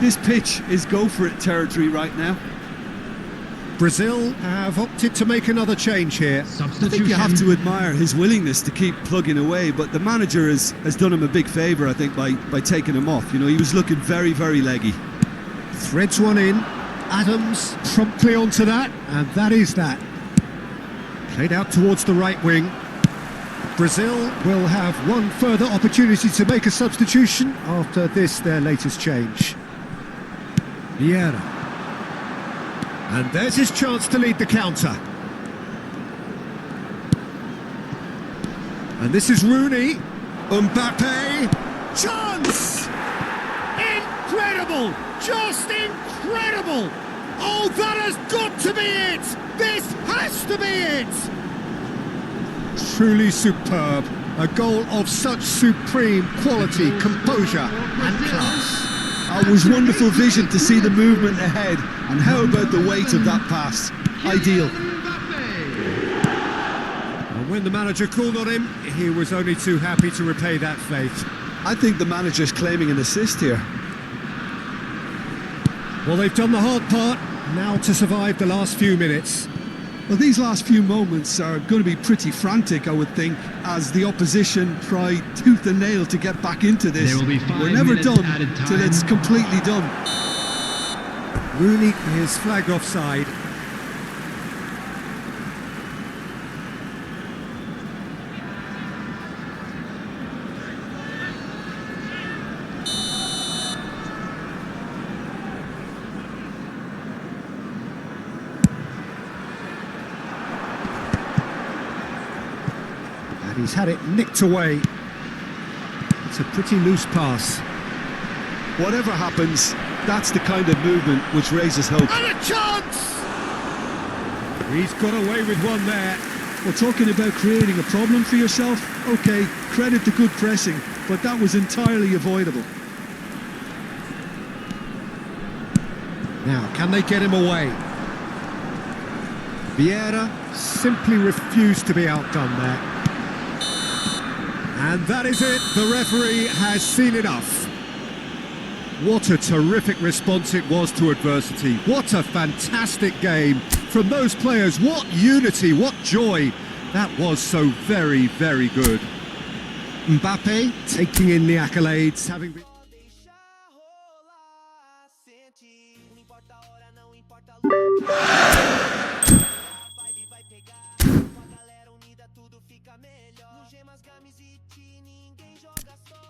This pitch is go-for-it territory right now. Brazil have opted to make another change here. I think you have to admire his willingness to keep plugging away, but the manager has done him a big favour, I think, by taking him off. You know, he was looking very, very leggy. Threads one in. Adams promptly onto that, and that is that. Played out towards the right wing. Brazil will have one further opportunity to make a substitution after this, their latest change. Vieira. And there's his chance to lead the counter. And this is Rooney. Mbappe. Chance! Incredible! Just incredible! Oh, that has got to be it! This has to be it! Truly superb. A goal of such supreme quality, composure and class. It was wonderful vision to see the movement ahead, and how about the weight of that pass? Ideal. And when the manager called on him, he was only too happy to repay that faith. I think the manager's claiming an assist here. Well, they've done the hard part, now to survive the last few minutes. Well, these last few moments are going to be pretty frantic, I would think, as the opposition try tooth and nail to get back into this. There will be 5 We're never minutes done added time. till it's completely done. Rooney is flagged offside. He's had it nicked away. It's a pretty loose pass. Whatever happens, That's the kind of movement which raises hope. And a chance! He's got away with one there. Well, talking about creating a problem for yourself, okay, credit the good pressing, but that was entirely avoidable. Now, can they get him away? Vieira simply refused to be outdone there. And that is it. The referee has seen enough. What a terrific response it was to adversity. What a fantastic game from those players. What unity, what joy. That was so very, very good. Mbappe taking in the accolades, having been... Deixa rolar, sente. Não importa a hora, não importa a luz. A vibe vai pegar. Com a galera unida tudo fica melhor. No Gemas Games e Ti ninguém joga só.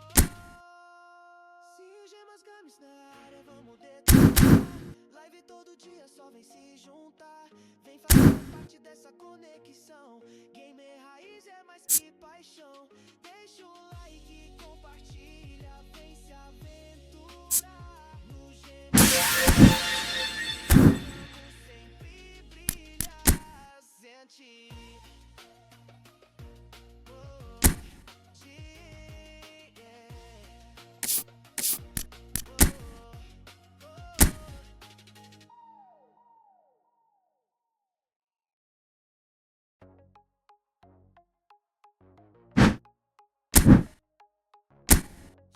Se o Gemas Games na área, vamos detonar. Live todo dia, só vem se juntar. Vem fazer parte dessa conexão. Gamer raiz é mais que paixão. Deixa o like e compartilha. Vem se aventurar no Gemas. Sempre brilha, sente.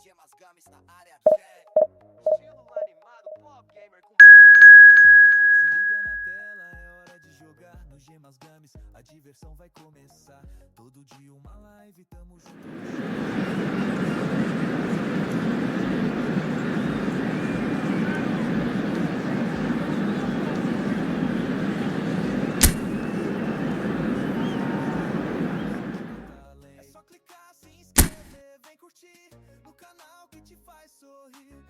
Gemas Games na área, estilo animado, pop gamer com vibe. Se liga na tela, é hora de jogar no Gemas Games. A diversão vai começar. Todo dia uma live, tamo junto. É só clicar, se inscrever, vem curtir no canal que te faz sorrir.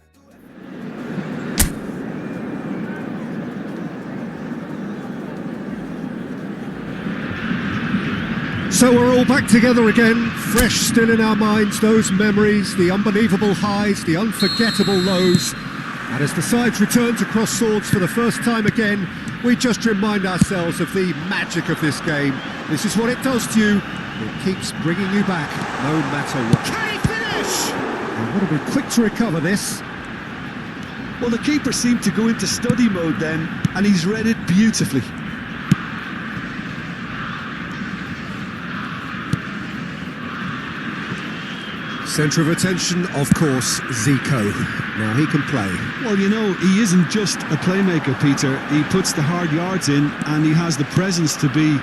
So we're all back together again, fresh still in our minds, those memories, the unbelievable highs, the unforgettable lows. And as the sides return to cross swords for the first time again, we just remind ourselves of the magic of this game. This is what it does to you. It keeps bringing you back, no matter what. Can he finish? And what a bit quick to recover this. Well, the keeper seemed to go into study mode then, and he's read it beautifully. Centre of attention, of course, Zico. Now he can play. Well, you know, he isn't just a playmaker, Peter. He puts the hard yards in, and he has the presence to be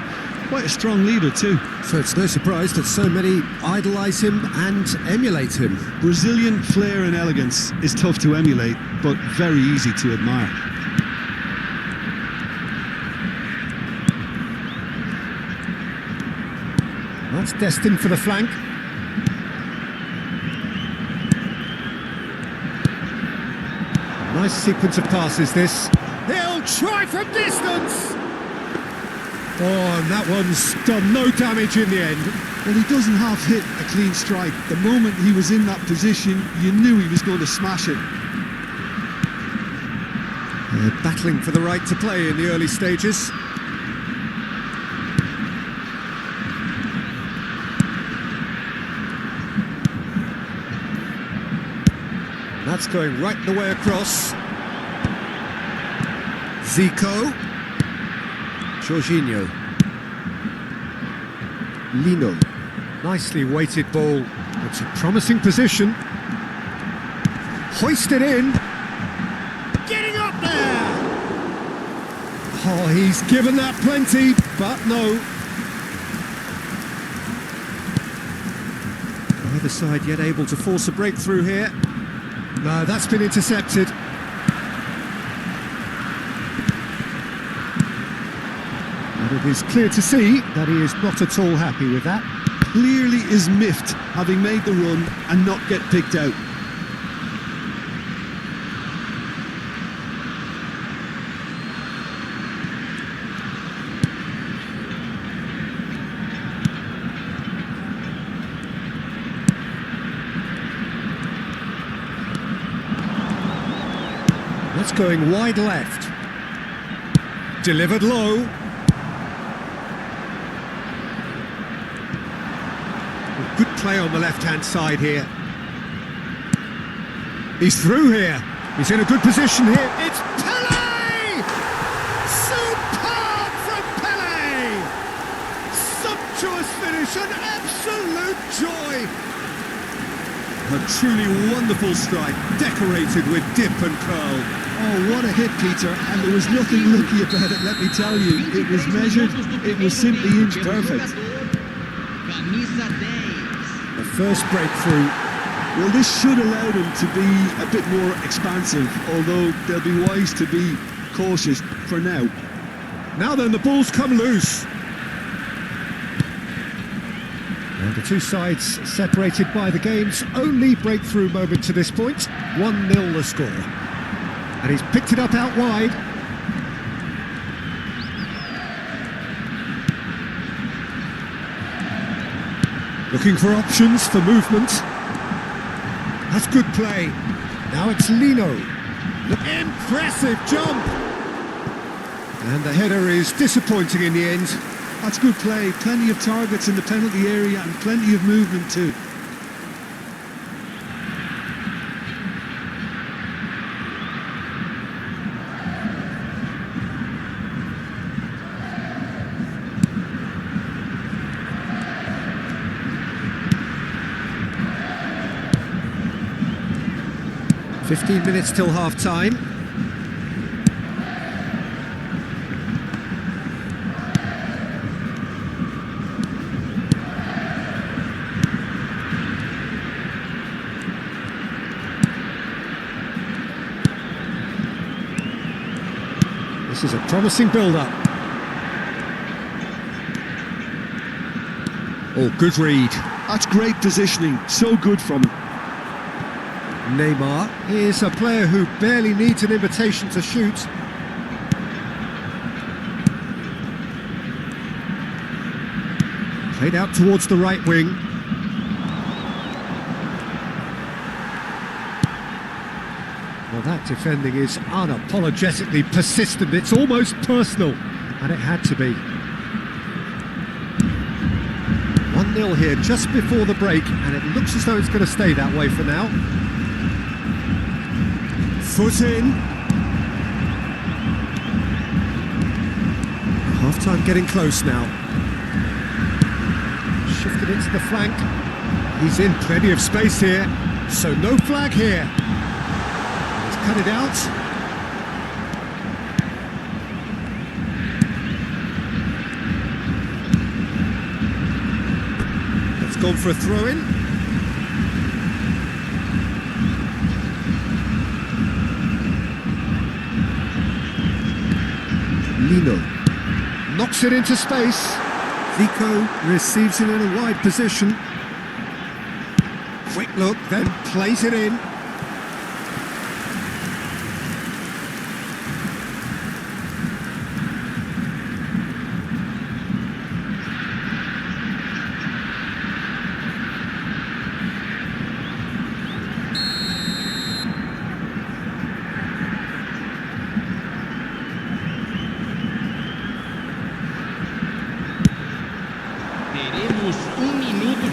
quite a strong leader too. So it's no surprise that so many idolise him and emulate him. Brazilian flair and elegance is tough to emulate, but very easy to admire. That's destined for the flank. Nice sequence of passes this. He'll try from distance! Oh, and that one's done no damage in the end. Well, he doesn't half hit a clean strike. The moment he was in that position, you knew he was going to smash it. They're battling for the right to play in the early stages. That's going right the way across. Zico. Jorginho. Lino. Nicely weighted ball. It's a promising position. Hoisted in. Getting up there! Oh, he's given that plenty, but no. Neither side yet able to force a breakthrough here. No, that's been intercepted. And it is clear to see that he is not at all happy with that. Clearly is miffed, having made the run and not get picked out. going wide left. Delivered low. Good play on the left-hand side here. He's through here. He's in a good position here. It's Pele! Superb from Pele! Sumptuous finish, an absolute joy! A truly wonderful strike, decorated with dip and curl. Oh, what a hit, Peter, and there was nothing lucky about it, let me tell you. It was measured, it was simply inch perfect. The first breakthrough. Well, this should allow them to be a bit more expansive, although they'll be wise to be cautious for now. Now then, the ball's come loose. And the two sides separated by the game's only breakthrough moment to this point. 1-0 the score. And he's picked it up out wide. Looking for options for movement. That's good play. Now it's Lino. Impressive jump! And the header is disappointing in the end. That's good play. Plenty of targets in the penalty area and plenty of movement too. "15 minutes till half-time. This is a promising build-up. Oh, good read. That's great positioning. So good from him. Neymar is a player who barely needs an invitation to shoot. Played out towards the right wing. Well, that defending is unapologetically persistent. It's almost personal, and it had to be. 1-0 here just before the break, and it looks as though it's going to stay that way for now. Foot in. Half-time getting close now. Shifted into the flank. He's in plenty of space here, so no flag here. He's cut it out. It's gone for a throw-in. Lino knocks it into space. Vico receives it in a wide position. Quick look, then plays it in.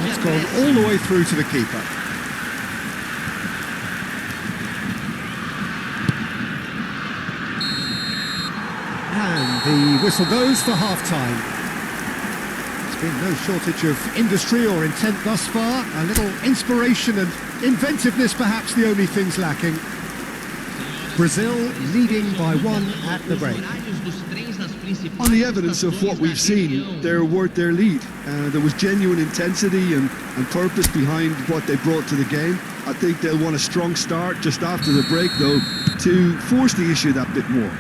It's gone all the way through to the keeper. And the whistle goes for half-time. There's been no shortage of industry or intent thus far. A little inspiration and inventiveness perhaps the only things lacking. Brazil leading by 1 at the break. On the evidence of what we've seen, they're worth their lead. There was genuine intensity and purpose behind what they brought to the game. I think they'll want a strong start just after the break, though, to force the issue that bit more.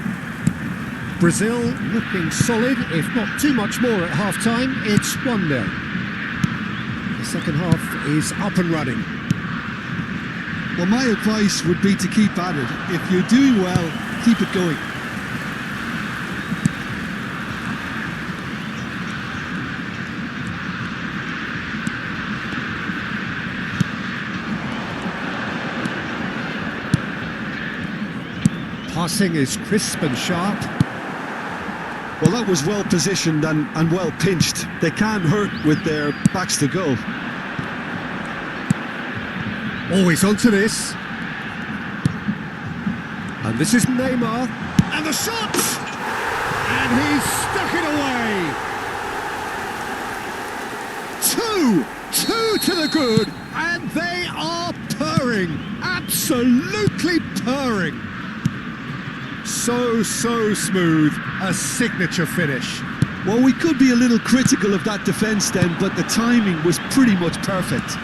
Brazil looking solid, if not too much more at half-time. It's 1-0. The second half is up and running. Well, my advice would be to keep at it. If you're doing well, keep it going. Passing is crisp and sharp. Well, that was well positioned and well pinched. They can't hurt with their backs to goal. Always onto this. And this is Neymar. And the shot! And he's stuck it away. Two to the good. And they are purring. Absolutely purring. So smooth. A signature finish. Well, we could be a little critical of that defence then, but the timing was pretty much perfect.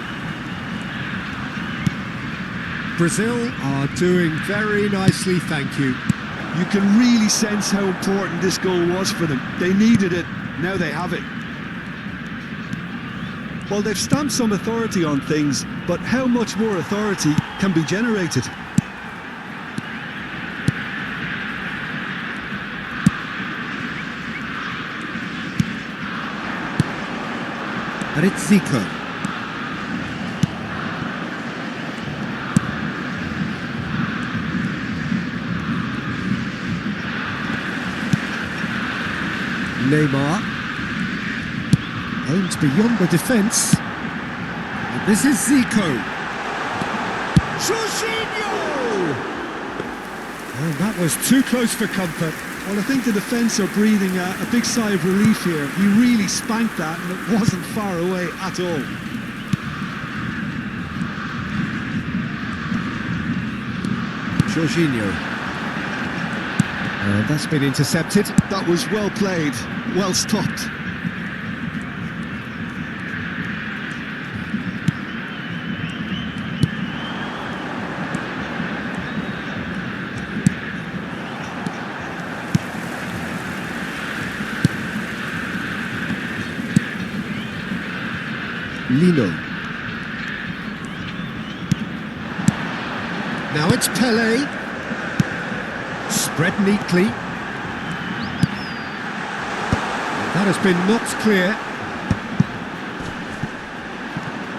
Brazil are doing very nicely, thank you. You can really sense how important this goal was for them. They needed it, now they have it. Well, they've stamped some authority on things, but how much more authority can be generated? And it's Zico. Neymar aims beyond the defence. And this is Zico. Jorginho! And that was too close for comfort. Well, I think the defence are breathing a big sigh of relief here. He really spanked that and it wasn't far away at all. Jorginho. And that's been intercepted. That was well played, well stopped. Lino. Now it's Pele. Spread neatly. That has been knocked clear.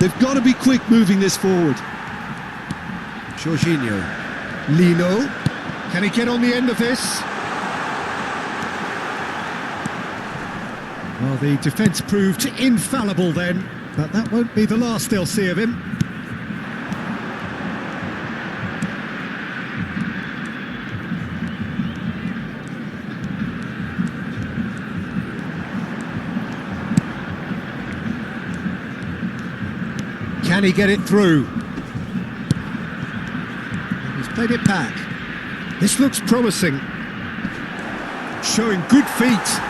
They've got to be quick moving this forward. Jorginho. Lino. Can he get on the end of this? Well, the defence proved infallible then, but that won't be the last they'll see of him. Can he get it through? He's played it back. This looks promising. Showing good feet.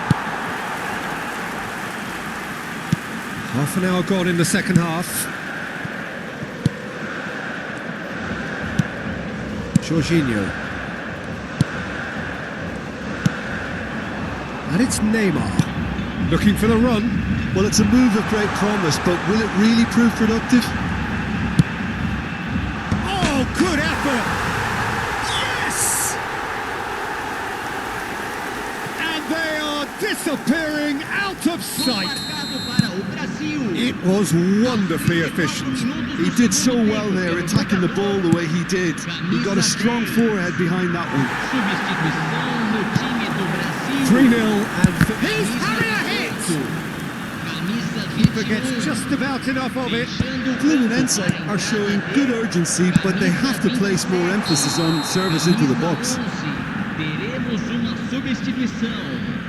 Half an hour gone in the second half. Jorginho. And it's Neymar. Looking for the run. Well, it's a move of great promise, but will it really prove productive? Oh, good effort! Yes! And they are disappearing out of sight. It was wonderfully efficient. He did so well there, attacking the ball the way he did. He got a strong forehead behind that one. 3-0 and he's having a hit! Keeper gets just about enough of it. Fluminense are showing good urgency, but they have to place more emphasis on service into the box. Teremos uma substituição.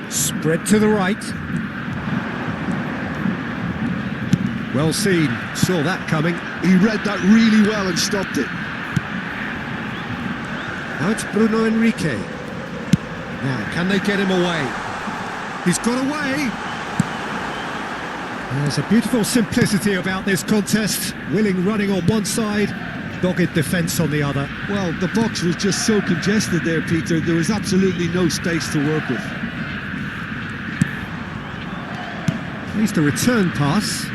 Spread to the right. Well seen, saw that coming. He read that really well and stopped it. Now it's Bruno Henrique. Now, can they get him away? He's got away. There's a beautiful simplicity about this contest. Willing running on one side, dogged defence on the other. Well, the box was just so congested there, Peter. There was absolutely no space to work with. At least a return pass.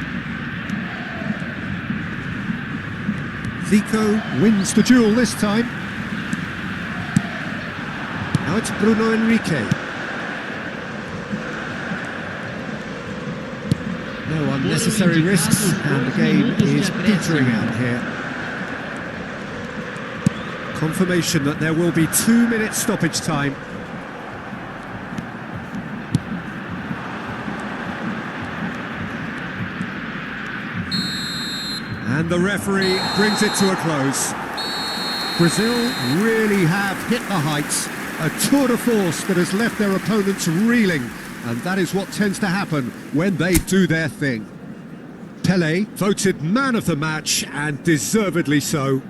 Vico wins the duel this time. Now it's Bruno Enrique. No unnecessary risks, and the game is petering out here. Confirmation that there will be 2-minute stoppage time. And the referee brings it to a close. Brazil really have hit the heights. A tour de force that has left their opponents reeling. And that is what tends to happen when they do their thing. Pelé voted man of the match, and deservedly so.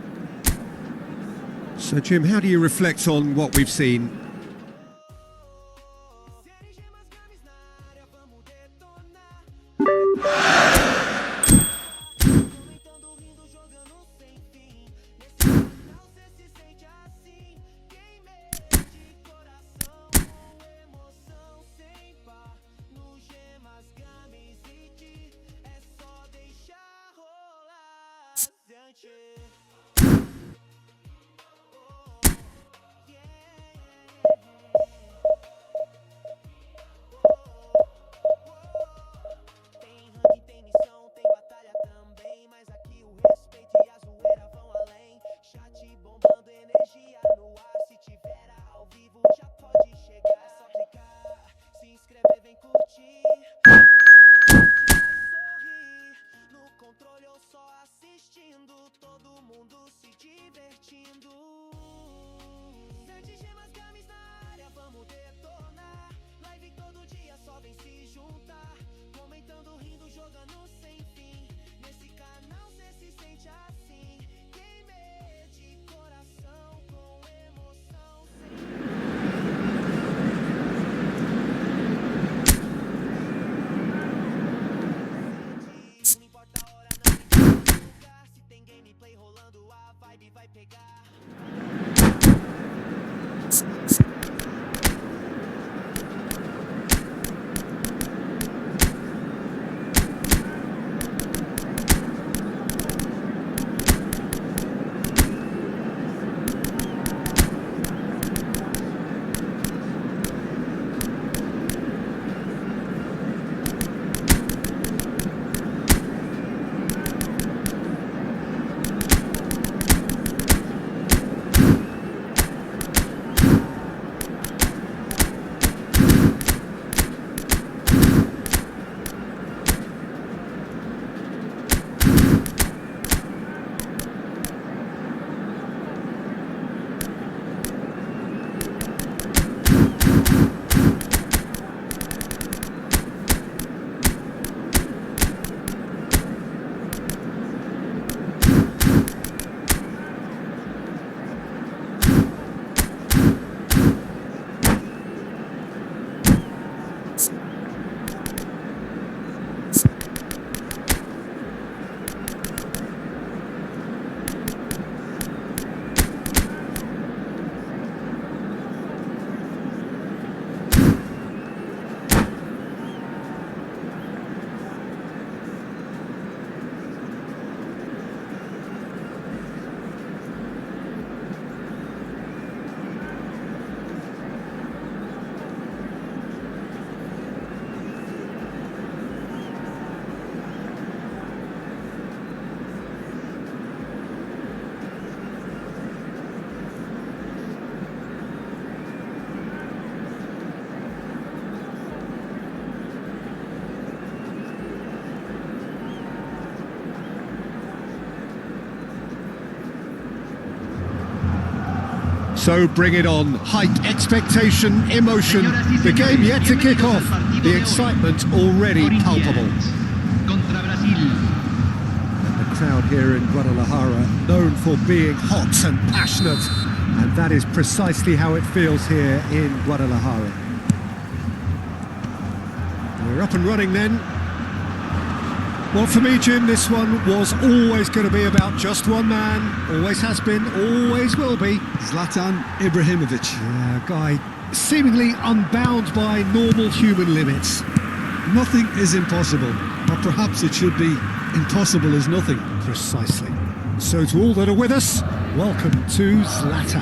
So Jim, how do you reflect on what we've seen? So bring it on. Hype, expectation, emotion. The game yet to kick off. The excitement already palpable. And the crowd here in Guadalajara, known for being hot and passionate. And that is precisely how it feels here in Guadalajara. We're up and running then. Well, for me, Jim, this one was always going to be about just one man. Always has been, always will be. Zlatan Ibrahimovic. Yeah, a guy seemingly unbound by normal human limits. Nothing is impossible, or perhaps it should be impossible as nothing. Precisely. So to all that are with us, welcome to Zlatan.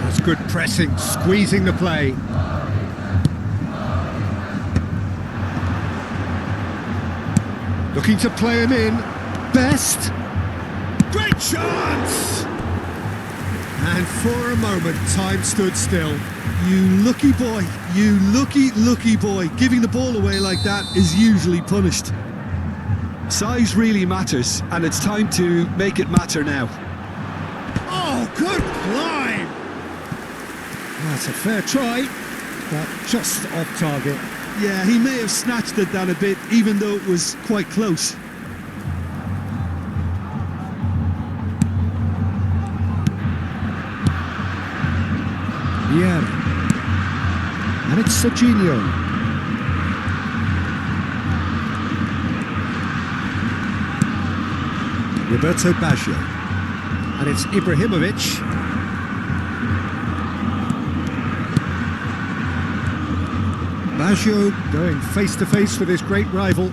That's good pressing, squeezing the play. Looking to play him in. Best. Great chance! And for a moment, time stood still. You lucky boy, you lucky boy. Giving the ball away like that is usually punished. Size really matters, and it's time to make it matter now. Oh, good climb! That's a fair try, but just off target. Yeah, he may have snatched it down a bit, even though it was quite close. Yeah. And it's Serginho. Roberto Baggio. And it's Ibrahimovic. Baggio going face to face with his great rival.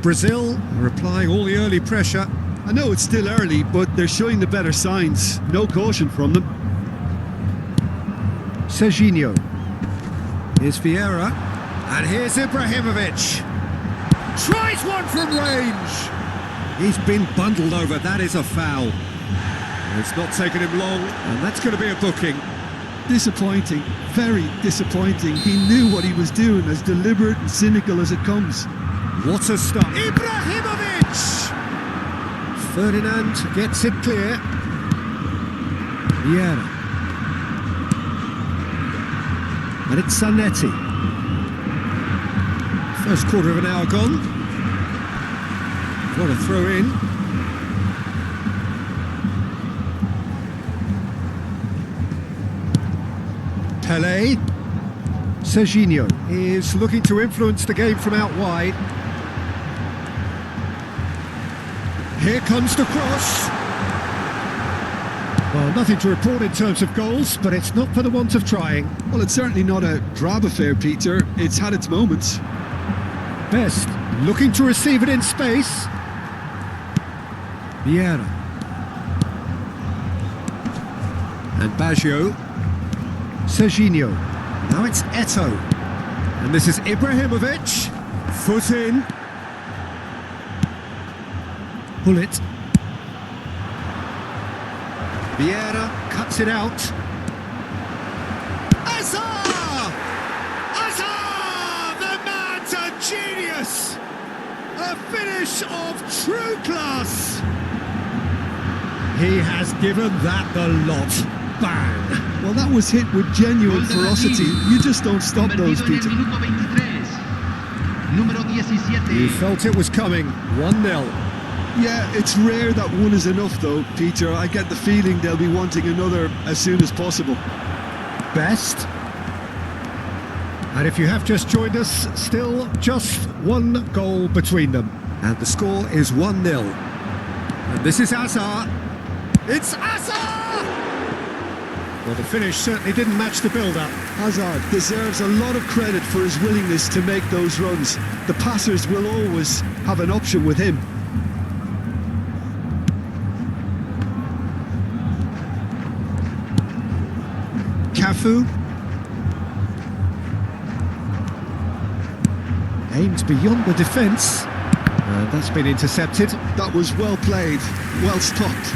Brazil are applying all the early pressure. I know it's still early, but they're showing the better signs. No caution from them. Serginho. Here's Vieira. And here's Ibrahimovic. Tries one from range. He's been bundled over. That is a foul. It's not taken him long, and that's going to be a booking. Disappointing. Very disappointing. He knew what he was doing, as deliberate and cynical as it comes. What a start. Ibrahimovic! Ferdinand gets it clear. Vieira. And it's Zanetti. First quarter of an hour gone. What a throw in. Pelé. Serginho is looking to influence the game from out wide. Here comes the cross. Well, nothing to report in terms of goals, but it's not for the want of trying. Well, it's certainly not a drab affair, Peter. It's had its moments. Best looking to receive it in space. Vieira. And Baggio. Serginho. Now it's Eto. And this is Ibrahimovic. Foot in. Pull it. Vieira cuts it out. Azar! Azar! The man's a genius! A finish of true class! He has given that the lot. Bang! Well, that was hit with genuine ferocity. You just don't stop those, Peter. You felt it was coming. 1-0. Yeah, it's rare that one is enough, though, Peter. I get the feeling they'll be wanting another as soon as possible. Best. And if you have just joined us, still just one goal between them. And the score is 1-0. And this is Azar. It's Azar! Well, the finish certainly didn't match the build-up. Hazard deserves a lot of credit for his willingness to make those runs. The passers will always have an option with him. Cafu. Aimed beyond the defence. And that's been intercepted. That was well played, well stopped.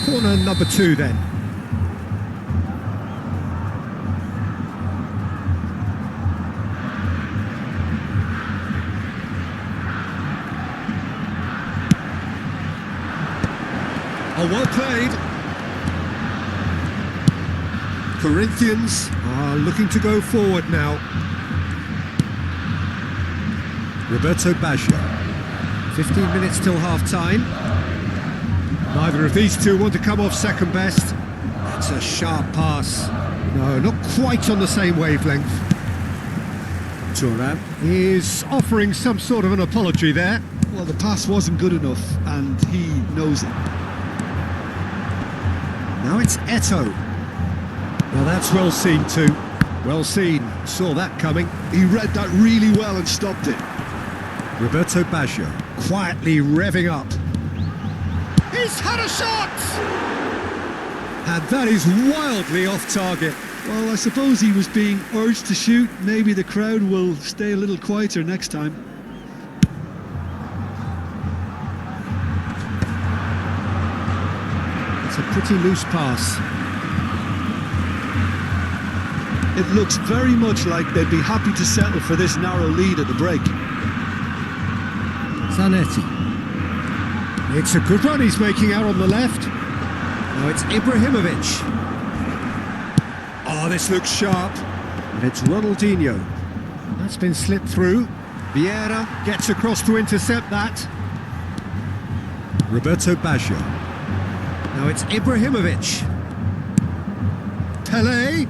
Corner number 2 then. Oh, well played. Corinthians are looking to go forward now. Roberto Baggio. 15 minutes till half-time. Neither of these two want to come off second best. That's a sharp pass. No, not quite on the same wavelength. Thuram is offering some sort of an apology there. Well, the pass wasn't good enough, and he knows it. Now it's Eto. Well, that's well seen too. Well seen, saw that coming. He read that really well and stopped it. Roberto Baggio, quietly revving up. He's had a shot! And that is wildly off target. Well, I suppose he was being urged to shoot. Maybe the crowd will stay a little quieter next time. It's a pretty loose pass. It looks very much like they'd be happy to settle for this narrow lead at the break. Zanetti. It's a good run he's making out on the left. Now it's Ibrahimovic. Oh, this looks sharp. And it's Ronaldinho. That's been slipped through. Vieira gets across to intercept that. Roberto Baggio. Now it's Ibrahimovic. Pelé.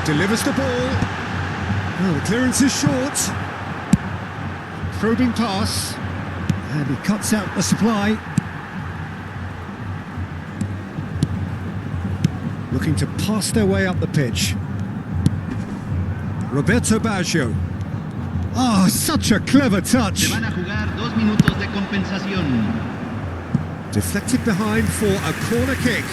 Delivers the ball. Well, the clearance is short. Probing pass. And he cuts out the supply. Looking to pass their way up the pitch. Roberto Baggio. Oh, such a clever touch. Se van a jugar 2 minutos de compensación. Deflected behind for a corner kick.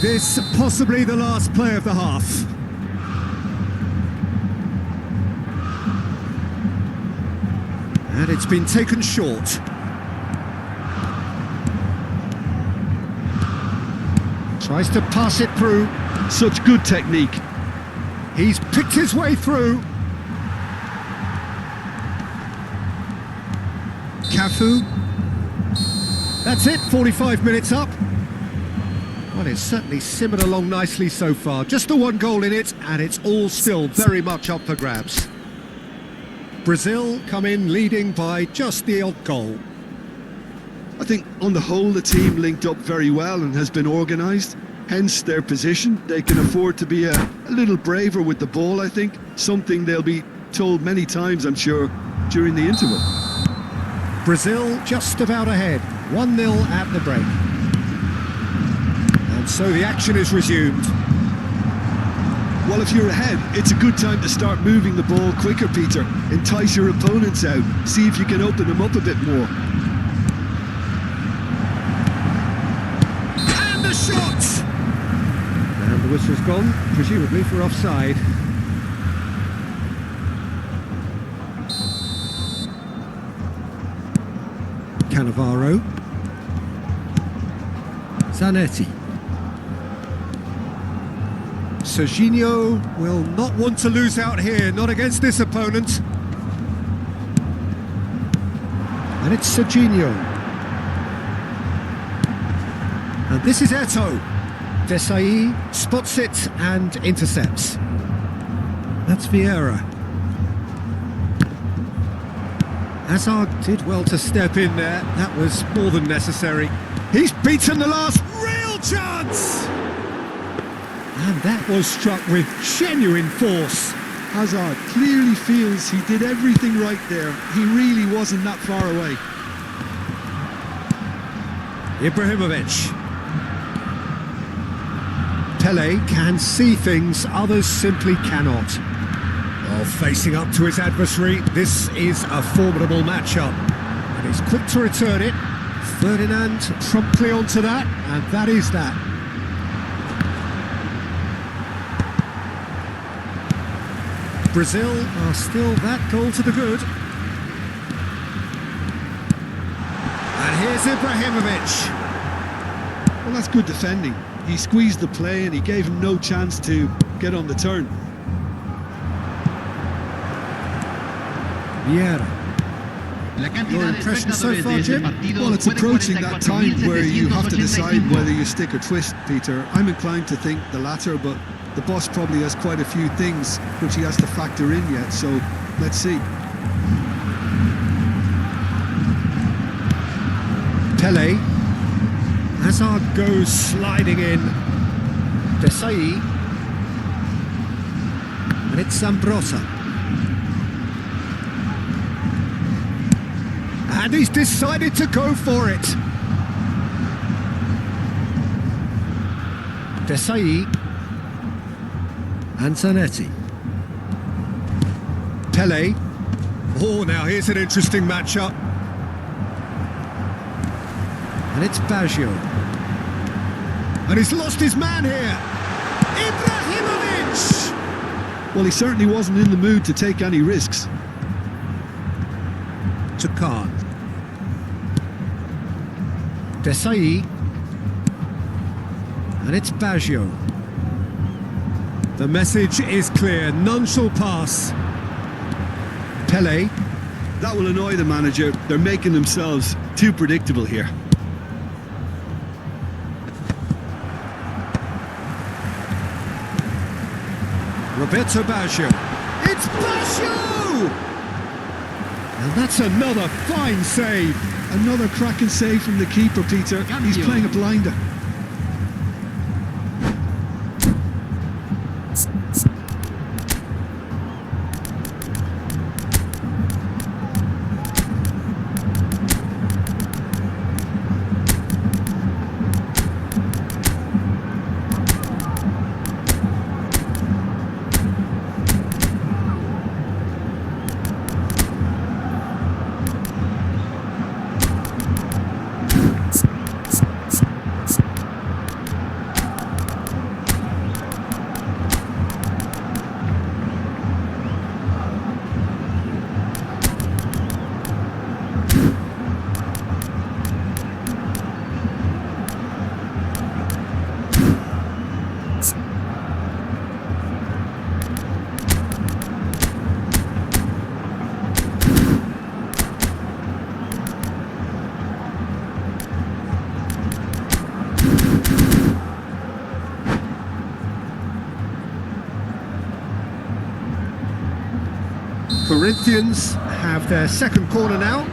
This possibly the last play of the half. And it's been taken short. Tries to pass it through. Such good technique. He's picked his way through. Cafu. That's it, 45 minutes up. Well, it's certainly simmered along nicely so far. Just the one goal in it, and it's all still very much up for grabs. Brazil come in leading by just the odd goal. I think on the whole the team linked up very well and has been organised. Hence their position. They can afford to be a little braver with the ball, I think. Something they'll be told many times, I'm sure, during the interval. Brazil just about ahead. 1-0 at the break. And so the action is resumed. Well, if you're ahead, it's a good time to start moving the ball quicker, Peter. Entice your opponents out. See if you can open them up a bit more. And the shot! And the whistle's gone, presumably for offside. Cannavaro. Zanetti. Serginho will not want to lose out here, not against this opponent. And it's Serginho. And this is Eto. Desai spots it and intercepts. That's Vieira. Hazard did well to step in there. That was more than necessary. He's beaten the last real chance! And that was struck with genuine force. Hazard clearly feels he did everything right there. He really wasn't that far away. Ibrahimovic. Pelé can see things others simply cannot. While facing up to his adversary, this is a formidable matchup. And he's quick to return it. Ferdinand promptly onto that, and that is that. Brazil are still that goal to the good. And here's Ibrahimovic. Well, that's good defending. He squeezed the play and he gave him no chance to get on the turn. Vieira. Your impression so far, Jim? Well, it's approaching that time where you have to decide whether you stick or twist, Peter. I'm inclined to think the latter, but the boss probably has quite a few things which he has to factor in yet, so let's see. Pelé. Hazard goes sliding in. Desai. And it's Zambrotta. And he's decided to go for it. Desai and Zanetti. Pele. Oh, now here's an interesting matchup. And it's Baggio. And he's lost his man here. Ibrahimovic! Well, he certainly wasn't in the mood to take any risks. To Khan. Desai. And it's Baggio. The message is clear, none shall pass. Pele. That will annoy the manager. They're making themselves too predictable here. Roberto Baggio. It's Baggio! And that's another fine save. Another cracking save from the keeper, Peter. He's playing a blinder. Corinthians have their second corner now.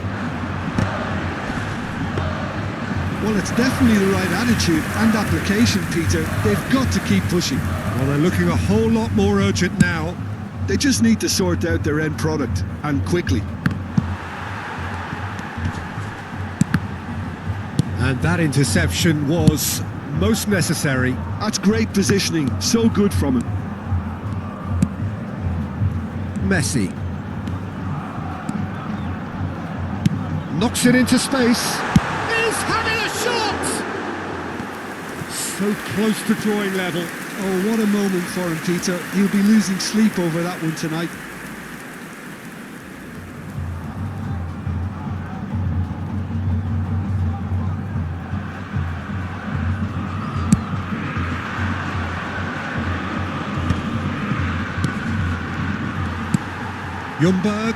Well, it's definitely the right attitude and application, Peter. They've got to keep pushing. Well, they're looking a whole lot more urgent now. They just need to sort out their end product, and quickly. And that interception was most necessary. That's great positioning. So good from him. Messi. Knocks it into space. He's having a shot! So close to drawing level. Oh, what a moment for him, Peter. He'll be losing sleep over that one tonight. Ljungberg.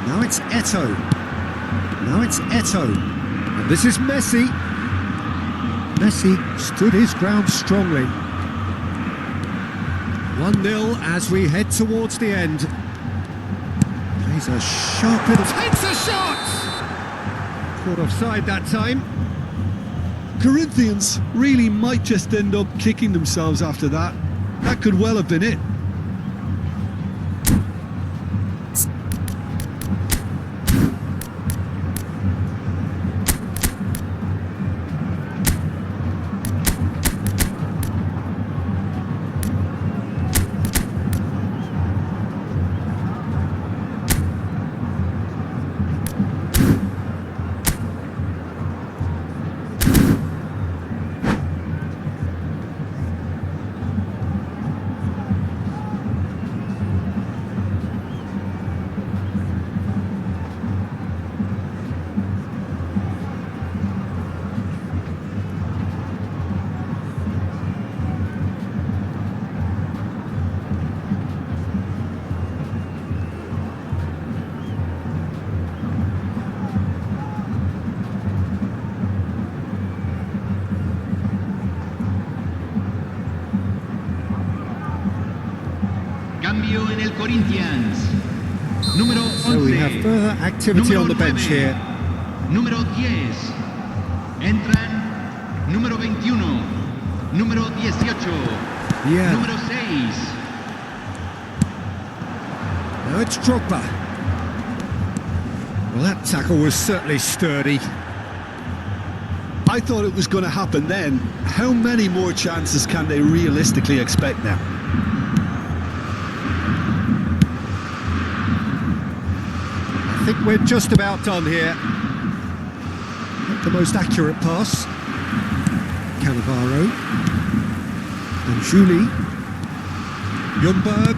Now it's Eto'o. Now it's Eto'o. And this is Messi. Messi stood his ground strongly. 1-0 as we head towards the end. Plays a sharp little... Takes a shot! Caught offside that time. Corinthians really might just end up kicking themselves after that. That could well have been it. Cambio en el Corinthians. Número 11. So we have further activity Número on the bench 9. here. Número 10. Entran número 21. Número 18. Yeah. Número 6. Now it's Drogba. Well, that tackle was certainly sturdy. I thought it was going to happen then. How many more chances can they realistically expect now? I think we're just about done here. Not the most accurate pass. Cannavaro. And Julie. Ljungberg.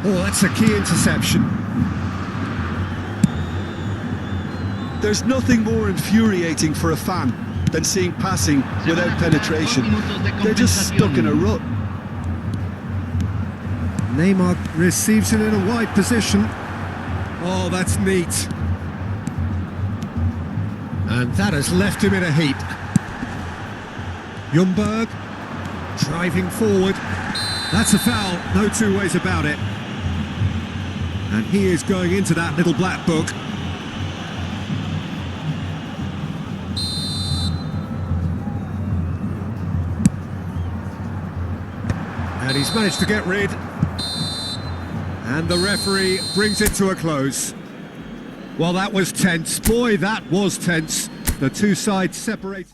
Oh, that's a key interception. There's nothing more infuriating for a fan than seeing passing without penetration. They're just stuck in a rut. Neymar receives it in a wide position. Oh, that's neat. And that has left him in a heap. Ljungberg driving forward. That's a foul, no two ways about it. And he is going into that little black book. And he's managed to get rid. And the referee brings it to a close. Well, that was tense. Boy, that was tense. The two sides separate.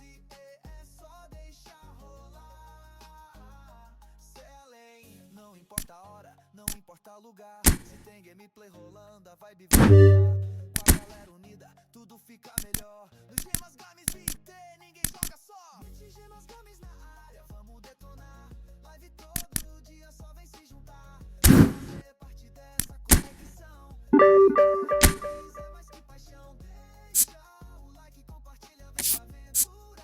Não importa a hora, não importa o lugar. Se tem gameplay rolando, a vibe vai melhor. Com a galera unida, tudo fica melhor. No Gemas Games VT, ninguém joga só. Gemas Games na área, vamos detonar. Live todo dia, só vem se juntar. Fazer parte dessa conexão. É mais que paixão. Deixa o like, compartilha, vem pra aventura.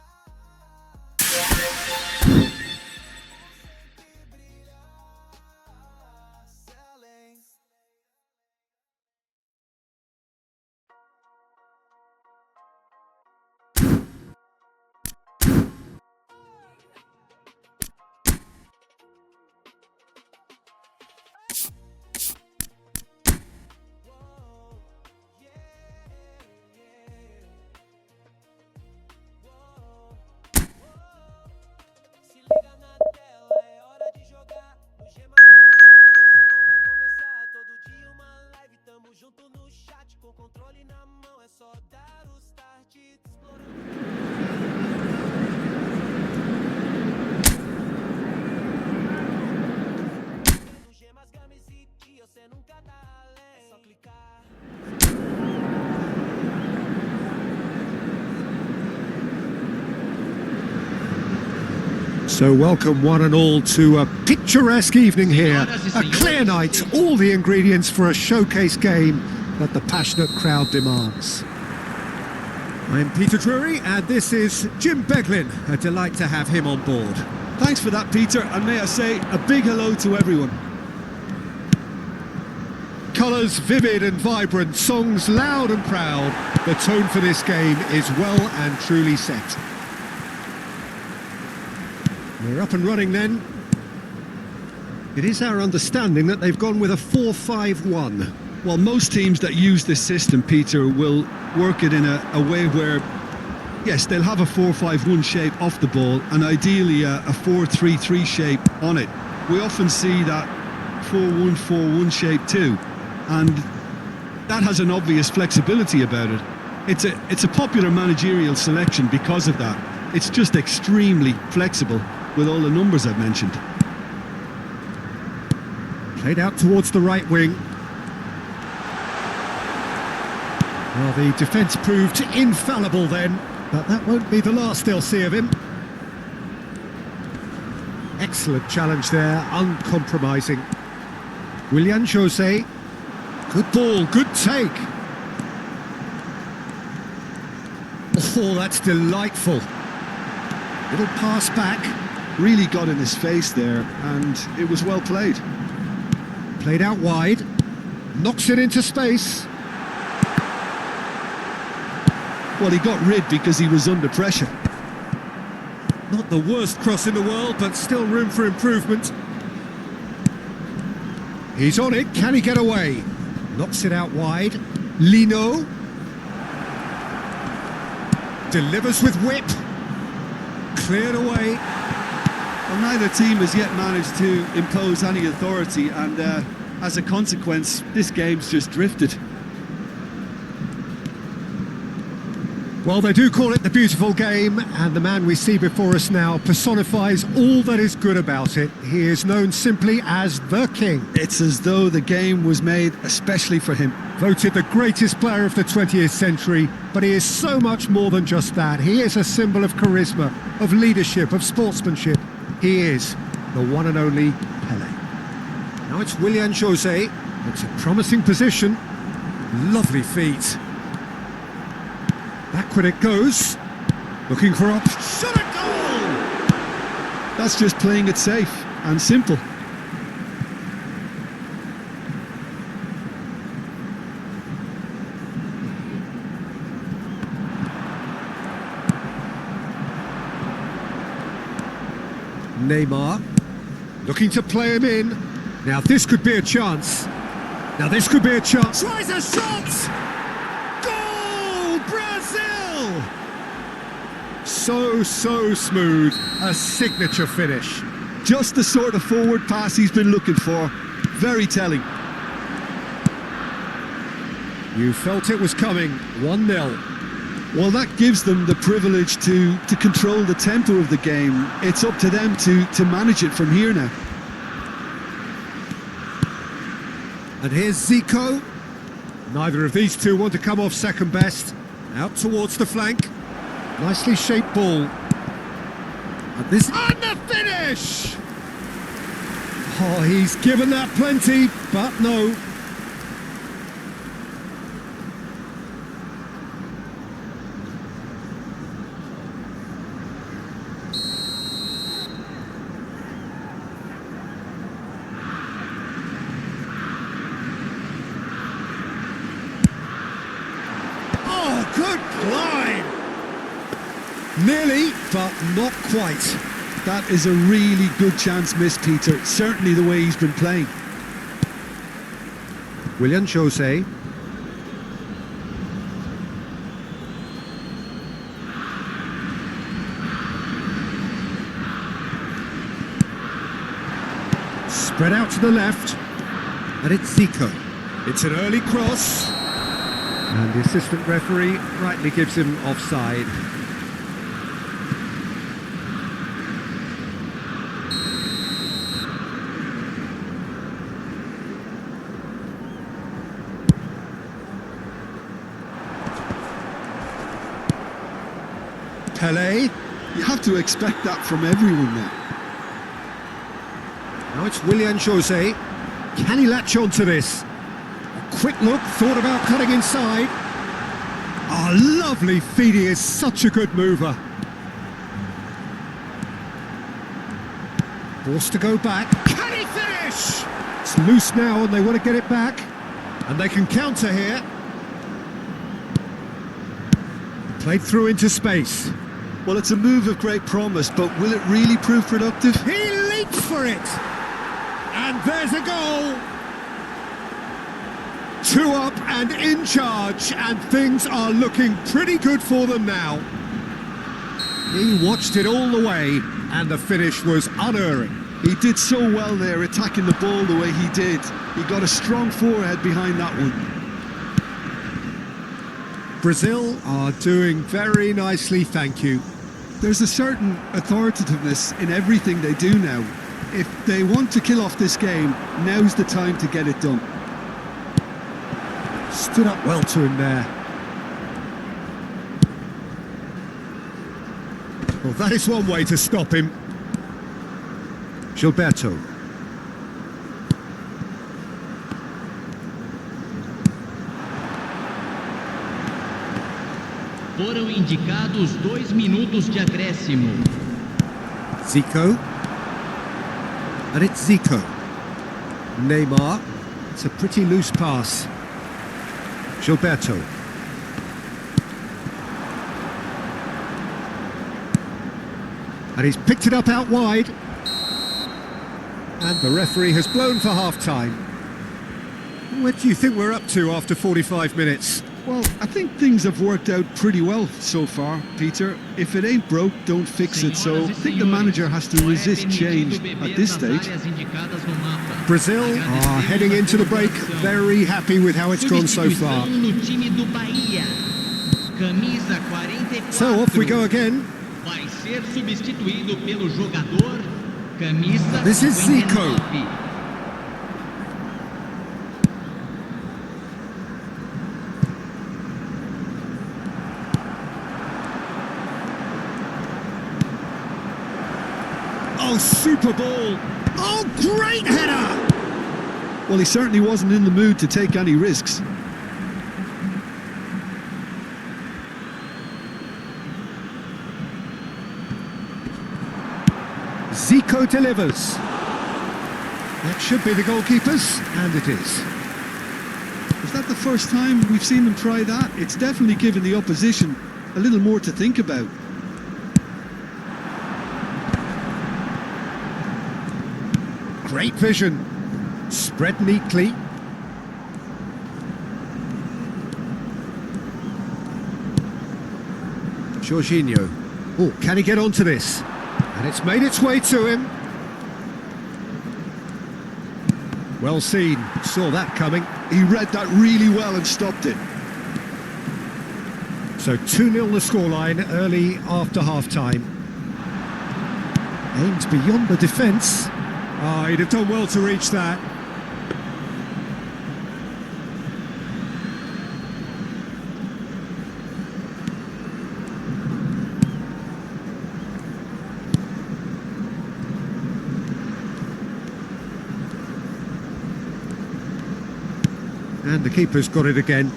So welcome one and all to a picturesque evening here, a clear night, all the ingredients for a showcase game that the passionate crowd demands. I'm Peter Drury and this is Jim Beglin, a delight to have him on board. Thanks for that, Peter, and may I say a big hello to everyone. Colours vivid and vibrant, songs loud and proud, the tone for this game is well and truly set. We're up and running then. It is our understanding that they've gone with a 4-5-1. Well, most teams that use this system, Peter, will work it in a way where, yes, they'll have a 4-5-1 shape off the ball and ideally a 4-3-3 shape on it. We often see that 4-1-4-1 shape too, and that has an obvious flexibility about it. It's a popular managerial selection because of that. It's just extremely flexible with all the numbers I've mentioned. Played out towards the right wing. Well, the defence proved infallible then, but that won't be the last they'll see of him. Excellent challenge there, uncompromising. Willian Jose. Good ball, good take. Oh, that's delightful. Little pass back. Really got in his face there, and it was well played. Played out wide. Knocks it into space. Well, he got rid because he was under pressure. Not the worst cross in the world, but still room for improvement. He's on it, can he get away? Knocks it out wide. Lino. Delivers with whip. Cleared away. Well, neither team has yet managed to impose any authority, and as a consequence, this game's just drifted. Well, they do call it the beautiful game, and the man we see before us now personifies all that is good about it. He is known simply as the King. It's as though the game was made especially for him. Voted the greatest player of the 20th century, but he is so much more than just that. He is a symbol of charisma, of leadership, of sportsmanship. He is the one and only Pelé. Now it's Willian Jose. It's a promising position. Lovely feet. Backward it goes. Looking for a shot at goal! That's just playing it safe and simple. Neymar looking to play him in. Now this could be a chance. Now this could be a chance. Tries a shot! Goal! Brazil! So smooth. A signature finish. Just the sort of forward pass he's been looking for. Very telling. You felt it was coming. 1-0. Well, that gives them the privilege to control the tempo of the game. It's up to them to manage it from here now. And here's Zico. Neither of these two want to come off second best. Out towards the flank. Nicely shaped ball. And this... And the finish! Oh, he's given that plenty, but no. Good climb! Nearly, but not quite. That is a really good chance missed, Peter. Certainly the way he's been playing. Willian Jose. Spread out to the left. And it's Zico. It's an early cross. And the assistant referee rightly gives him offside. Pelé. You have to expect that from everyone now. Now it's Willian Jose. Can he latch on to this? Quick look, thought about cutting inside. Oh, lovely feet, he is such a good mover. Forced to go back. Can he finish? It's loose now and they want to get it back. And they can counter here. Played through into space. Well, it's a move of great promise, but will it really prove productive? He leaps for it. And there's a goal. 2 up and in charge, and things are looking pretty good for them now. He watched it all the way, and the finish was unerring. He did so well there, attacking the ball the way he did. He got a strong forehead behind that one. Brazil are doing very nicely, thank you. There's a certain authoritativeness in everything they do now. If they want to kill off this game, now's the time to get it done. Stood up well to him there. Well, that is one way to stop him. Gilberto. Foram indicados 2 minutos de acréscimo. Zico. And it's Zico. Neymar. It's a pretty loose pass. Gilberto. And he's picked it up out wide. And the referee has blown for half-time. What do you think we're up to after 45 minutes? Well, I think things have worked out pretty well so far, Peter. If it ain't broke, don't fix it. So I think the manager has to resist change at this stage. Brazil are heading into the break very happy with how it's gone so far. Camisa 44. So off we go again. Vai ser substituído pelo jogador camisa This is Zico. 59. Oh, super ball. Oh, great header. Well, he certainly wasn't in the mood to take any risks. Zico delivers. That should be the goalkeepers, and it is. Is that the first time we've seen them try that? It's definitely given the opposition a little more to think about. Great vision. Spread neatly. Jorginho. Oh, can he get onto this? And it's made its way to him. Well seen. Saw that coming. He read that really well and stopped it. So 2-0 the scoreline early after half-time. Aimed beyond the defence. Oh, he'd have done well to reach that. And the keeper's got it again.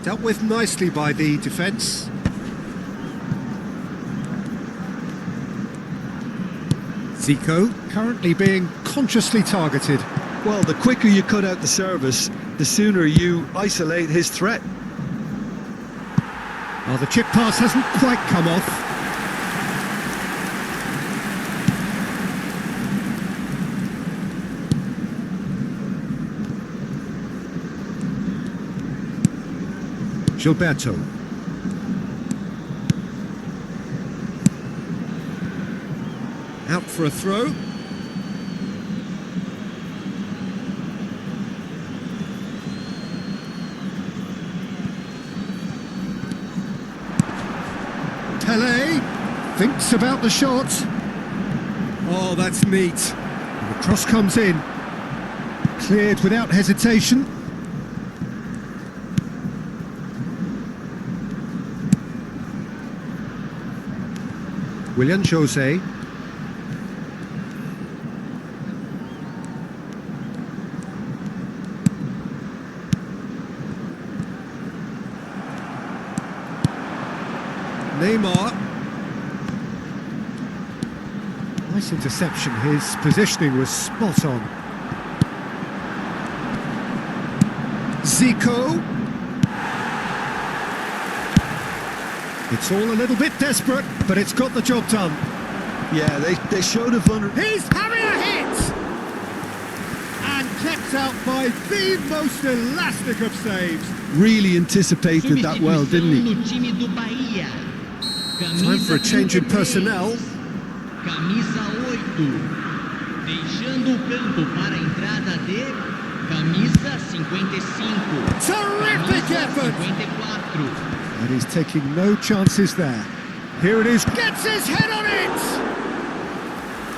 Dealt with nicely by the defence. Zico currently being consciously targeted. Well, the quicker you cut out the service, the sooner you isolate his threat. Oh, the chip pass hasn't quite come off. Gilberto. Out for a throw. Pele thinks about the shot. Oh, that's neat. And the cross comes in. Cleared without hesitation. William Jose. Neymar. Nice interception. His positioning was spot on. Zico. It's all a little bit desperate, but it's got the job done. Yeah, they showed a vulnerability. He's having a hit! And kept out by the most elastic of saves. Really anticipated that well, didn't he? No time do Bahia. Time for a change in personnel. Camisa 8. Deixando o campo para a entrada de camisa 55. Terrific effort! 54. And he's taking no chances there. Here it is, gets his head on it!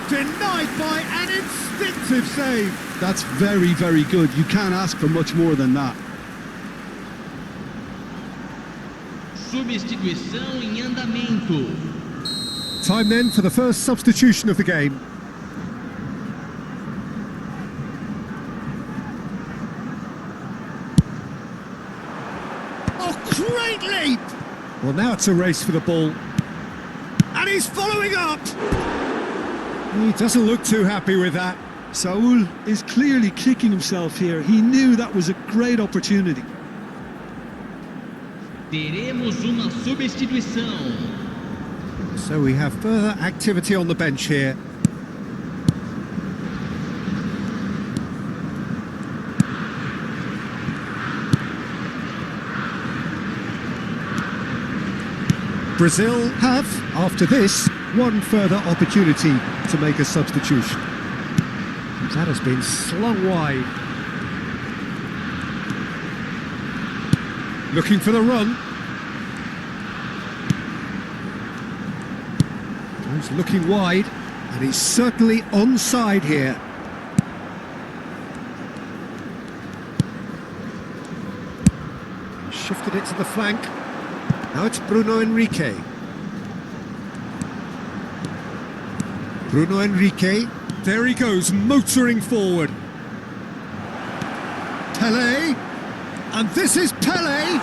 Denied by an instinctive save. That's very, very good. You can't ask for much more than that. Substituição em andamento. Time then for the first substitution of the game. Oh, great leap! Well, now it's a race for the ball. And he's following up! He doesn't look too happy with that. Saul is clearly kicking himself here. He knew that was a great opportunity. Teremos uma substituição. So we have further activity on the bench here. Brazil have, after this, one further opportunity to make a substitution. That has been slung wide. Looking for the run. He's looking wide, and he's certainly onside here. He shifted it to the flank. Now it's Bruno Henrique. Bruno Henrique. There he goes, motoring forward. Pele. And this is Pele.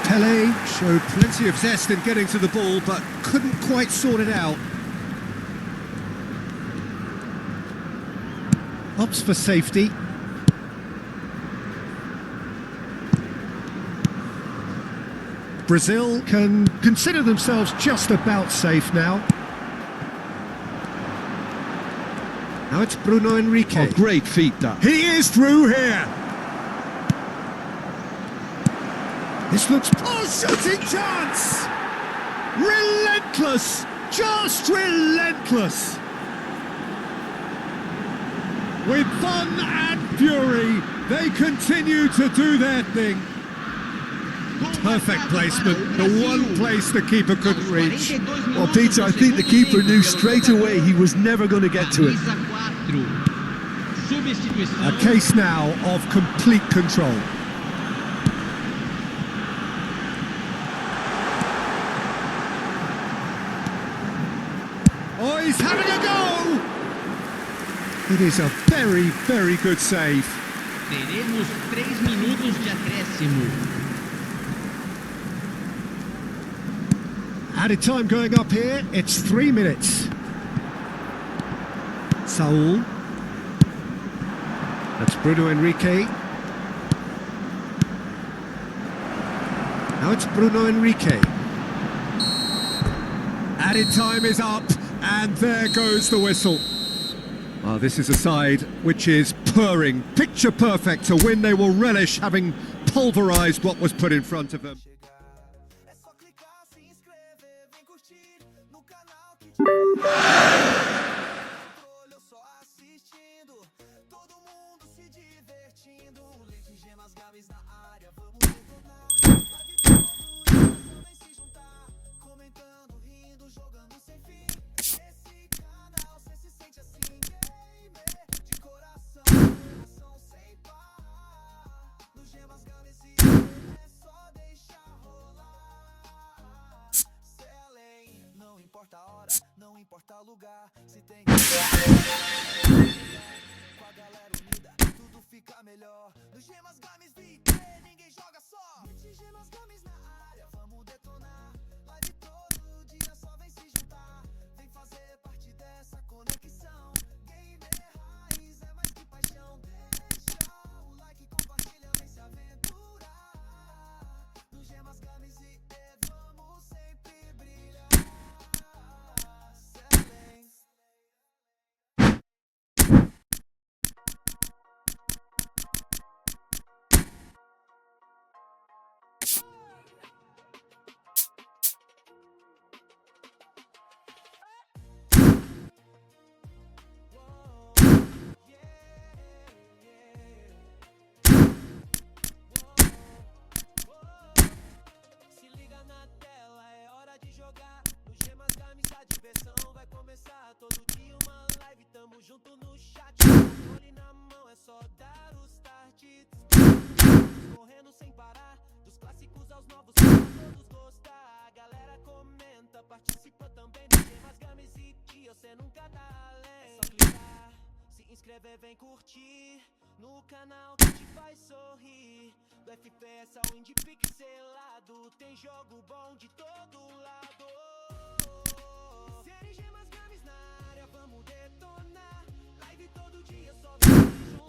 Pele showed plenty of zest in getting to the ball, but couldn't quite sort it out. Opts for safety. Brazil can consider themselves just about safe now. Now it's Bruno Henrique. Oh, great feat that. He is through here. This looks... Oh, shooting chance! Relentless! Just relentless! With fun and fury, they continue to do their thing. Perfect placement, the one place the keeper couldn't reach. Well, Peter, I think the keeper knew straight away he was never going to get to it. A case now of complete control. Oh, he's having a go! It is a very, very good save. Teremos 3 minutos de acréscimo. Added time going up here, it's 3 minutes. Saul. That's Bruno Henrique. Now it's Bruno Henrique. Added time is up, and there goes the whistle. Well, this is a side which is purring, picture perfect, a win they will relish, having pulverised what was put in front of them. É só clicar, se inscrever, vem curtir no canal que controle, eu só assistindo, todo mundo se divertindo, leite, gemas, games na área, vamos retornar, live todo dia, só vem se juntar, comentando, rindo, jogando sem fim, esse canal, cê se sente assim, gamer, de coração sem par, no gemas, games e é só deixar rolar. Selem, não importa a hora, não importa o lugar, se tem que com a galera unida, tudo fica melhor. No gemas, games, VT, ninguém joga só. Gemas, games na área, vamos detonar. Live todo dia, só vem se juntar. Vem fazer parte dessa conexão. Gamer raiz é mais que paixão. Deixa o like, compartilha, vem se aventurar. No gemas, games e vamos sempre brilhar. Selem. Se liga na tela, é hora de jogar. No Gemas Games a diversão vai começar. Todo dia uma live, tamo junto no chat. Controle na mão, é só dar o start. Correndo sem parar, dos clássicos aos novos, pra todos gostar. A galera comenta, participa também no Gemas Games e que você nunca tá além. É só clicar, se inscrever, vem curtir no canal que te faz sorrir. Do FPS ao indie pixelado, tem jogo bom de todo lado. Série Gemas Games na área, vamos detonar. Live todo dia, só vem se juntar.